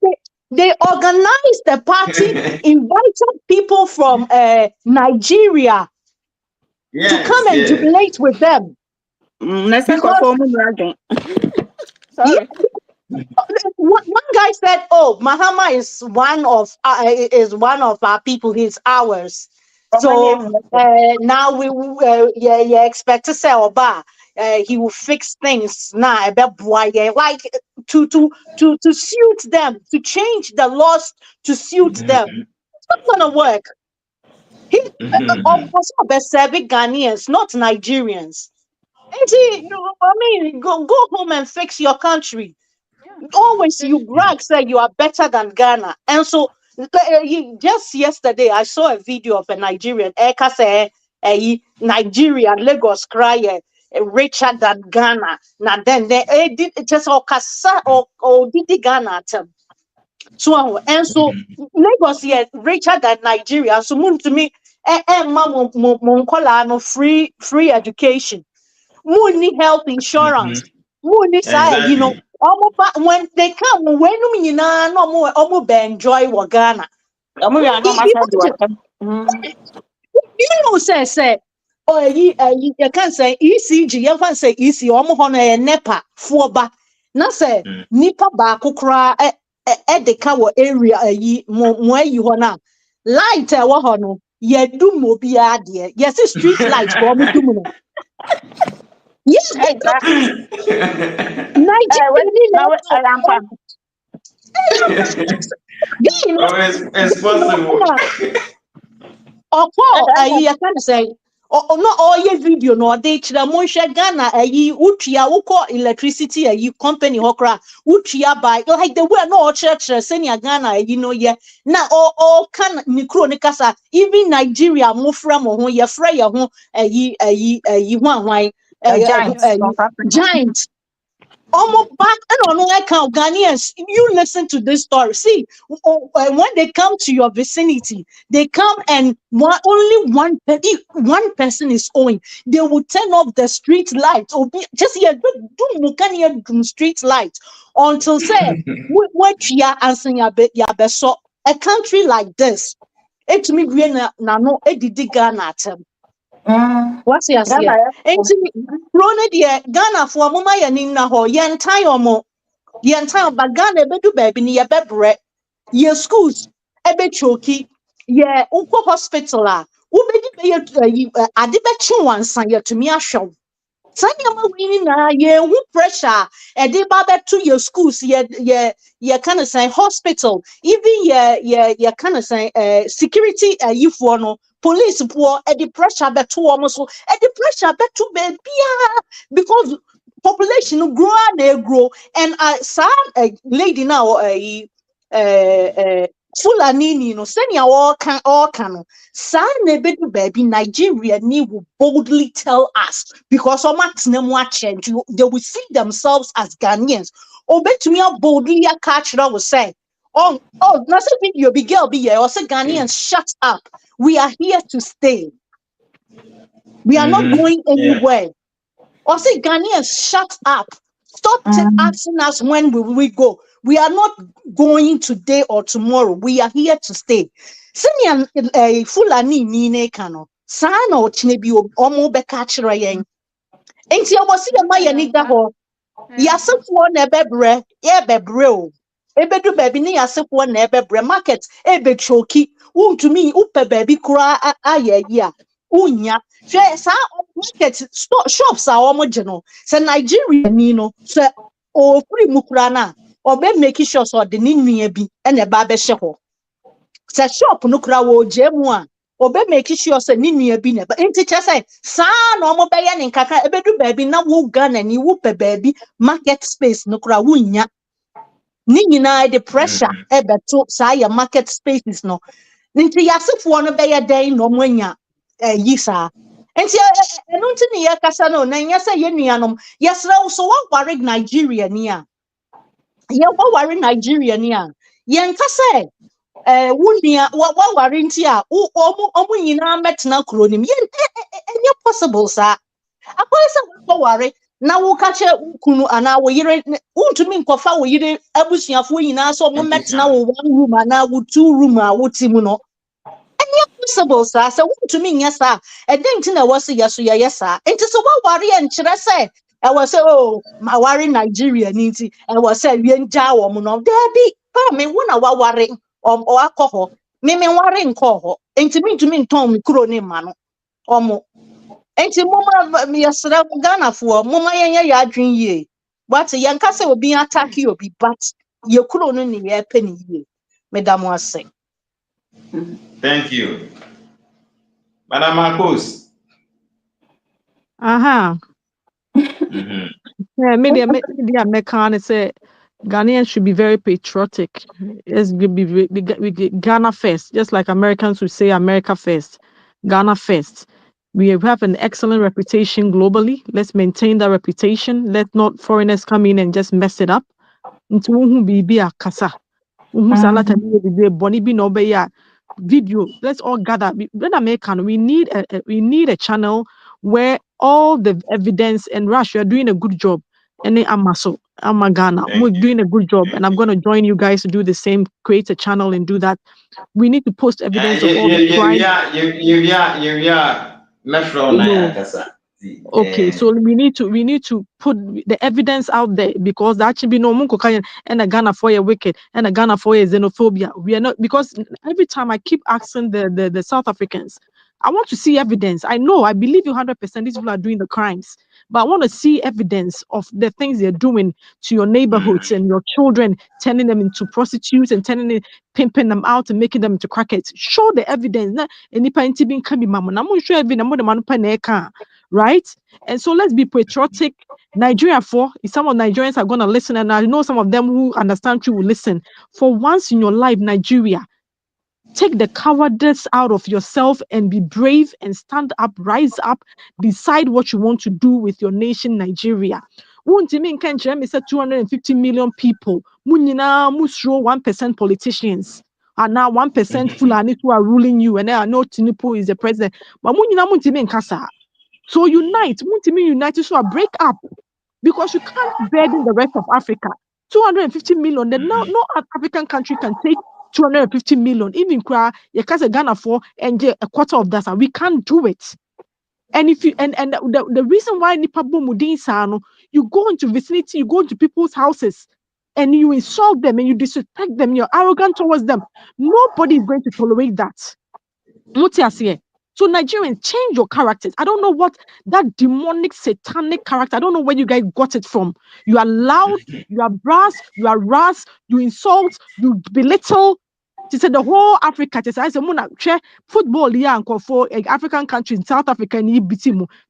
They organized the party, invited people from Nigeria to come and jubilate with them. Sorry. One guy said, "Oh, Mahama is one of our people. He's ours." So now we expect to say Oba. He will fix things now. Like to suit them, to change the laws to suit them. It's not gonna work. He also serving Ghanaians, not Nigerians. Go home and fix your country. Always you brag, say you are better than Ghana. And so just yesterday I saw a video of a Nigerian Nigerian Lagos cry richer than Ghana. Now then they did just or did Ghana term. So and so Lagos here richer than Nigeria. So moon to me free education. Moon need health insurance. Moon need when they come, when you know, enjoy Ghana. You know, say, oh, you can't say ECG, you can't say EC, NEPA, ba. Na say, nipa ba kukra, the kawa area, where you wanna. Light, wahono, ye do mobia, dear. Yes, street light, for me, yes, it's possible. I can say, no, all your video, no, they Monsha Ghana, Utia, electricity, company, Hokra, Utia by, like the way no church, senior Ghana, now all can Nikronikasa, even Nigeria, Mufra, Moho, Freya, giant. Almost back and on account Ghanaians, you listen to this story. See, when they come to your vicinity, they come and only one person is owing. They will turn off the street lights or just do street lights until say what you are answering so a country like this. It me no Ghana. What's your say? Rona dear Ghana for mama yanim na ho yen time but Ghana bedu baby ni bebre ye schools ebe choki ye uko hospital ubedi be ade be chinwansan ye tumi ahwew sanyama wini na ye hu pressure ede ba betu your schools ye kind of say hospital even ye kind of say security yifo no police poor ede pressure betu omo so ede pressure betu baby because population grow and grow and lady now Fulani no senya all can san nebedu baby Nigeria ni will boldly tell us because change they will see themselves as Ghanaians obetumi boldly catch that will say oh na say video big girl be here or say Ghanaians shut up, we are here to stay, we are not going anywhere. Or say Ghanaians shut up, stop asking us when will we go. We are not going today or tomorrow. We are here to stay. Senior Fulani Nine Kano, Sana or Chinebi Omo Bekachra Yang. Ain't you was see a Maya Nigga ho? Yasif one ebebre, ebebreo. Ebedu baby ni yasif one ebebre market, ebe choki. To me, upe baby kura ya. Unya. Sa market shops are homogeneous. Say Nigeria nino. Say o free mukrana. Obe make sure so the ninu bi and a babe sheho. Say shop no kra wo jemu obe make sure say ninu bi ne. But inti say sa no mo be ya nin kaka ebedu baby na wo Ghana ni wo pe baby market space no kra wunya. Ni nyina the pressure ebeto sa ya market spaces no. Ninti yasefo no be ya den no mwanya yisa. Enti eno nti ne yakasa no na nya say ye nuanom yesra so wa ware Nigeria ni a ye wa ware Nigeria ni a ye nka say wunua wa ware nti a omu nyina metena kronim ye enye possible sa akwai say wa ware na wo kache kunu ana wo yire untumi nkofa wo yire abusuafo nyina so mo metena wo one room ana wo two room a wo timu no enye possible sa say untumi nya sa edenti na wo se yeso ye yesa enti so wa ware en kire say e wo say oh ma ware Nigeria ni nti e wo say wie nja wo mo no there be pa me wo na wa ware o akọ me ware nkọ ho enti me ntumi nton me kuro ni ma no omo enti mama yesra Ghana fo mama yenye ya adwen yie but yenka say obi attack you obi but ye kuro no ni ye pe ni yie madam ase. Thank you. Madam Marcos. Aha. Yeah, media American say Ghanaians should be very patriotic. Let's be Ghana first, just like Americans would say America first, Ghana first. We have an excellent reputation globally. Let's maintain that reputation. Let not foreigners come in and just mess it up. Into who be a kasa. Video. Let's all gather. When American, we need a channel where all the evidence and Russia are doing a good job. And I'm Ghana. We're doing a good job, and I'm going to join you guys to do the same. Create a channel and do that. We need to post evidence of all the crimes. Okay, so we need to put the evidence out there because that should be no munko and a Ghana for a wicked and a Ghana for a xenophobia. We are not, because every time I keep asking the South Africans, I want to see evidence. I believe you 100% these people are doing the crimes, but I want to see evidence of the things they're doing to your neighborhoods and your children, turning them into prostitutes and pimping them out and making them into crackheads. Show the evidence. Right? And so let's be patriotic. Nigeria some of Nigerians are going to listen, and I know some of them who understand you will listen. For once in your life, Nigeria, take the cowardice out of yourself and be brave and stand up, rise up, decide what you want to do with your nation, Nigeria. Won't you mean can 250 million people? Munina musro 1% politicians. And now 1% Fulani who are ruling you, and I know Tinubu is the president. But munina muntimin kasa. So unite, united, so break up, because you can't burden the rest of Africa. 250 million, then no African country can take 250 million, even Ghana for and a quarter of that. We can't do it. And if you and the reason why Nipa Bomudin Sano, you go into vicinity, you go into people's houses and you insult them and you disrespect them, you're arrogant towards them. Nobody is going to tolerate that. So Nigerians, change your characters. I don't know what that demonic, satanic character, I don't know where you guys got it from. You are loud, you are brass, you are rash, you insult, you belittle. She said the whole Africa, I said, football, for African countries, South Africa, and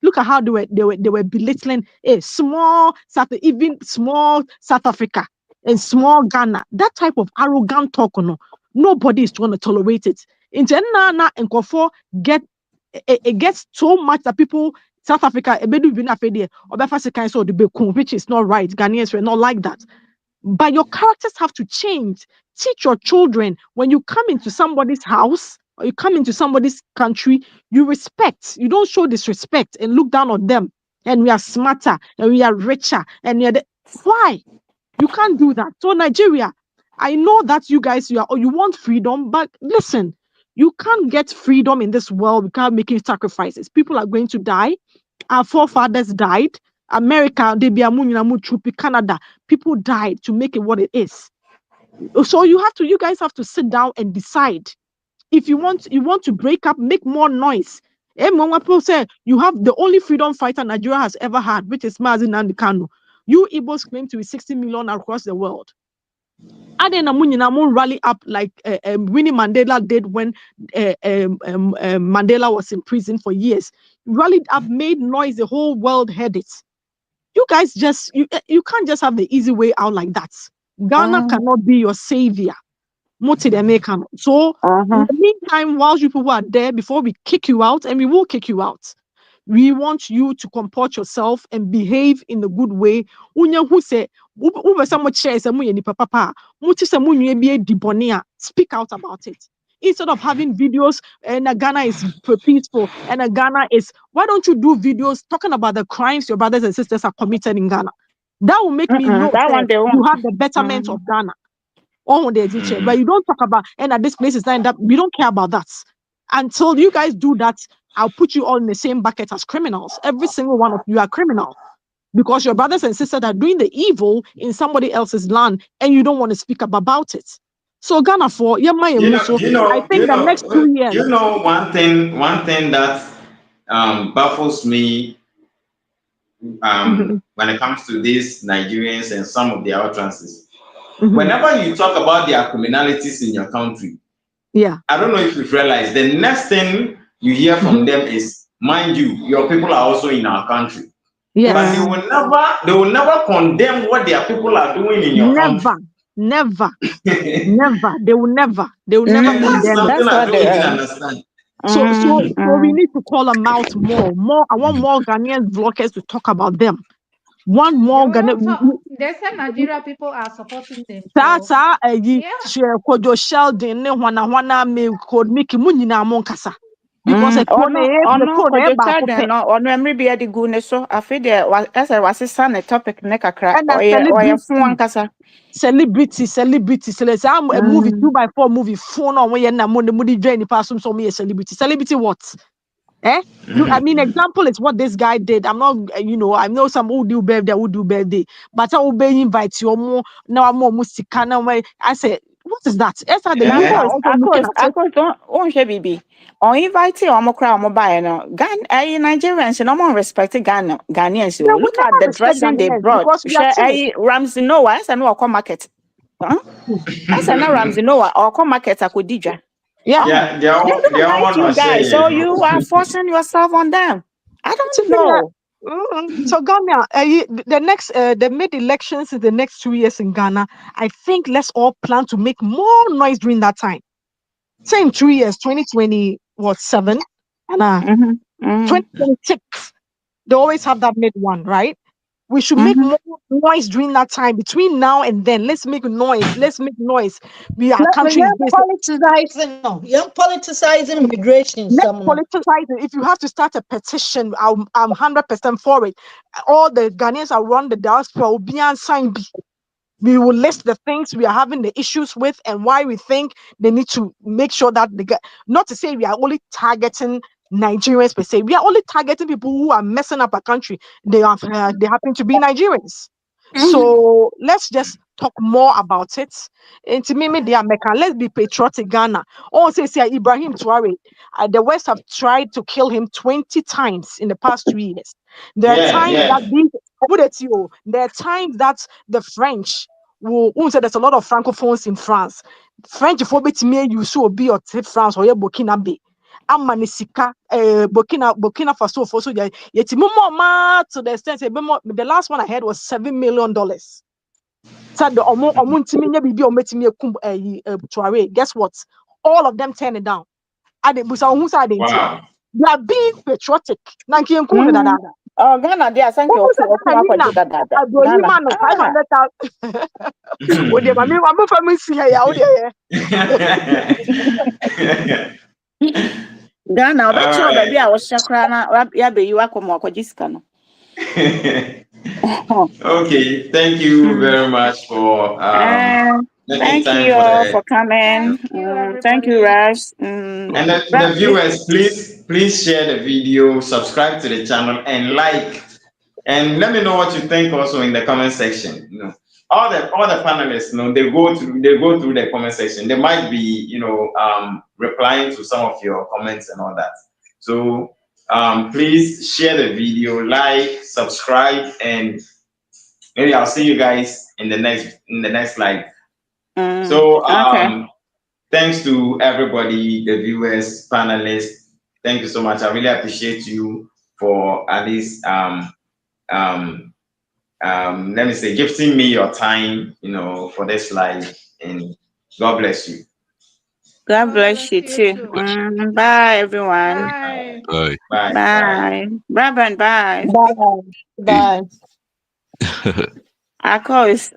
look at how they were belittling a small South Africa and small Ghana. That type of arrogant talk, nobody is going to tolerate it. In Ghana and Kofo it gets so much that people South Africa which is not right. Ghanaians were not like that. But your characters have to change. Teach your children when you come into somebody's house or you come into somebody's country, you respect. You don't show disrespect and look down on them. And we are smarter and we are richer and why? You can't do that. So Nigeria, I know that you guys you want freedom, but listen, you can't get freedom in this world without making sacrifices. People are going to die. Our forefathers died. America, Canada, people died to make it what it is. So you guys have to sit down and decide. If you want to break up, make more noise. People say you have the only freedom fighter Nigeria has ever had, which is Mazi Nnamdi Kanu. You Igbos claim to be 60 million across the world. Rally up like Winnie Mandela did when Mandela was in prison for years. Rallied up, made noise, the whole world heard it. You guys you can't just have the easy way out like that. Ghana cannot be your savior. So in the meantime, while you people are there, before we kick you out, and we will kick you out, We want you to comport yourself and behave in a good way. Unya who say ube sa mo share say mo ye nipa papa. Mo ti say mo nua bi edi bone a, speak out about it. Instead of having videos and Ghana is peaceful and Ghana is, why don't you do videos talking about the crimes your brothers and sisters are committed in Ghana? That will make me know That one that they you won't. have the betterment of Ghana. On the teacher, but you don't talk about and at this place is lined up. We don't care about that. Until you guys do that, I'll put you all in the same bucket as criminals. Every single one of you are criminal because your brothers and sisters are doing the evil in somebody else's land and you don't want to speak up about it. So Ghana for I think the next 2 years. You know one thing that baffles me when it comes to these Nigerians and some of their utterances. Whenever you talk about their criminalities in your country, I don't know if you've realized the next thing you hear from them is, mind you, your people are also in our country. But they will never condemn what their people are doing in your country. Never. They will never condemn. That's something I don't even understand. So we need to call them out more. I want more Ghanaian vloggers to talk about them. One more Ghanaian. They say Nigeria people are supporting them. Kojo Sheldon ne wana me code Mickey Munina Monkasa. Because no emri bi adi gu ne so afi de wasesa ne topic ne kakra oye fun kasa. Celebrity. Let's say I'm a movie 2x4 movie phone on when na mo di join person so me a celebrity. Celebrity what? I mean, example is what this guy did. I'm not, I know some who do birthday, but I will be invite you more. Now I'm more musicana way. I said, what is that? Yes, I don't baby. On invite you, I'm crowd mobile no. Nigerians no more respect Ghanaians. Look at the dressing they brought. Ramsey Noah, I know come market. I said no Ramsey Noah or come market Akodija. Yeah, they all want to guys. So you are forcing yourself on them. I don't know. So Ghana, the mid-elections is the next 2 years in Ghana. I think let's all plan to make more noise during that time. Say in 2 years, 2027, and 2026, they always have that mid one, right? We should make more noise during that time. Between now and then, let's make noise. We are country. Politicizing migration. If you have to start a petition, I'm 100% for it. All the Ghanaians around the diaspora will be on sign B. We will list the things we are having the issues with and why we think they need to make sure that not to say we are only targeting Nigerians per se. We are only targeting people who are messing up our country. They happen to be Nigerians. So let's just talk more about it. And to me, let's be patriotic Ghana. Also, say Ibrahim Traore. The West have tried to kill him 20 times in the past 2 years. There are times that the French will say there's a lot of francophones in France. French phobia me you so be or France or Burkina Faso. Amanisika, Burkina Faso for so yet more to the extent the last one I had was $7 million. Said the guess what? All of them turn it down. Wow. They are being patriotic. Oh, Ghana, they are thank you. Ghana, baby, I was shakrana, yabe, you are come Okay, thank you very much for making time for coming. Thank you, Raj. And the viewers, please share the video, subscribe to the channel, and like. And let me know what you think also in the comment section. All the panelists, they go through the comment section. They might be, replying to some of your comments and all that. So please share the video, like, subscribe, and maybe I'll see you guys in the next live. Thanks to everybody, the viewers, panelists. Thank you so much. I really appreciate you for at least let me say gifting me your time, for this live, and God bless you. God bless you too. Bye everyone. Bye. Okay. Bye. Bye. Bye. Bye. Bye. Bye. Bye. Our call is.